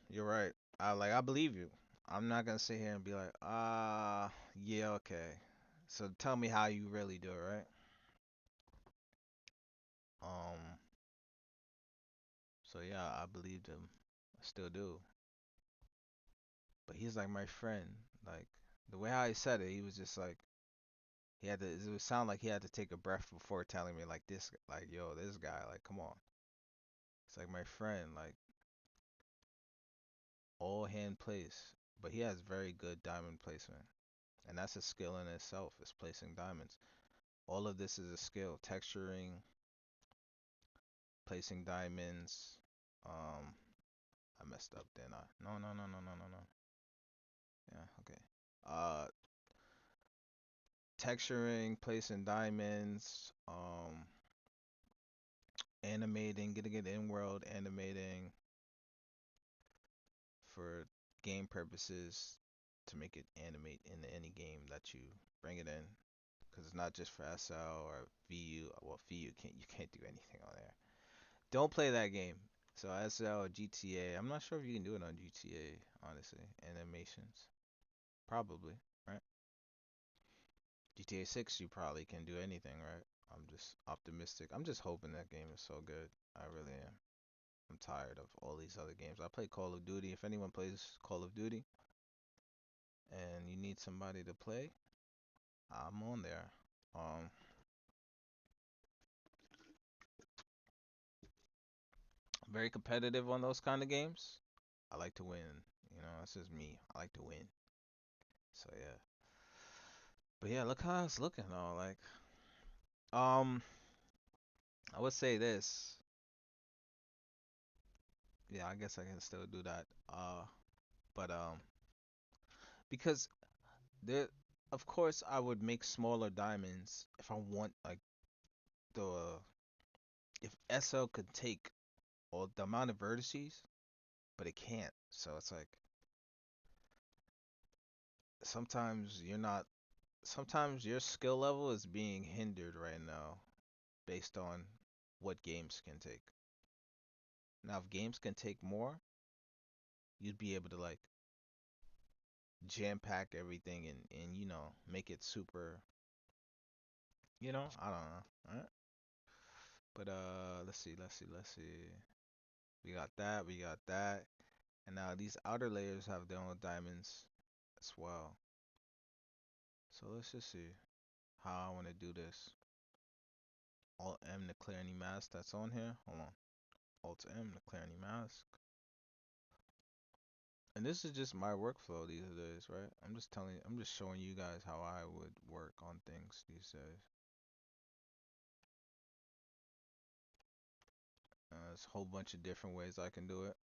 you're right. I believe you. I'm not gonna sit here and be like, yeah, okay. So tell me how you really do it, right? Um, so yeah, I believed him. I still do. But he's like my friend. Like the way how he said it, he was just like he had to. It would sound like he had to take a breath before telling me like this, like yo, this guy, like come on. It's like my friend, like all hand place. But he has very good diamond placement, and that's a skill in itself. Is placing diamonds. All of this is a skill. Texturing, placing diamonds. Um, I messed up, didn't I? No, no, no, no, no, no, no. Yeah, okay. Uh, Texturing, placing diamonds, animating, getting it in world, animating for game purposes to make it animate in any game that you bring it in. Because it's not just for SL or VU. Well, VU can't you can't do anything on there. Don't play that game. So SL or GTA, I'm not sure if you can do it on GTA, honestly. Animations, probably, right? GTA 6, you probably can do anything, right? I'm just optimistic. I'm just hoping that game is so good. I really am. I'm tired of all these other games. I play Call of Duty. If anyone plays Call of Duty and you need somebody to play, I'm on there. Um, Very competitive on those kind of games. I like to win. You know, that's just me. I like to win. So yeah. But yeah, look how it's looking though. Like, um, I would say this. Yeah, I guess I can still do that. But because there, of course, I would make smaller diamonds if I want like the if SL could take all the amount of vertices, but it can't. So it's like sometimes you're not. Sometimes your skill level is being hindered right now based on what games can take. Now, if games can take more, you'd be able to like jam pack everything and make it super. I don't know. Right? But let's see. We got that, we got that, and now these outer layers have their own diamonds as well. So let's just see how I want to do this. Alt M to clear any mask that's on here. Hold on. Alt M to clear any mask. And this is just my workflow these days, right? I'm just showing you guys how I would work on things these days. There's a whole bunch of different ways I can do it.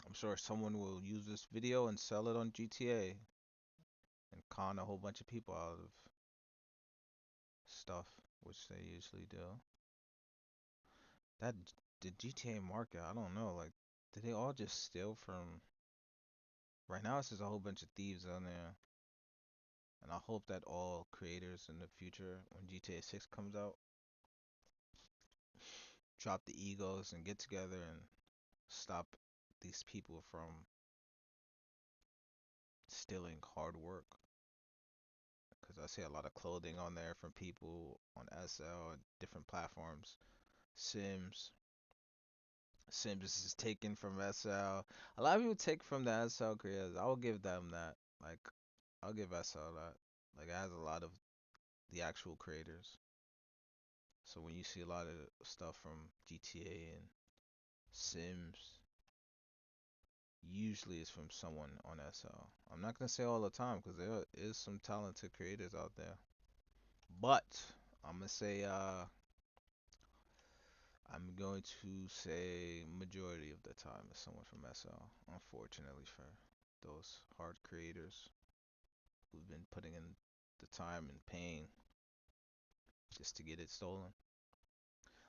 I'm sure someone will use this video and sell it on GTA and con a whole bunch of people out of stuff, which they usually do. That the GTA market, I don't know. Like, did they all just steal from? Right now, it's just a whole bunch of thieves on there, and I hope that all creators in the future, when GTA 6 comes out, drop the egos and get together and stop these people from stealing hard work. Because I see a lot of clothing on there from people on SL and different platforms. Sims. Sims is taken from SL. A lot of people take from the SL creators. I will give them that. Like, I'll give SL that. Like, it has a lot of the actual creators. So when you see a lot of stuff from GTA and Sims, usually it's from someone on SL. I'm not gonna say all the time because there is some talented creators out there, but I'm gonna say I'm going to say majority of the time it's someone from SL. Unfortunately for those hard creators who've been putting in the time and pain just to get it stolen.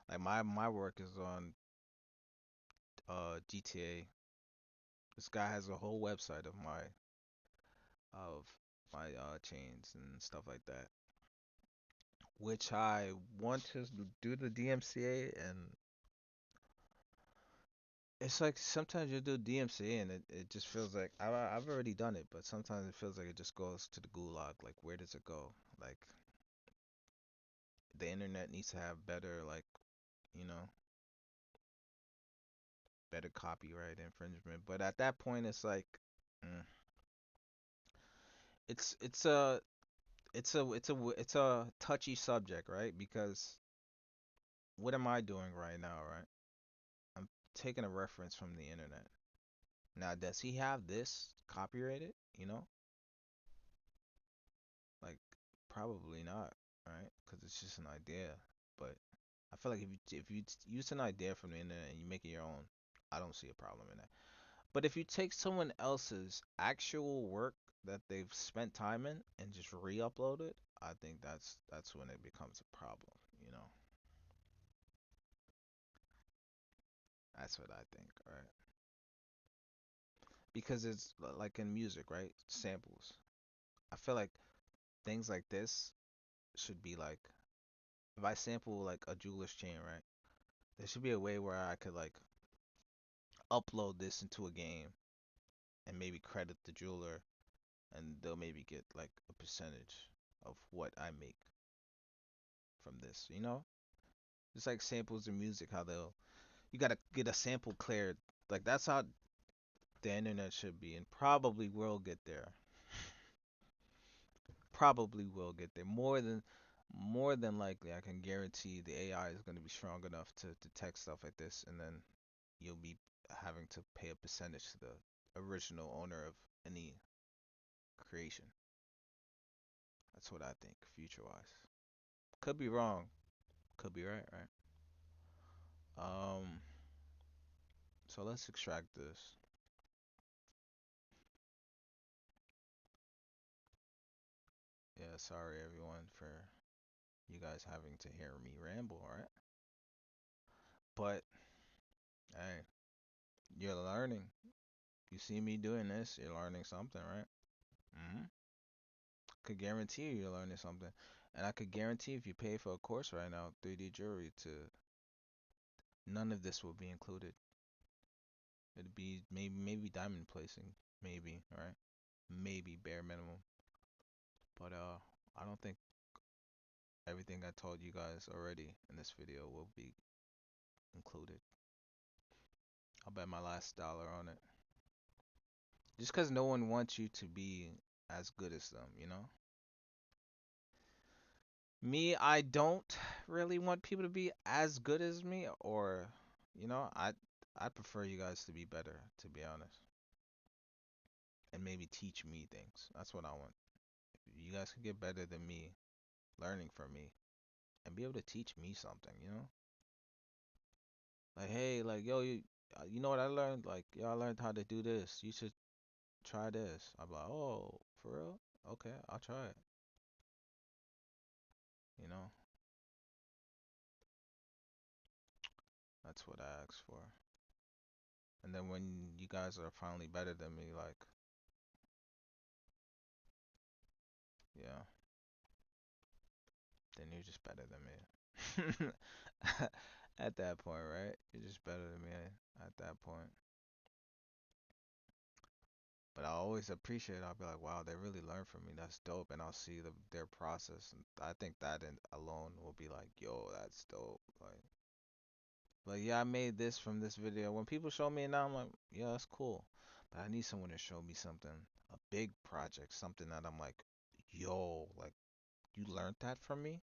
Like my work is on GTA. This guy has a whole website of my chains and stuff like that, which I want to do the DMCA, and it's like sometimes you do DMCA and it just feels like I've already done it, but sometimes it feels like it just goes to the gulag. Like, where does it go? Like, the internet needs to have better, like, you know, better copyright infringement. But at that point, it's like, mm, it's it's a it's a touchy subject, right? Because what am I doing right now, right? I'm taking a reference from the internet. Now, does he have this copyrighted? Like, probably not, right? Because it's just an idea. But I feel like use an idea from the internet and you make it your own, I don't see a problem in that. But if you take someone else's actual work that they've spent time in and just re-upload it, I think that's when it becomes a problem. You know, that's what I think, right? Because it's like in music, right? Samples. I feel like things like this should be like, if I sample like a jeweler's chain, right? There should be a way where I could like upload this into a game and maybe credit the jeweler, and they'll maybe get like a percentage of what I make from this, you know? Just like samples in music, how they'll you gotta get a sample cleared. Like that's how the internet should be, and probably will get there. Probably will get there. More than likely, I can guarantee the AI is gonna be strong enough to detect stuff like this, and then you'll be having to pay a percentage to the original owner of any creation. That's what I think, future wise. Could be wrong, could be right, right? Um, so let's extract this. Yeah, sorry everyone for you guys having to hear me ramble, alright? But hey, you're learning. You see me doing this, you're learning something, right? Hmm. Could guarantee you're learning something, and I could guarantee if you pay for a course right now, 3D jewelry, to none of this will be included. It'd be maybe diamond placing, maybe, right? Maybe bare minimum. But I don't think everything I told you guys already in this video will be included. I'll bet my last dollar on it. Just because no one wants you to be as good as them, you know? Me, I don't really want people to be as good as me, or, you know, I prefer you guys to be better, to be honest, and maybe teach me things. That's what I want. You guys can get better than me, learning from me, and be able to teach me something, you know? Like, hey, like, yo, you know what I learned? Like, yo, I learned how to do this. You should try this. I'm like, oh, for real? Okay, I'll try it. You know, that's what I asked for. And then when you guys are finally better than me, like, yeah, then you're just better than me. At that point, right? You're just better than me at that point. But I always appreciate it. I'll be like, wow, they really learned from me. That's dope. And I'll see their process. And I think that alone will be like, yo, that's dope. Like, yeah, I made this from this video. When people show me it now, I'm like, yeah, that's cool. But I need someone to show me something, a big project, something that I'm like, yo, like, you learned that from me?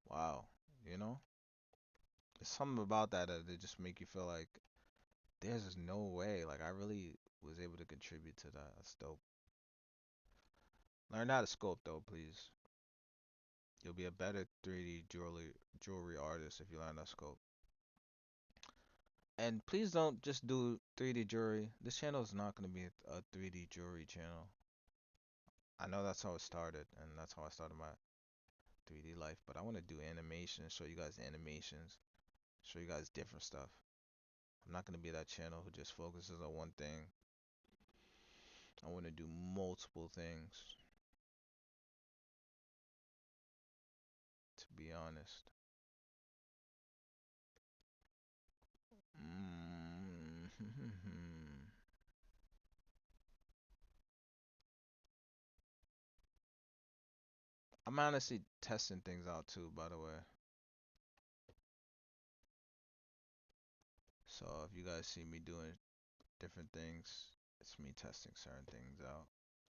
Wow. You know? There's something about that just make you feel like there's just no way. Like, I really was able to contribute to that. That's dope. Learn how to sculpt, though, please. You'll be a better 3D jewelry artist if you learn how to sculpt. And please don't just do 3D jewelry. This channel is not going to be a 3D jewelry channel. I know that's how it started, and that's how I started my 3D life. But I want to do animations, show you guys animations, show you guys different stuff. I'm not going to be that channel who just focuses on one thing. I want to do multiple things, to be honest. Mm. I'm honestly testing things out too, by the way. So if you guys see me doing different things, it's me testing certain things out.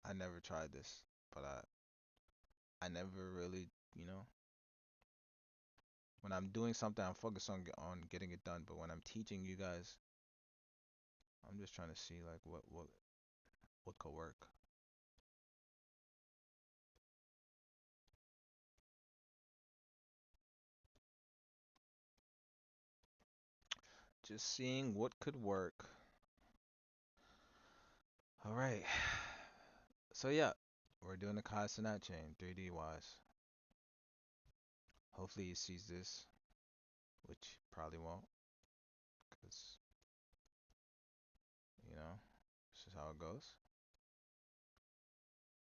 I never tried this, but I never really, you know, when I'm doing something, I'm focused on getting it done. But when I'm teaching you guys, I'm just trying to see like what could work. Just seeing what could work. All right. So yeah, we're doing the Cenat chain 3D wise. Hopefully he sees this, which probably won't, because you know this is how it goes.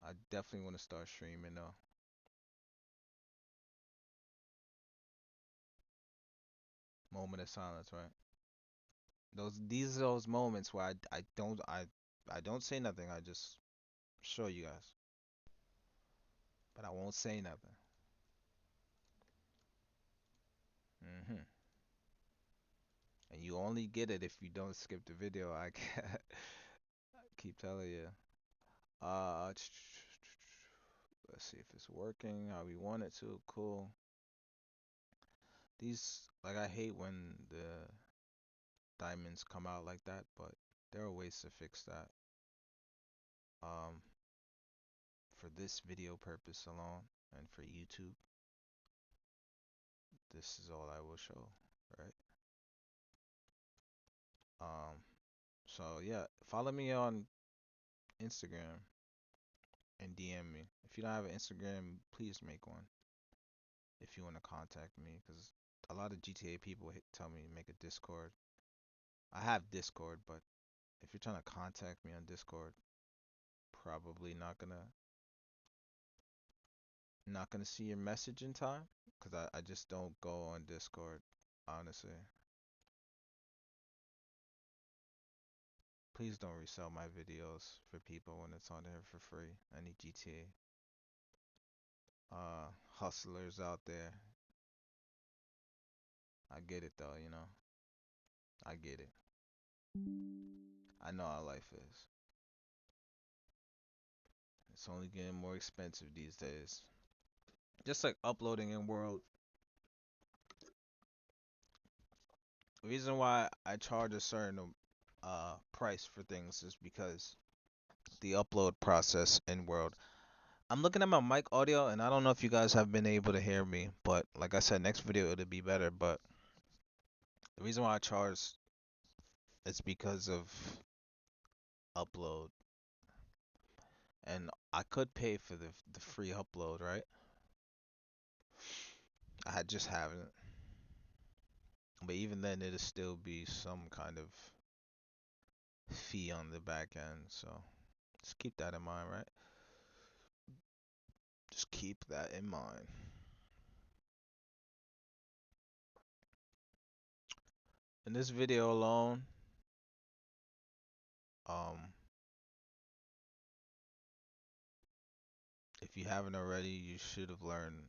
I definitely want to start streaming though. Moment of silence, right? These are those moments where I don't say nothing. I just show you guys, but I won't say nothing. Hmm. And you only get it if you don't skip the video. I can't keep telling you. Let's see if it's working how we want it to. Cool. These, like, I hate when the diamonds come out like that, but there are ways to fix that. Um, for this video purpose alone, and for YouTube, this is all I will show, right? Um, so yeah, follow me on Instagram and DM me. If you don't have an Instagram, please make one. If you want to contact me, because a lot of GTA people tell me to make a Discord. I have Discord, but if you're trying to contact me on Discord, probably not gonna see your message in time, because I just don't go on Discord, honestly. Please don't resell my videos for people when it's on there for free. Any GTA hustlers out there. I get it though, you know. I get it. I know how life is. It's only getting more expensive these days. Just like uploading in World. The reason why I charge a certain price for things is because the upload process in World. I'm looking at my mic audio and I don't know if you guys have been able to hear me, but like I said, next video it'll be better. But the reason why I charge is because of upload, and I could pay for the free upload, right? Just haven't. But even then, it'll still be some kind of fee on the back end. So just keep that in mind, right? Just keep that in mind. In this video alone, um, if you haven't already, you should have learned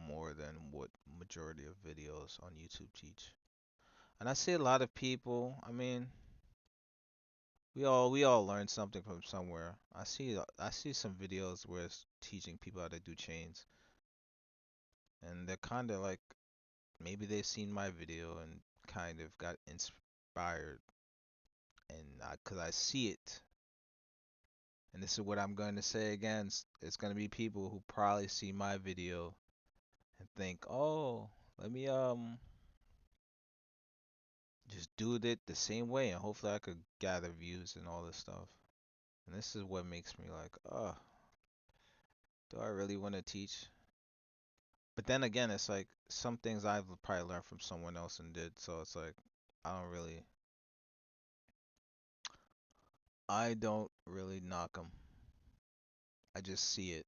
more than what majority of videos on YouTube teach. And I see a lot of people, I mean, we all learn something from somewhere. I see some videos where it's teaching people how to do chains, and they're kind of like maybe they've seen my video and kind of got inspired, and cause I see it, and this is what I'm going to say again. It's going to be people who probably see my video and think, oh, let me just do it the same way, and hopefully I could gather views and all this stuff. And this is what makes me like, do I really want to teach? But then again, it's like some things I've probably learned from someone else and did, so it's like I don't really knock them. I just see it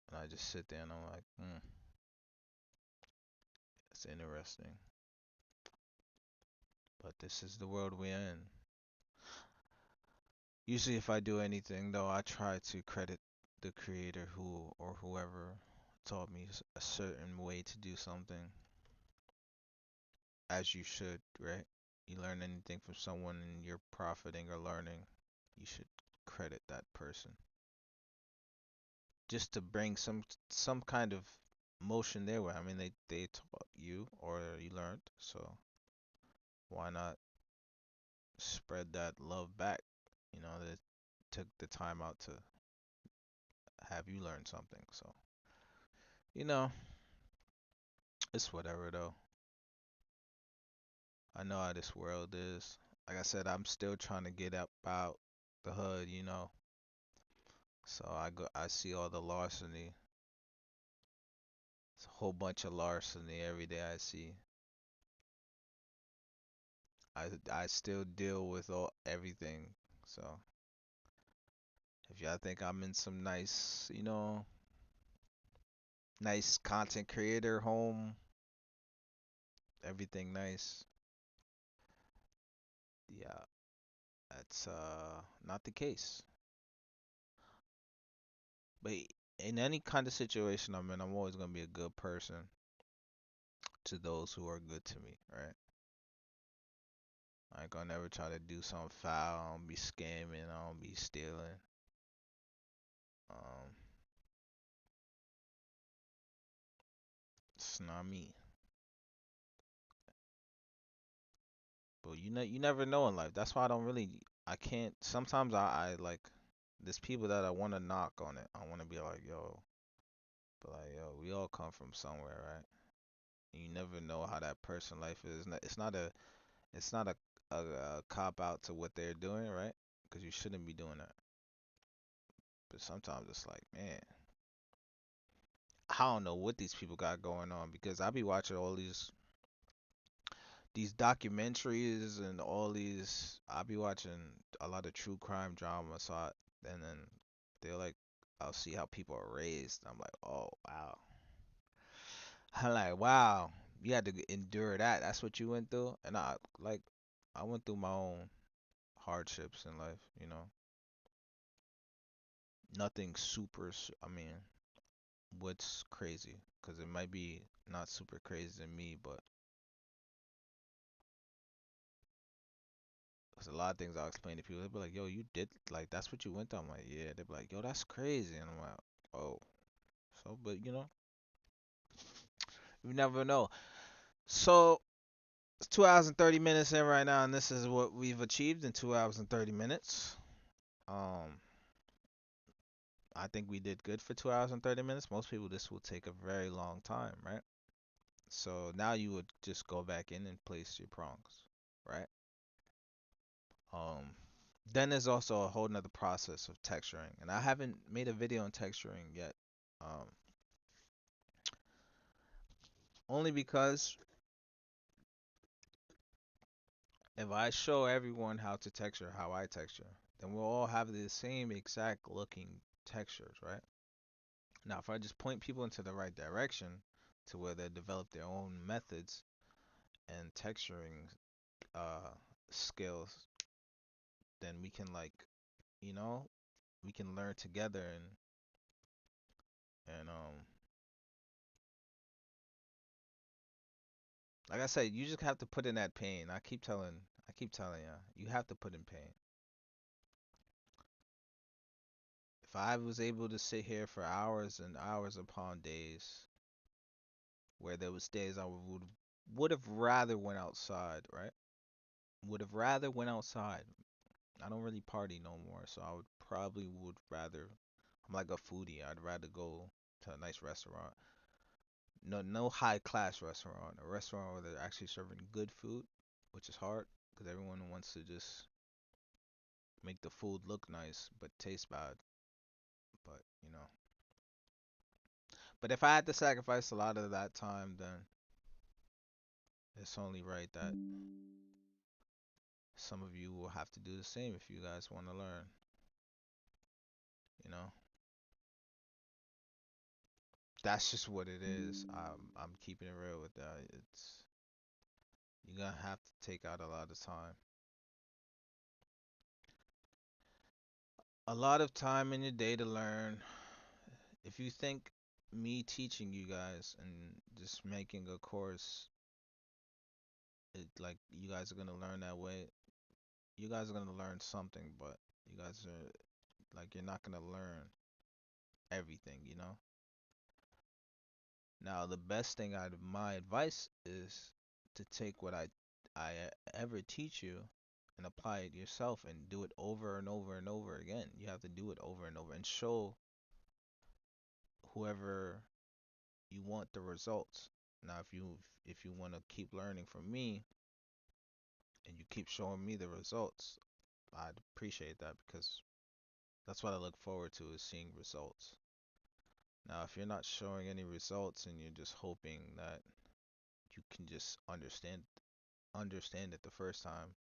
and I just sit there and I'm like, it's interesting. But this is the world we're in. Usually, if I do anything, though, I try to credit the creator who or whoever taught me a certain way to do something, as you should, right? You learn anything from someone and you're profiting or learning, you should credit that person just to bring some kind of motion their way. I mean, they taught you or you learned, so why not spread that love back? You know, that took the time out to have you learn something. So, you know, it's whatever though. I know how this world is. Like I said, I'm still trying to get up out the hood, you know. So I see all the larceny. It's a whole bunch of larceny every day I see. I still deal with everything. So if y'all think I'm in some nice, nice content creator home, everything nice, yeah, that's not the case. But in any kind of situation I'm in, I'm always gonna be a good person to those who are good to me, right? I ain't gonna never try to do something foul. I don't be scamming. I don't be stealing. Um, it's not me. But you never know in life. That's why I don't really, I can't. Sometimes I like, there's people that I want to knock on it. I want to be like, yo, but like, yo, we all come from somewhere, right? You never know how that person life is. It's not a cop out to what they're doing, right? Because you shouldn't be doing that. But sometimes it's like, man, I don't know what these people got going on because I be watching all these documentaries and all these. I be watching a lot of true crime drama, and then they're like, I'll see how people are raised. I'm like, oh wow. I'm like, wow, you had to endure that. That's what you went through, and I went through my own hardships in life. Nothing super. I mean, what's crazy? Because it might be not super crazy to me, but there's a lot of things I'll explain to people. They'll be like, yo, you did, like, that's what you went through. I'm like, yeah. They'll be like, yo, that's crazy. And I'm like, oh. So, but you never know. So, it's 2 hours and 30 minutes in right now, and this is what we've achieved in 2 hours and 30 minutes. Um, I think we did good for 2 hours and 30 minutes. Most people, this will take a very long time, right? So now you would just go back in and place your prongs, right? Um, then there's also a whole nother process of texturing, and I haven't made a video on texturing yet. Um, Only because if I show everyone how to texture how I texture, then we'll all have the same exact looking textures, right? Now, if I just point people into the right direction to where they develop their own methods and texturing uh, skills, then we can you know, we can learn together and like I said, you just have to put in that pain. I keep telling you, you have to put in pain. If I was able to sit here for hours and hours upon days, where there was days I would have rather went outside, right? Would have rather went outside. I don't really party no more, so I would probably would rather. I'm like a foodie. I'd rather go to a nice restaurant. No high class restaurant. A restaurant where they're actually serving good food, which is hard because everyone wants to just make the food look nice but taste bad. But but if I had to sacrifice a lot of that time, then it's only right that some of you will have to do the same if you guys want to learn. You know, that's just what it is. I'm keeping it real with that. You're gonna have to take out a lot of time in your day to learn. If you think me teaching you guys and just making a course, like you guys are gonna learn that way, you guys are gonna learn something, but you guys are like you're not gonna learn everything, you know? Now, the best thing out of my advice is to take what I ever teach you and apply it yourself and do it over and over and over again. You have to do it over and over and show whoever you want the results. Now, if you want to keep learning from me and you keep showing me the results, I'd appreciate that because that's what I look forward to is seeing results. Now, if you're not showing any results and you're just hoping that you can just understand it the first time,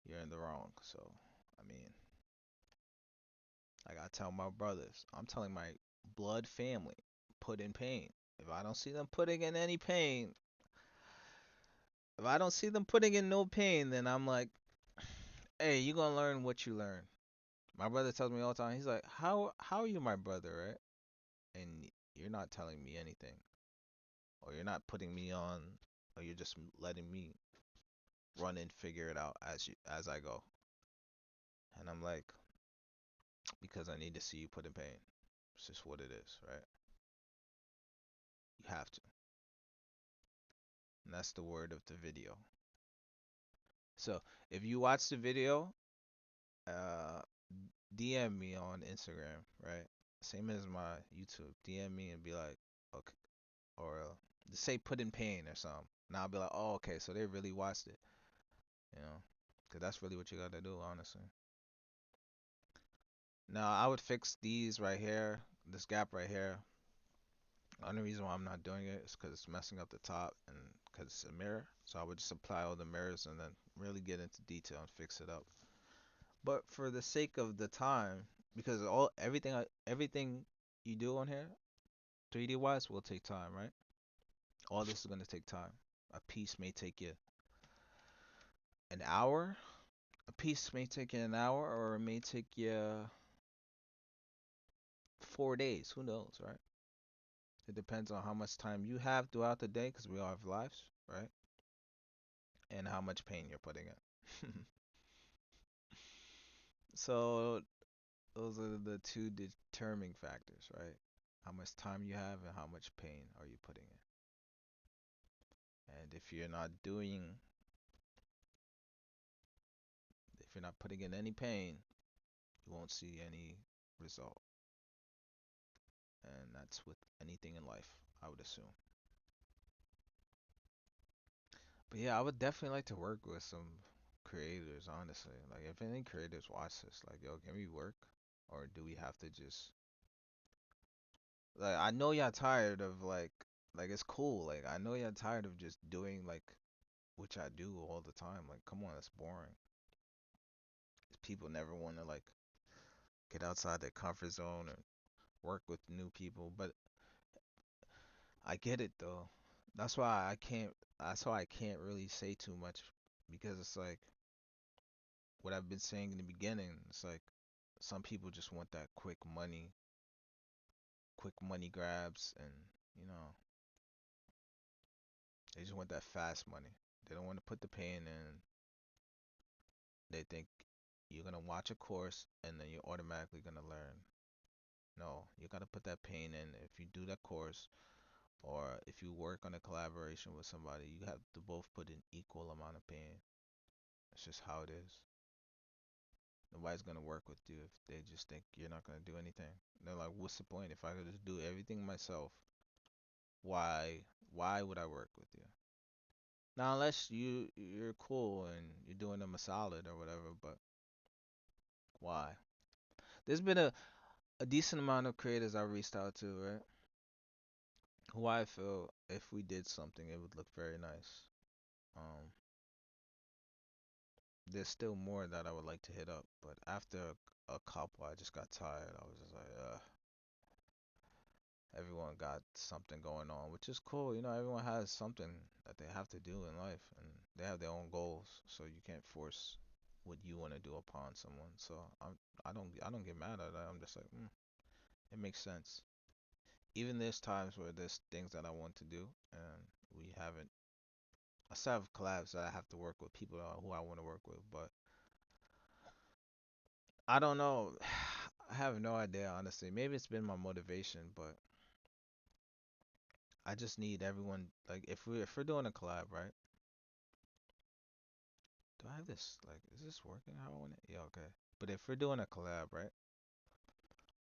you're in the wrong. So, I mean, like I tell my brothers, I'm telling my blood family, put in pain. If I don't see them putting in any pain, if I don't see them putting in no pain, then I'm like, Hey, you gonna learn what you learn. My brother tells me all the time. He's like, how are you my brother, right? And you're not telling me anything, or you're not putting me on, or you're just letting me run and figure it out as I go. And I'm like, because I need to see you put in pain. It's just what it is, right? You have to. And that's the word of the video. So if you watch the video, uh, DM me on Instagram, right? Same as my YouTube. DM me and be like, okay, or just say put in pain or something. And I'll be like, oh, okay, so they really watched it, you know? Because that's really what you gotta do, honestly. Now, I would fix these right here, this gap right here. The only reason why I'm not doing it is because it's messing up the top and because it's a mirror. So I would just apply all the mirrors and then really get into detail and fix it up. But for the sake of the time, because everything you do on here, 3D wise, will take time, right? All this is gonna take time. A piece may take you an hour. A piece may take you an hour, or it may take you 4 days. Who knows, right? It depends on how much time you have throughout the day, because we all have lives, right? And how much pain you're putting in. So those are the two determining factors, right? How much time you have and how much pain are you putting in. And if you're not putting in any pain, you won't see any result. And that's with anything in life, I would assume. But yeah, I would definitely like to work with some creators, honestly. Like, if any creators watch this, like, yo, can we work? Or do we have to just, like, I know y'all tired of, like, it's cool. Like, I know y'all tired of just doing, like, which I do all the time. Like, come on, it's boring. People never want to, like, get outside their comfort zone and work with new people. But I get it, though. That's why I can't, that's why I can't really say too much because it's like, what I've been saying in the beginning, it's like some people just want that quick money grabs, and you know, they just want that fast money. They don't want to put the pain in. They think you're gonna watch a course and then you're automatically gonna learn. No, you gotta put that pain in. If you do that course or if you work on a collaboration with somebody, you have to both put in equal amount of pain. It's just how it is. Nobody's gonna work with you if they just think you're not gonna do anything. They're like, what's the point? If I could just do everything myself, why why would I work with you? Now unless you're cool and you're doing them a solid or whatever, but why? There's been a decent amount of creators I reached out to, right? Who I feel if we did something it would look very nice. Um there's still more that I would like to hit up, but after a couple I just got tired. I was just like, everyone got something going on, which is cool. You know, everyone has something that they have to do in life, and they have their own goals. So you can't force what you want to do upon someone. So I don't get mad at that. I'm just like, it makes sense. Even there's times where there's things that I want to do, and we haven't. I still have collabs that I have to work with people who I want to work with, but I don't know. I have no idea, honestly. Maybe it's been my motivation, but I just need everyone. Like, if we're doing a collab, right? Do I have this? Like, is this working how I want it? Yeah, okay. But if we're doing a collab, right?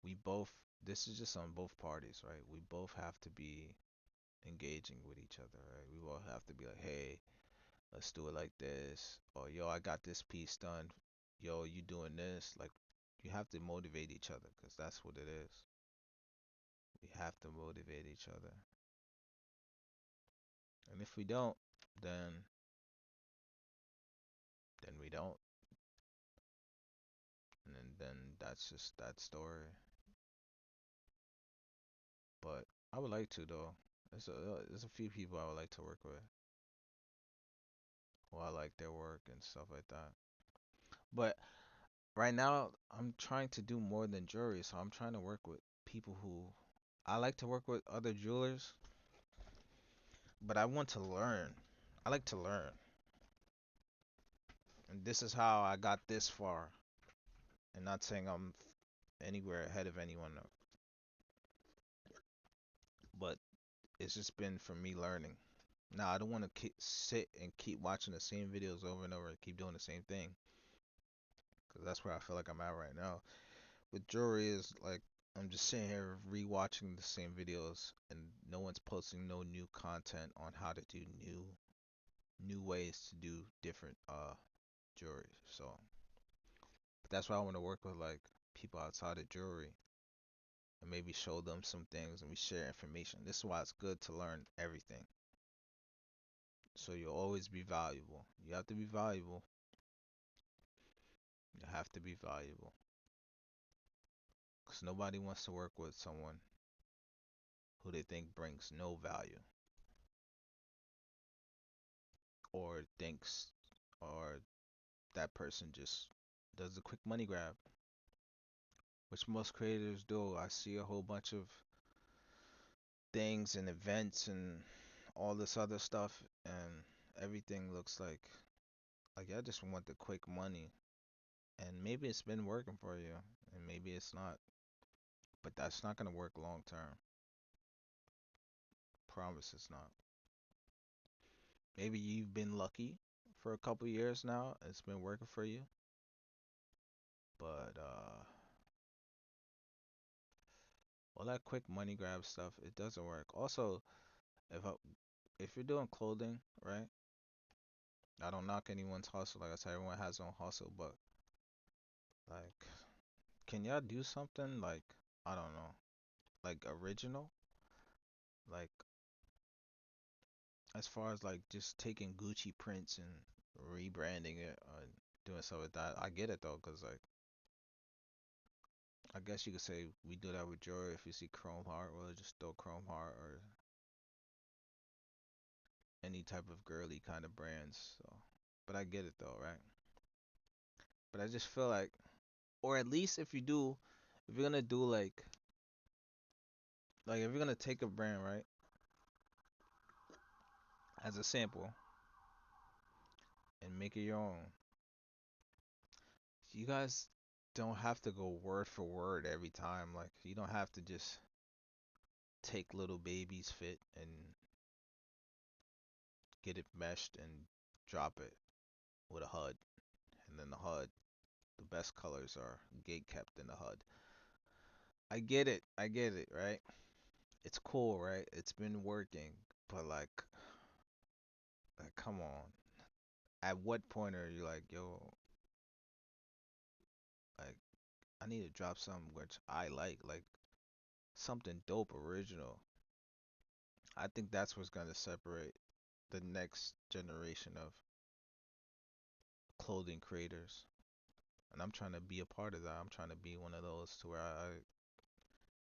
We both, this is just on both parties, right? We both have to be engaging with each other, right? We both have to be like, hey, let's do it like this. Or, yo, I got this piece done. Yo, you doing this? Like, you have to motivate each other because that's what it is. We have to motivate each other. And if we don't, then we don't. And then that's just that story. But I would like to though. There's a few people I would like to work with. Well, I like their work and stuff like that. But right now, I'm trying to do more than jewelry, so I'm trying to work with people who I like to work with other jewelers, but I want to learn. I like to learn, and this is how I got this far. And not saying I'm anywhere ahead of anyone, but it's just been for me learning. Now I don't want to sit and keep watching the same videos over and over and keep doing the same thing, because that's where I feel like I'm at right now. With jewelry is like I'm just sitting here rewatching the same videos and no one's posting no new content on how to do new ways to do different jewelry. So that's why I want to work with like people outside of jewelry and maybe show them some things and we share information. This is why it's good to learn everything. So you'll always be valuable. You have to be valuable. You have to be valuable. Because nobody wants to work with someone who they think brings no value or thinks or that person just does a quick money grab, which most creators do. I see a whole bunch of things and events and all this other stuff, and everything looks like I just want the quick money. And maybe it's been working for you, and maybe it's not, but that's not gonna work long term. Promise it's not. Maybe you've been lucky for a couple years now. It's been working for you, but all that quick money grab stuff, it doesn't work. Also, if I, if you're doing clothing, right? I don't knock anyone's hustle. Like I said, everyone has their own hustle, but like, can y'all do something like I don't know, like original? Like as far as like just taking Gucci prints and rebranding it, doing stuff like that. I get it though, cause like I guess you could say we do that with jewelry. If you see Chrome Heart, well, just throw Chrome Heart or any type of girly kind of brands. So, but I get it though, right? But I just feel like, or at least if you do, if you're gonna do like if you're gonna take a brand, right, as a sample and make it your own, you guys don't have to go word for word every time. Like you don't have to just take little baby's fit and get it meshed and drop it with a HUD, and then the HUD, the best colors are gate kept in the HUD. I get it, right? It's cool, right? It's been working, but like come on. At what point are you like, yo, like I need to drop something which I like something dope original. I think that's what's gonna separate the next generation of clothing creators. And I'm trying to be a part of that. I'm trying to be one of those to where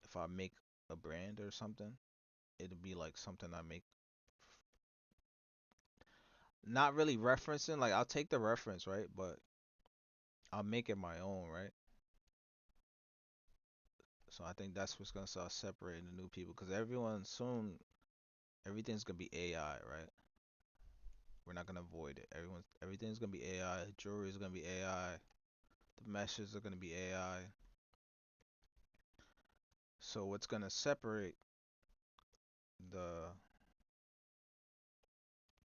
if I make a brand or something, it'll be like something I make, not really referencing. Like I'll take the reference, right? But I'll make it my own, right? So I think that's what's gonna start separating the new people, because everyone soon, everything's gonna be AI, right? We're not gonna avoid it. Everything's gonna be AI. Jewelry is gonna be AI. The meshes are gonna be AI. So what's gonna separate the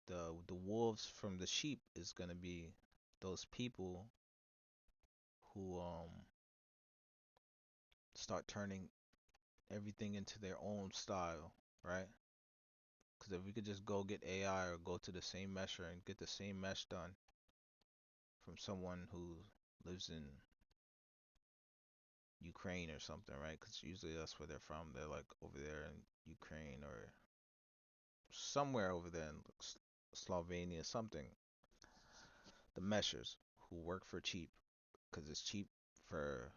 the wolves from the sheep is gonna be those people who start turning everything into their own style, right? Because if we could just go get AI or go to the same mesher and get the same mesh done from someone who lives in Ukraine or something, right? Because usually that's where they're from. They're like over there in Ukraine or somewhere over there in Slovenia, something. The meshers who work for cheap, because it's cheap for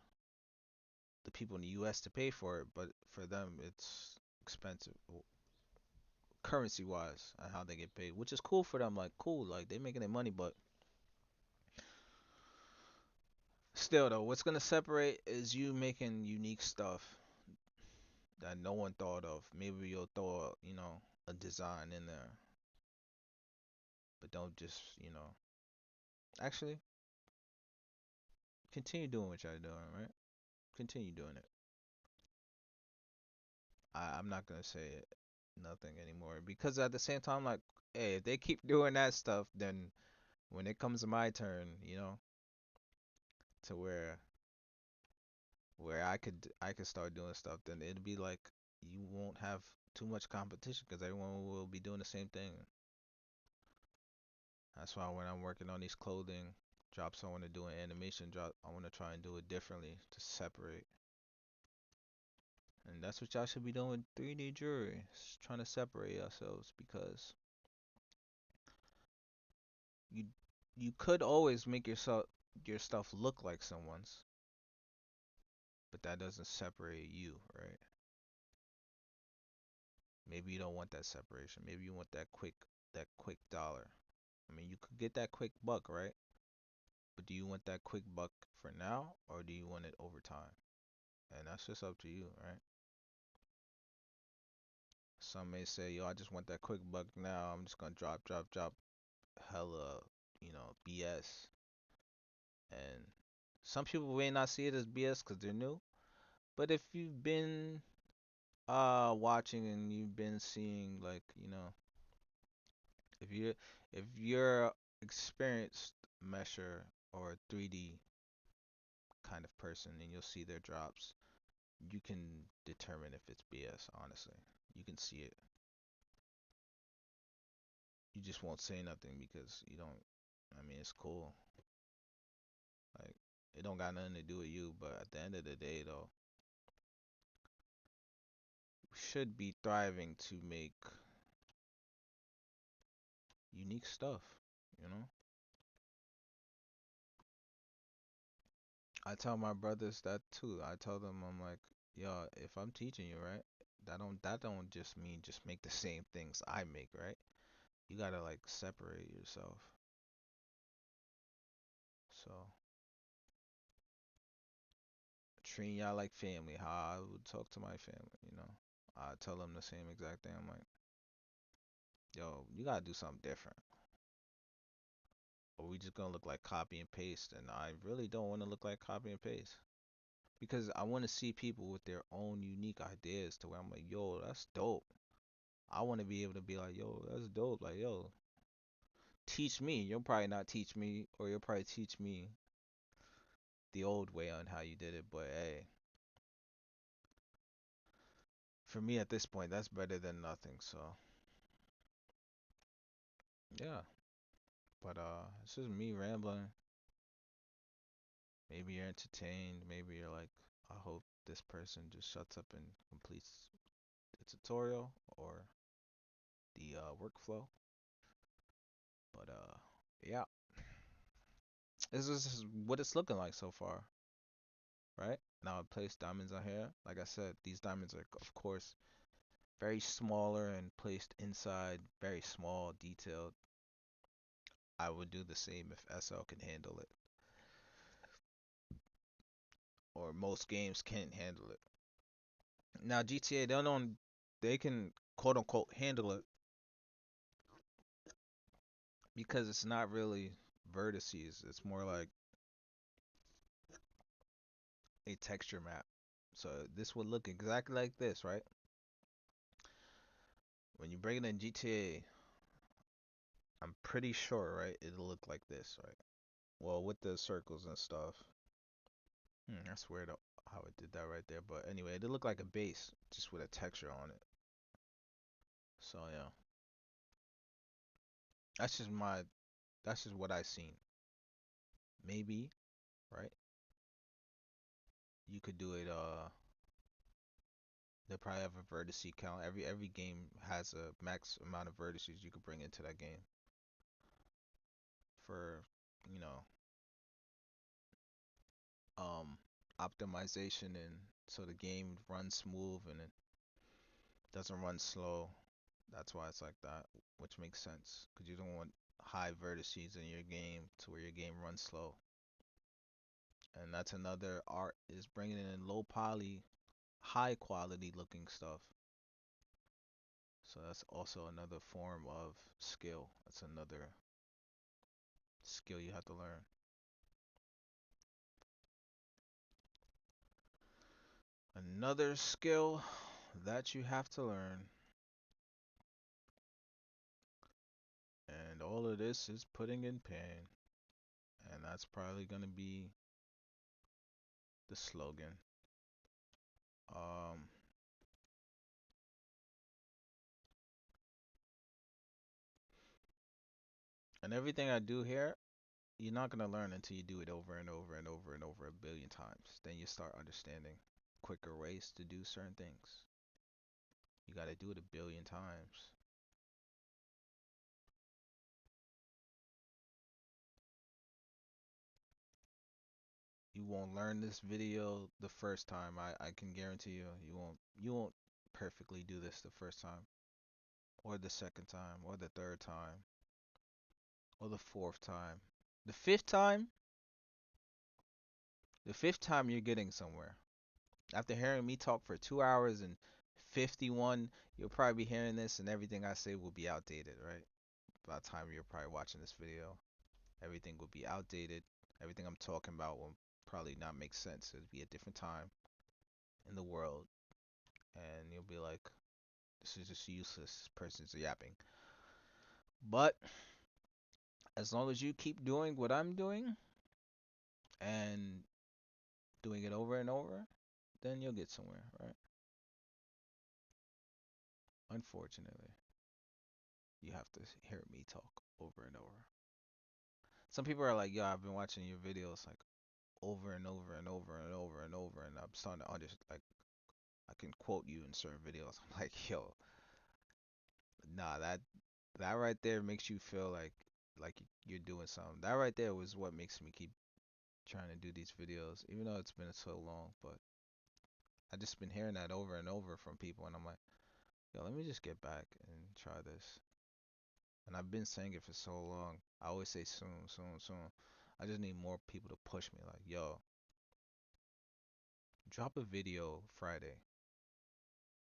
the people in the U.S. to pay for it, but for them it's expensive currency wise and how they get paid, which is cool for them. Like cool, like they making their money, but Still though, what's gonna separate is you making unique stuff that no one thought of. Maybe you'll throw a design in there, but don't just, actually continue doing what y'all doing, right? Continue doing it. I'm not gonna say it, nothing anymore because at the same time, like, hey, if they keep doing that stuff, then when it comes to my turn, to where I could start doing stuff, then it'd be like you won't have too much competition because everyone will be doing the same thing. That's why when I'm working on these clothing drops, I want to do an animation drop. I want to try and do it differently to separate. And that's what y'all should be doing with 3D jewelry. Trying to separate ourselves because you you could always make your stuff look like someone's, but that doesn't separate you, right? Maybe you don't want that separation. Maybe you want that quick dollar. I mean, you could get that quick buck, right? But do you want that quick buck for now or do you want it over time? And that's just up to you, right? Some may say, yo, I just want that quick buck now. I'm just gonna drop, drop, drop hella, BS. And some people may not see it as BS because they're new. But if you've been watching and you've been seeing like, if you're experienced mesher or 3D kind of person and you'll see their drops, you can determine if it's BS, honestly. You can see it. You just won't say nothing because you don't. I mean, it's cool. Like, it don't got nothing to do with you, but at the end of the day, though, we should be thriving to make unique stuff, you know? I tell my brothers that too. I tell them, I'm like, yo, if I'm teaching you, right? That don't just mean just make the same things I make, right? You gotta like separate yourself. So treating y'all like family, how I would talk to my family. I tell them the same exact thing. I'm like, yo, you gotta do something different. Or we just gonna look like copy and paste, and I really don't want to look like copy and paste because I want to see people with their own unique ideas to where I'm like, yo, that's dope. I want to be able to be like, yo, that's dope. Like, yo, teach me. You'll probably not teach me, or you'll probably teach me the old way on how you did it. But hey, for me at this point, that's better than nothing. So yeah. But it's just me rambling. Maybe you're entertained. Maybe you're like, I hope this person just shuts up and completes the tutorial or the workflow. But yeah, this is what it's looking like so far, right? Now I placed diamonds on here. Like I said, these diamonds are, of course, very smaller and placed inside, very small, detailed. I would do the same if SL can handle it, or most games can't handle it. Now GTA, they can quote unquote handle it because it's not really vertices. It's more like a texture map. So this would look exactly like this, right? When you bring it in GTA, I'm pretty sure, right? It'll look like this, right? Well, with the circles and stuff. That's weird how it did that right there. But anyway, it'll look like a base just with a texture on it. So yeah, that's just my, that's just what I seen. Maybe, right? You could do it. They probably have a vertice count. Every game has a max amount of vertices you could bring into that game for, you know, um, optimization and so the game runs smooth and it doesn't run slow. That's why it's like that, which makes sense because you don't want high vertices in your game to where your game runs slow. And that's another art is bringing in low poly, high quality looking stuff. So that's also another form of skill. That's another skill you have to learn. Another skill that you have to learn, and all of this is putting in pain, and that's probably going to be the slogan. Um, and everything I do here, you're not going to learn until you do it over and over and over and over a billion times. Then you start understanding quicker ways to do certain things. You got to do it a billion times. You won't learn this video the first time. I can guarantee you, you won't perfectly do this the first time, or the second time, or the third time, or the fourth time. The fifth time, the fifth time you're getting somewhere. After hearing me talk for 2 hours and 51, you'll probably be hearing this and everything I say will be outdated, right? By the time you're probably watching this video, everything will be outdated. Everything I'm talking about will probably not make sense. It'll be a different time in the world, and you'll be like, this is just useless. This person's yapping. But as long as you keep doing what I'm doing and doing it over and over, then you'll get somewhere, right? Unfortunately, you have to hear me talk over and over. Some people are like, yo, I've been watching your videos like over and over and over and over and over, and I'm starting to understand. Like, I can quote you in certain videos. I'm like, yo, nah, that right there makes you feel like you're doing something. That right there was what makes me keep trying to do these videos, even though it's been so long. But I just been hearing that over and over from people, and I'm like, yo, let me just get back and try this. And I've been saying it for so long. I always say soon, soon, soon. I just need more people to push me. Like, yo, drop a video Friday.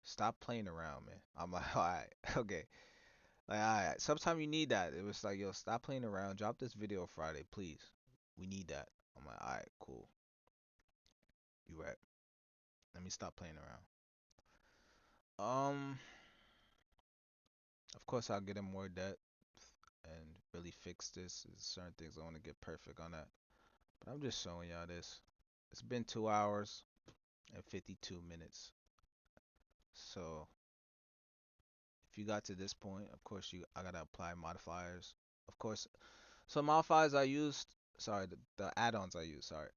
Stop playing around, man. I'm like, all right, okay. Like, all right. Sometimes you need that. It was like, yo, stop playing around. Drop this video Friday, please. We need that. I'm like, all right, cool. You right. Let me stop playing around. Of course, I'll get in more depth and really fix this. There's certain things I want to get perfect on that. But I'm just showing y'all this. It's been 2 hours and 52 minutes. So if you got to this point, of course I gotta apply modifiers. Of course, so modifiers I used. Sorry, the add-ons I used. Sorry,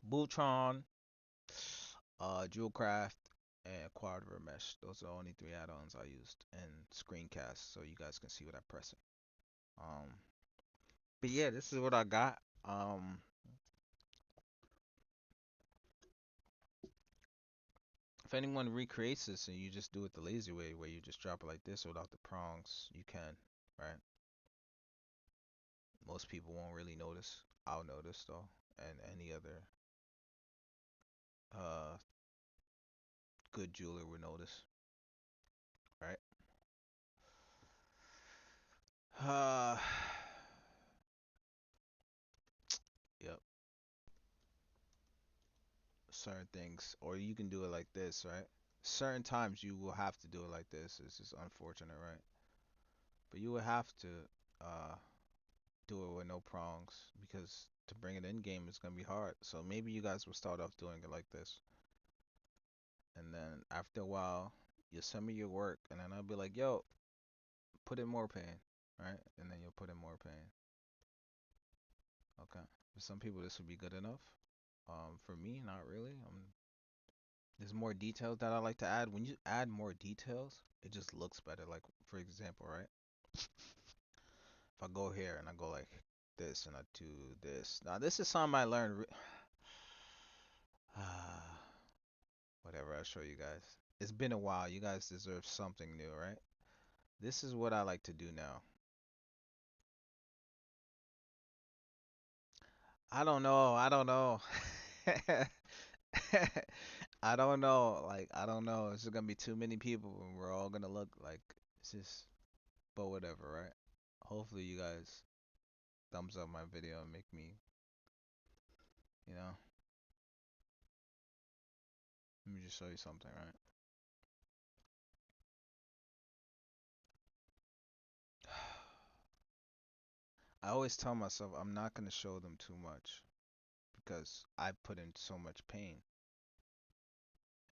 Bootron, Jewelcraft, and Quad Mesh. Those are the only three add-ons I used, and Screencast, so you guys can see what I'm pressing. Um, but yeah, this is what I got. If anyone recreates this and you just do it the lazy way, where you just drop it like this without the prongs, you can, right? Most people won't really notice. I'll notice though, and any other uh good jeweler would notice, right? Uh, yep. Certain things, or you can do it like this, right? Certain times you will have to do it like this. It's just unfortunate, right? But you will have to uh do it with no prongs because to bring it in game is gonna be hard. So maybe you guys will start off doing it like this, and then after a while, you'll send me your work, and then I'll be like, yo, put in more pain, right? And then you'll put in more pain. Okay. For some people, this would be good enough. For me, not really. There's more details that I like to add. When you add more details, it just looks better. Like, for example, right? If I go here and I go like this and I do this. Now, this is something I learned. Whatever, I'll show you guys. It's been a while. You guys deserve something new, right? This is what I like to do now. I don't know. I don't know. I don't know. Like, I don't know. It's just gonna be too many people and we're all gonna look like it's just, but whatever, right? Hopefully you guys thumbs up my video and make me, you know, let me just show you something, right? I always tell myself I'm not gonna show them too much because I put in so much pain.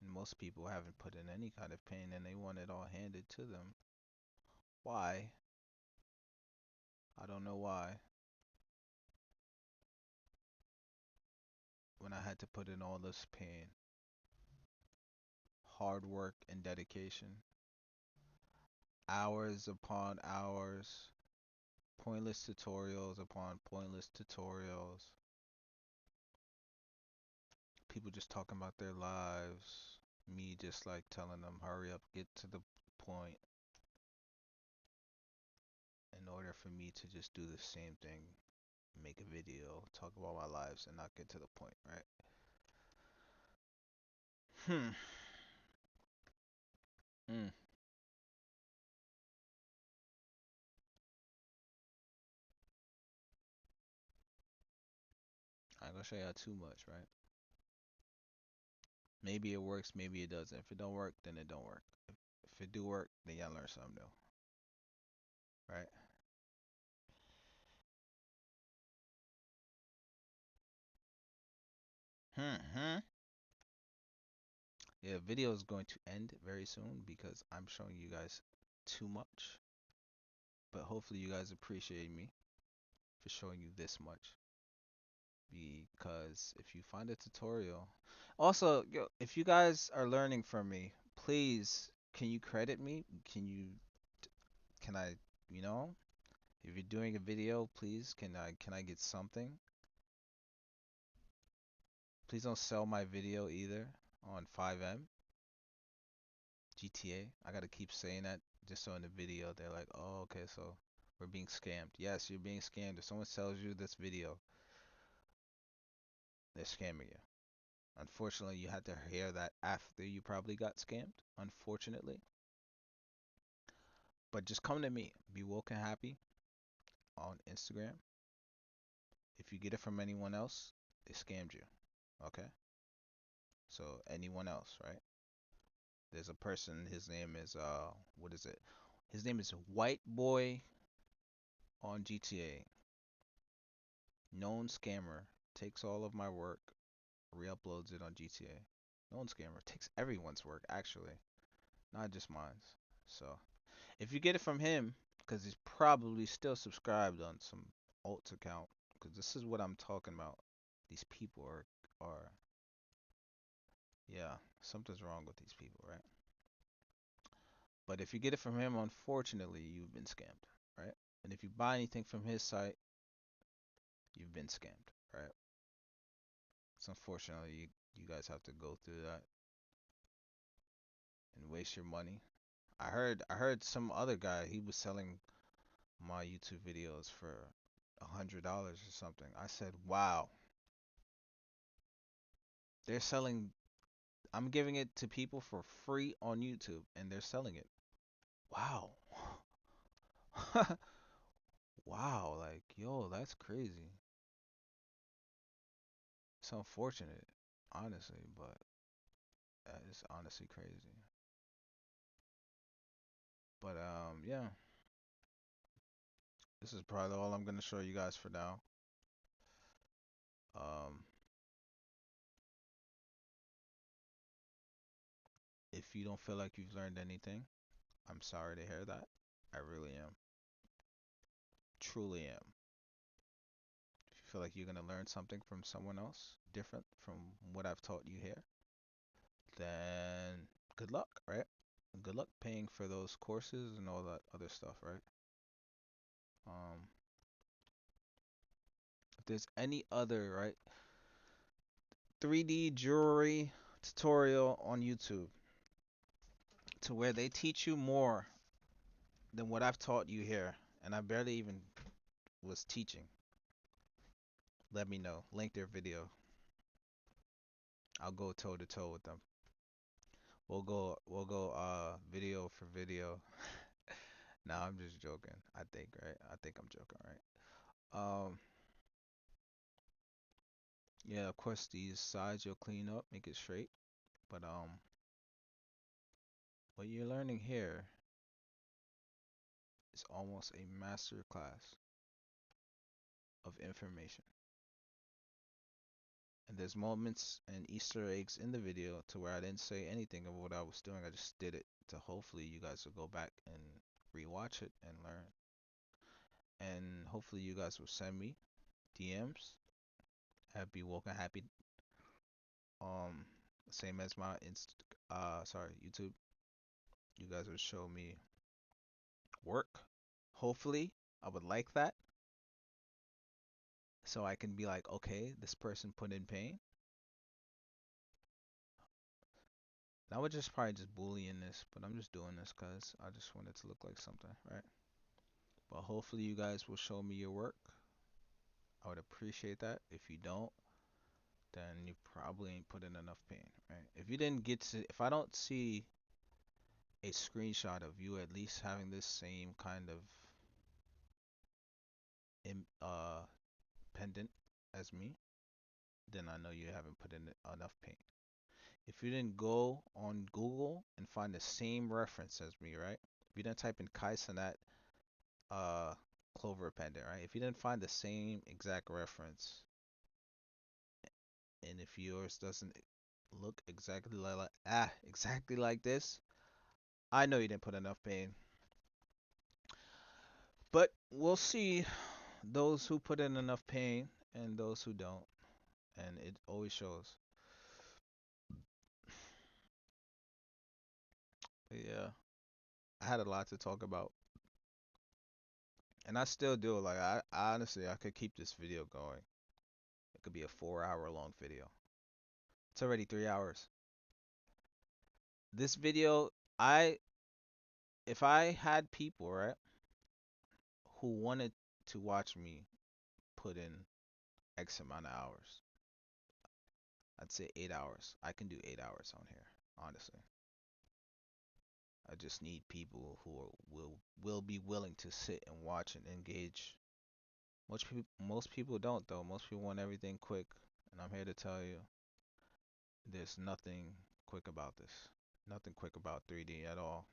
And most people haven't put in any kind of pain and they want it all handed to them. Why? I don't know why. When I had to put in all this pain, hard work, and dedication, hours upon hours, pointless tutorials upon pointless tutorials, people just talking about their lives, me just like telling them, hurry up, get to the point, in order for me to just do the same thing, make a video, talk about my lives, and not get to the point, right? Hmm. Mm. I ain't gonna show y'all too much, right? Maybe it works, maybe it doesn't. If it don't work, then it don't work. If it do work, then y'all learn something new, right? Hmm. Yeah, video is going to end very soon because I'm showing you guys too much. But hopefully you guys appreciate me for showing you this much. Because if you find a tutorial, also, yo, if you guys are learning from me, please, can you credit me? Can I, you know, if you're doing a video, please, can I get something? Please don't sell my video either on 5M GTA. I gotta keep saying that just so in the video they're like, oh, okay, so we're being scammed. Yes, you're being scammed. If someone sells you this video, they're scamming you. Unfortunately, you had to hear that after you probably got scammed, unfortunately. But just come to me, BwokenHappy on Instagram. If you get it from anyone else, they scammed you. Okay? So anyone else, right? There's a person, his name is what is it? His name is White Boy on GTA. Known scammer. Takes all of my work, re-uploads it on GTA. Known scammer. Takes everyone's work actually, not just mine. So if you get it from him, because he's probably still subscribed on some alt account, because this is what I'm talking about. These people are yeah, something's wrong with these people, right? But if you get it from him, unfortunately, you've been scammed, right? And if you buy anything from his site, you've been scammed, right? So unfortunately, you guys have to go through that and waste your money. I heard some other guy he was selling my YouTube videos for $100 or something. I said, wow, they're selling. I'm giving it to people for free on YouTube, and they're selling it. Wow, wow, like yo, that's crazy. It's unfortunate, honestly, but that is honestly crazy. But yeah, this is probably all I'm gonna show you guys for now. Um, if you don't feel like you've learned anything, I'm sorry to hear that. I really am. Truly am. If you feel like you're gonna learn something from someone else different from what I've taught you here, then good luck, right? Good luck paying for those courses and all that other stuff, right? Um, if there's any other, right, 3D jewelry tutorial on YouTube to where they teach you more than what I've taught you here, and I barely even was teaching. let me know. Link their video. I'll go toe to toe with them. We'll go video for video. Nah, I'm just joking. I think, right? I think I'm joking, right? Yeah, of course these sides you'll clean up, make it straight. But what you're learning here is almost a master class of information. And there's moments and Easter eggs in the video to where I didn't say anything of what I was doing. I just did it to hopefully you guys will go back and rewatch it and learn. And hopefully you guys will send me DMs at BwokenHappy. Um, same as my YouTube. You guys will show me work. Hopefully, I would like that. So I can be like, okay, this person put in pain. And I would just probably just boolean this, but I'm just doing this because I just want it to look like something, right? But hopefully you guys will show me your work. I would appreciate that. If you don't, then you probably ain't put in enough pain, right? If you didn't get to, if I don't see a screenshot of you at least having this same kind of uh pendant as me, then I know you haven't put in enough pain. If you didn't go on Google and find the same reference as me, right? If you didn't type in Cenat uh clover pendant, right? If you didn't find the same exact reference, and if yours doesn't look exactly like this, I know you didn't put enough pain. But we'll see those who put in enough pain and those who don't, and it always shows. Yeah, I had a lot to talk about, and I still do. Like I honestly, I could keep this video going. It could be a 4 hour long video. It's already 3 hours. This video, I if I had people, right, who wanted to watch me put in X amount of hours, I'd say 8 hours. I can do 8 hours on here, honestly. I just need people who will be willing to sit and watch and engage. Most people don't though. Most people want everything quick, and I'm here to tell you there's nothing quick about this. Nothing quick about 3D at all.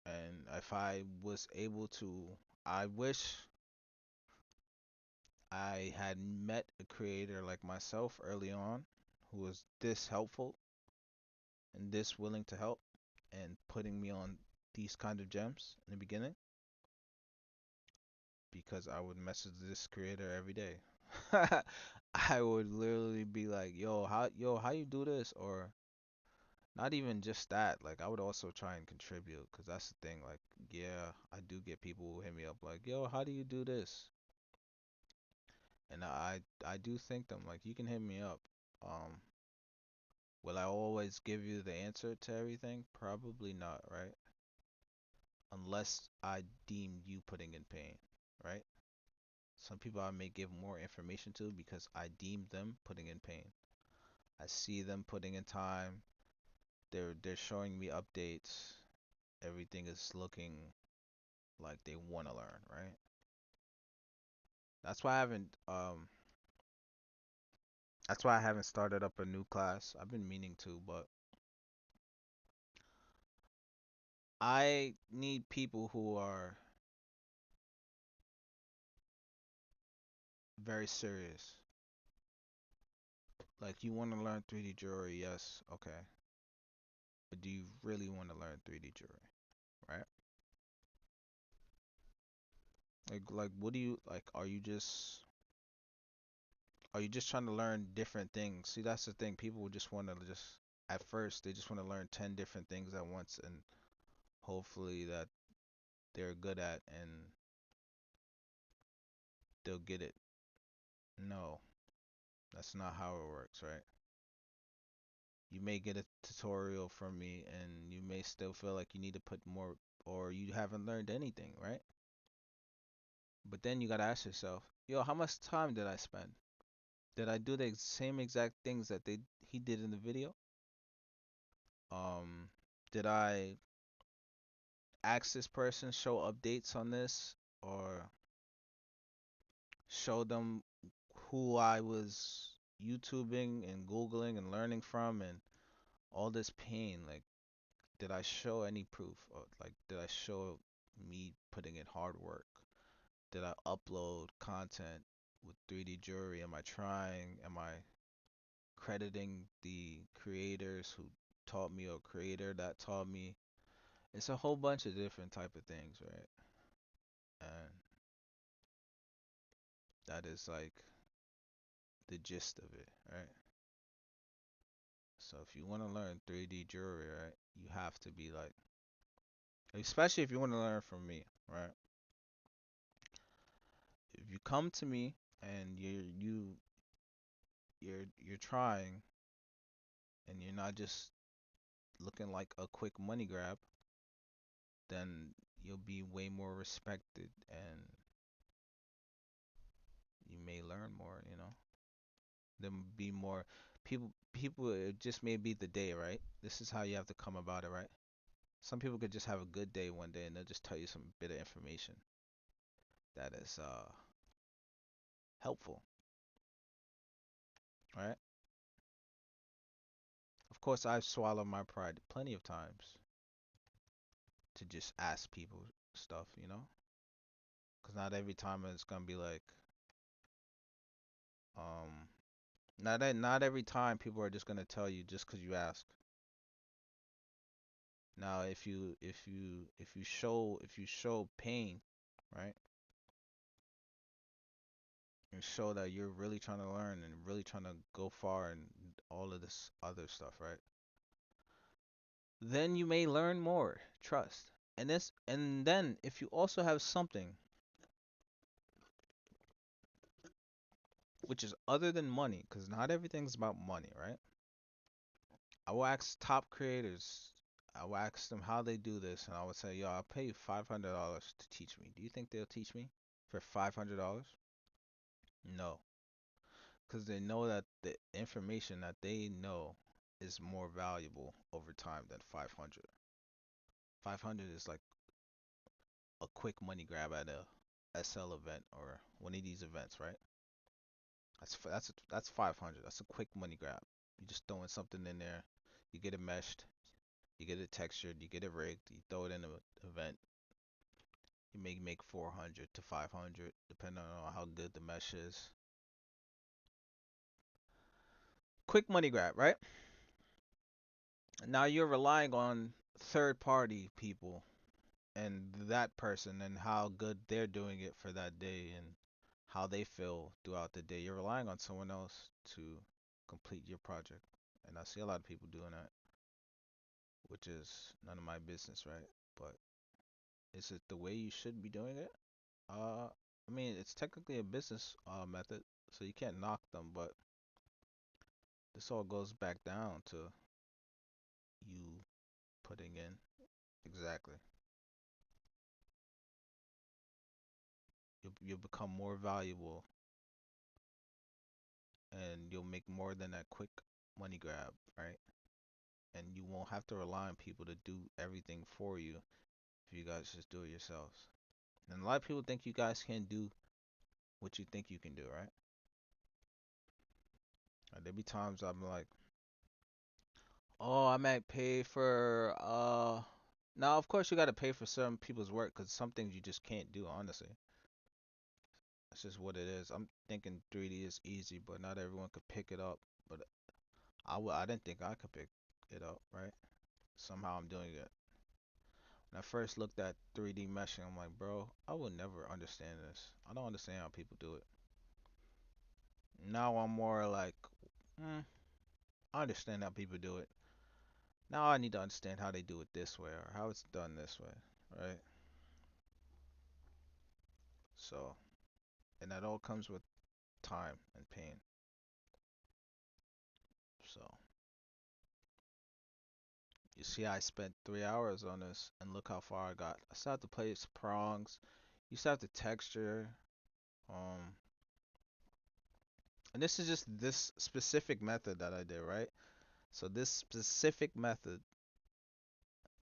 And if I was able to, I wish I had met a creator like myself early on who was this helpful and this willing to help and putting me on these kind of gems in the beginning, because I would message this creator every day. I would literally be like, how you do this?" Or not even just that. Like I would also try and contribute, because that's the thing. Like, yeah, I do get people who hit me up like, "Yo, how do you do this?" And I do think them like, you can hit me up. Um, will I always give you the answer to everything? Probably not, right? Unless I deem you putting in pain, right? Some people I may give more information to because I deem them putting in pain. I see them putting in time. They're showing me updates. Everything is looking like they want to learn, right? That's why I haven't started up a new class. I've been meaning to, but I need people who are very serious. Like, you want to learn 3D jewelry, yes, okay. But do you really want to learn 3D jewelry, right? Like what do you like? Are you just trying to learn different things? See, that's the thing. People just want to just at first they just want to learn 10 different things at once, and hopefully that they're good at and they'll get it. No, that's not how it works, right? You may get a tutorial from me and you may still feel like you need to put more, or you haven't learned anything, right? But then you got to ask yourself, yo, how much time did I spend? Did I do the same exact things that he did in the video? Um, did I ask this person show updates on this or show them who I was YouTubing and Googling and learning from and all this pain? Like, did I show any proof? Or like, did I show me putting in hard work? Did I upload content with 3D jewelry? Am I trying? Am I crediting the creators who taught me or creator that taught me? It's a whole bunch of different type of things, right? And that is like the gist of it, right? So if you want to learn 3D jewelry, right, you have to be like, especially if you want to learn from me, right? If you come to me and you're trying and you're not just looking like a quick money grab, then you'll be way more respected and you may learn more, you know. There will be more people it just may be the day, right? This is how you have to come about it, right? Some people could just have a good day one day and they'll just tell you some bit of information that is helpful, right? Of course, I've swallowed my pride plenty of times to just ask people stuff, you know? Because not every time it's gonna be like, um, not every time people are just gonna tell you just because you ask. Now, if you show pain, right, and show that you're really trying to learn and really trying to go far and all of this other stuff, right, then you may learn more. Trust. And then if you also have something which is other than money, because not everything's about money, right? I will ask top creators. I will ask them how they do this, and I would say, "Yo, I'll pay you $500 to teach me. Do you think they'll teach me for $500?" No, because they know that the information that they know is more valuable over time than 500. 500 is like a quick money grab at a SL event or one of these events, right? That's 500. That's a quick money grab. You just throwing something in there. You get it meshed. You get it textured. You get it rigged. You throw it in an event. You may make 400 to 500 depending on how good the mesh is. Quick money grab, right? Now you're relying on third party people and that person and how good they're doing it for that day and how they feel throughout the day. You're relying on someone else to complete your project. And I see a lot of people doing that, which is none of my business, right? But is it the way you should be doing it? I mean, it's technically a business method, so you can't knock them, but this all goes back down to you putting in exactly. You'll become more valuable and you'll make more than that quick money grab, right? And you won't have to rely on people to do everything for you if you guys just do it yourselves. And a lot of people think you guys can't do what you think you can do, right? There be times I'm like, oh, I might pay for now of course you gotta pay for some people's work because some things you just can't do, honestly. That's just what it is. I'm thinking 3D is easy, but not everyone could pick it up. But I didn't think I could pick it up, right? Somehow I'm doing it. When I first looked at 3D meshing, I'm like, bro, I will never understand this. I don't understand how people do it. Now I'm more like, hmm, I understand how people do it. Now I need to understand how they do it this way or how it's done this way, right? So, and that all comes with time and pain. So, you see, I spent 3 hours on this, and look how far I got. I still have to place prongs. You still have to texture. Um, And this is just this specific method that I did, right? So this specific method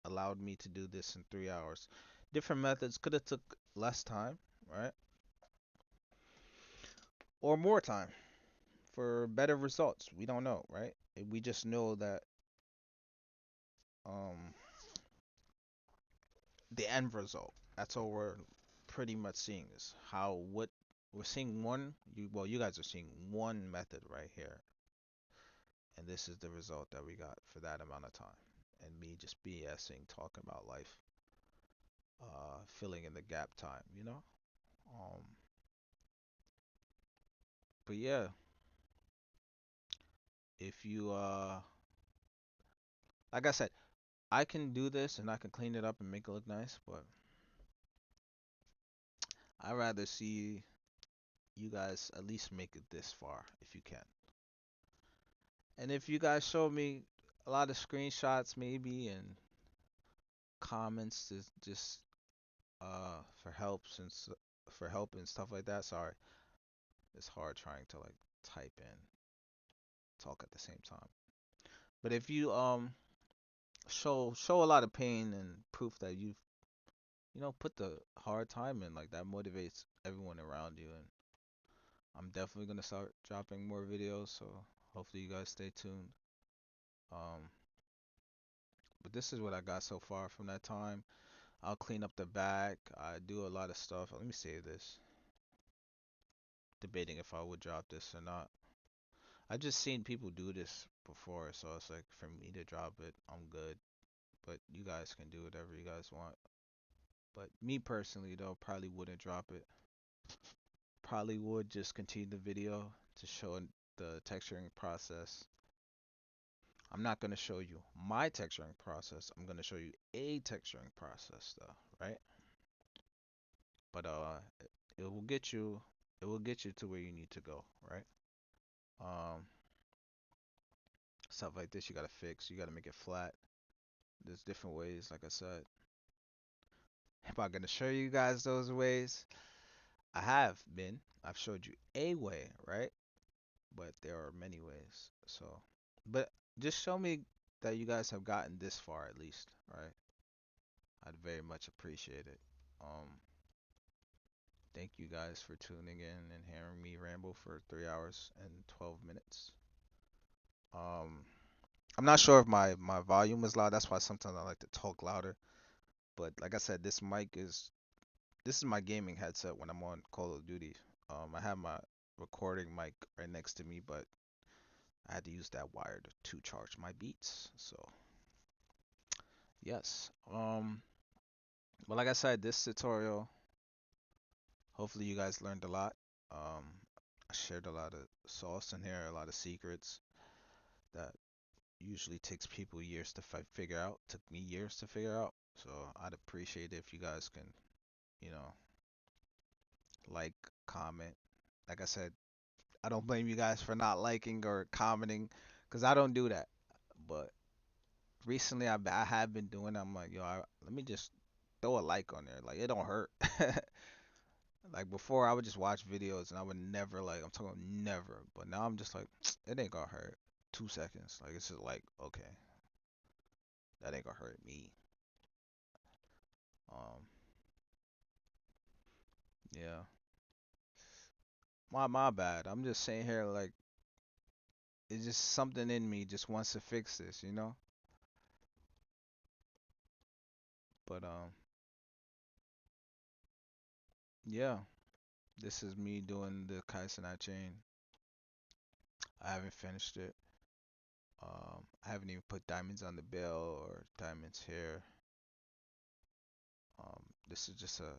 allowed me to do this in 3 hours. Different methods could have took less time, right? Or more time for better results. We don't know, right? We just know that um the end result. That's all we're pretty much seeing is how what we're seeing one you well you guys are seeing one method right here, and this is the result that we got for that amount of time. And me just BSing, talking about life, filling in the gap time, you know? Um, but yeah, if you like I said, I can do this and I can clean it up and make it look nice, but I'd rather see you guys at least make it this far if you can. And if you guys show me a lot of screenshots maybe and comments to just for for help and stuff like that. Sorry, it's hard trying to like type and talk at the same time. But if you show a lot of pain and proof that you've put the hard time in, like that motivates everyone around you. And I'm definitely gonna start dropping more videos, so hopefully you guys stay tuned. Um, but this is what I got so far from that time. I'll clean up the back. I do a lot of stuff. Let me save this. Debating if I would drop this or not. I just seen people do this before, so it's like for me to drop it, I'm good. But you guys can do whatever you guys want. But me personally, though, probably wouldn't drop it. Probably would just continue the video to show the texturing process. I'm not going to show you my texturing process. I'm going to show you a texturing process, though, right? But it will get you it will get you to where you need to go, right? Um, Stuff like this you got to fix. You got to make it flat. There's different ways, like I said. Am I going to show you guys those ways? I have been. I've showed you a way, right? But there are many ways. So, but just show me that you guys have gotten this far at least, right? I'd very much appreciate it. Um, Thank you guys for tuning in and hearing me ramble for 3 hours and 12 minutes. Um, I'm not sure if my volume is loud. That's why sometimes I like to talk louder. But like I said, this is my gaming headset when I'm on Call of Duty. I have my recording mic right next to me, but I had to use that wire to charge my beats. So yes. But like I said, this tutorial, hopefully you guys learned a lot. Um, I shared a lot of sauce in here, a lot of secrets that usually takes people years to figure out. Took me years to figure out. So I'd appreciate it if you guys can, you know, like, comment. Like I said, I don't blame you guys for not liking or commenting, because I don't do that. But recently I have been doing. I'm like, yo, let me just throw a like on there. Like it don't hurt. Like before, I would just watch videos and I would never like. I'm talking about never. But now I'm just like, it ain't gonna hurt. 2 seconds. Like it's just like, okay, that ain't gonna hurt me. Um, yeah. My bad. I'm just saying here like it's just something in me just wants to fix this, you know. But yeah. This is me doing the Cenat chain. I haven't finished it. I haven't even put diamonds on the bell or diamonds here. This is just a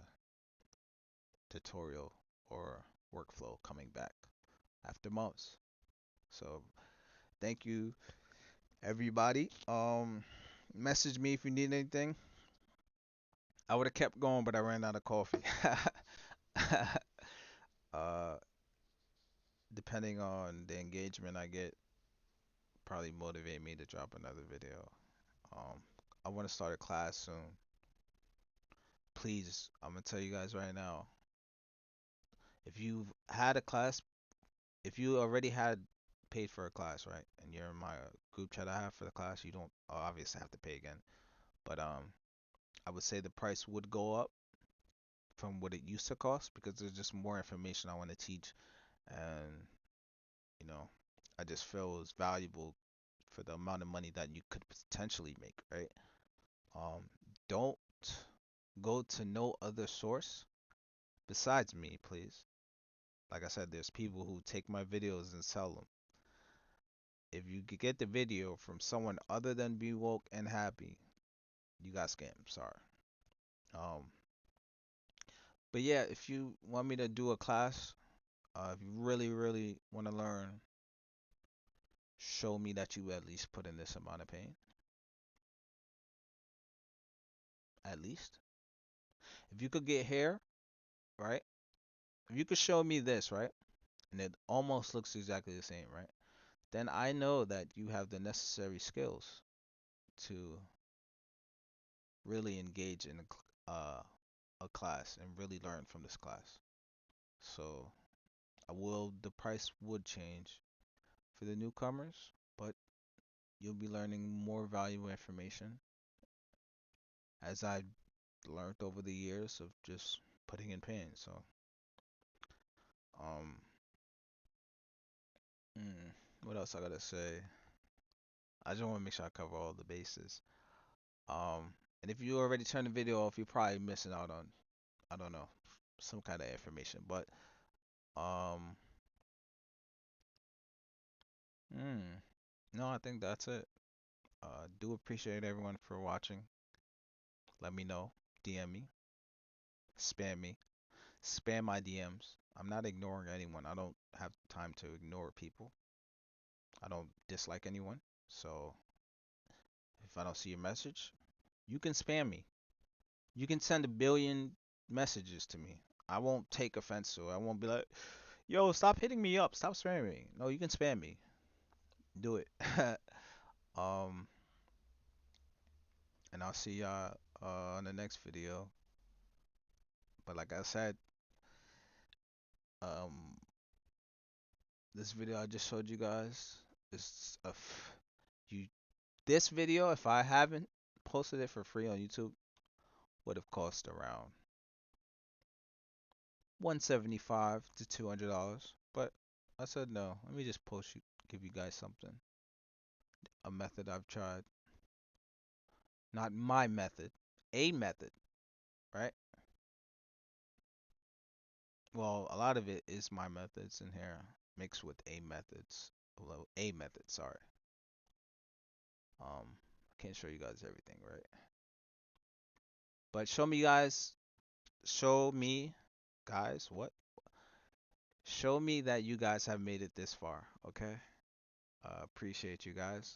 tutorial or workflow coming back after months. So thank you everybody. Message me if you need anything. I would have kept going, but I ran out of coffee. uh, Depending on the engagement I get, probably motivate me to drop another video. Um, I want to start a class soon. Please, I'm gonna tell you guys right now. If you've had a class, if you already had paid for a class, right, and you're in my group chat I have for the class, you don't obviously have to pay again. But I would say the price would go up from what it used to cost because there's just more information I want to teach, and you know, I just feel it's valuable for the amount of money that you could potentially make, right? Um, don't go to no other source besides me, please. Like I said, there's people who take my videos and sell them. If you could get the video from someone other than Be Woke and Happy, you got scammed. Sorry. Um, but yeah, if you want me to do a class, if you really, really want to learn, show me that you at least put in this amount of pain. At least. If you could get hair, right? If you could show me this, right? And it almost looks exactly the same, right? Then I know that you have the necessary skills to really engage in a class and really learn from this class. So the price would change for the newcomers, but you'll be learning more valuable information as I learned over the years of just putting in pain. So, um, what else I gotta say? I just want to make sure I cover all the bases. Um, and if you already turned the video off, you're probably missing out on, I don't know, some kind of information. But, um, mm, no, I think that's it. Do appreciate everyone for watching. Let me know. DM me. Spam me. Spam my DMs. I'm not ignoring anyone. I don't have time to ignore people. I don't dislike anyone. So if I don't see your message, you can spam me. You can send a billion messages to me. I won't take offense to it. I won't be like, yo, stop hitting me up. Stop spamming me. No, you can spam me. Do it. um, and I'll see y'all on the next video. But like I said, um, this video I just showed you guys is you. This video, if I haven't posted it for free on YouTube, would have cost around 175 to $200. But I said no. Let me just give you guys something. A method I've tried. Not my method, a method, right? Well, a lot of it is my methods in here mixed with a methods. Well, a method, sorry. I can't show you guys everything, right? But show me guys, what? Show me that you guys have made it this far, okay? Appreciate you guys.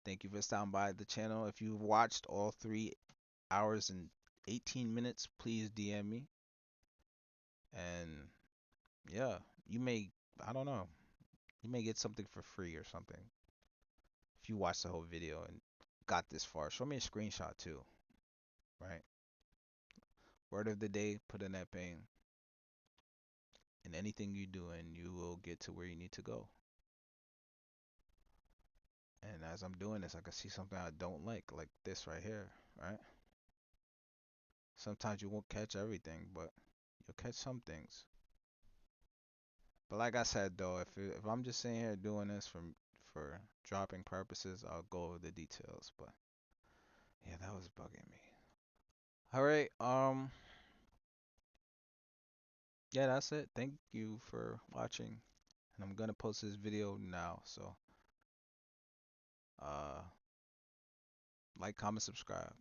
Thank you for stopping by the channel. If you've watched all 3 hours and 18 minutes, please DM me. And yeah, I don't know, you may get something for free or something. If you watched the whole video and got this far, show me a screenshot too, right? Word of the day, put in that pain. In anything you do, and you will get to where you need to go. And as I'm doing this, I can see something I don't like this right here, right? Sometimes you won't catch everything, but you'll catch some things. But like I said though, if I'm just sitting here doing this for dropping purposes, I'll go over the details. But yeah, that was bugging me. All right, yeah, that's it. Thank you for watching, and I'm gonna post this video now. So, uh, like, comment, subscribe.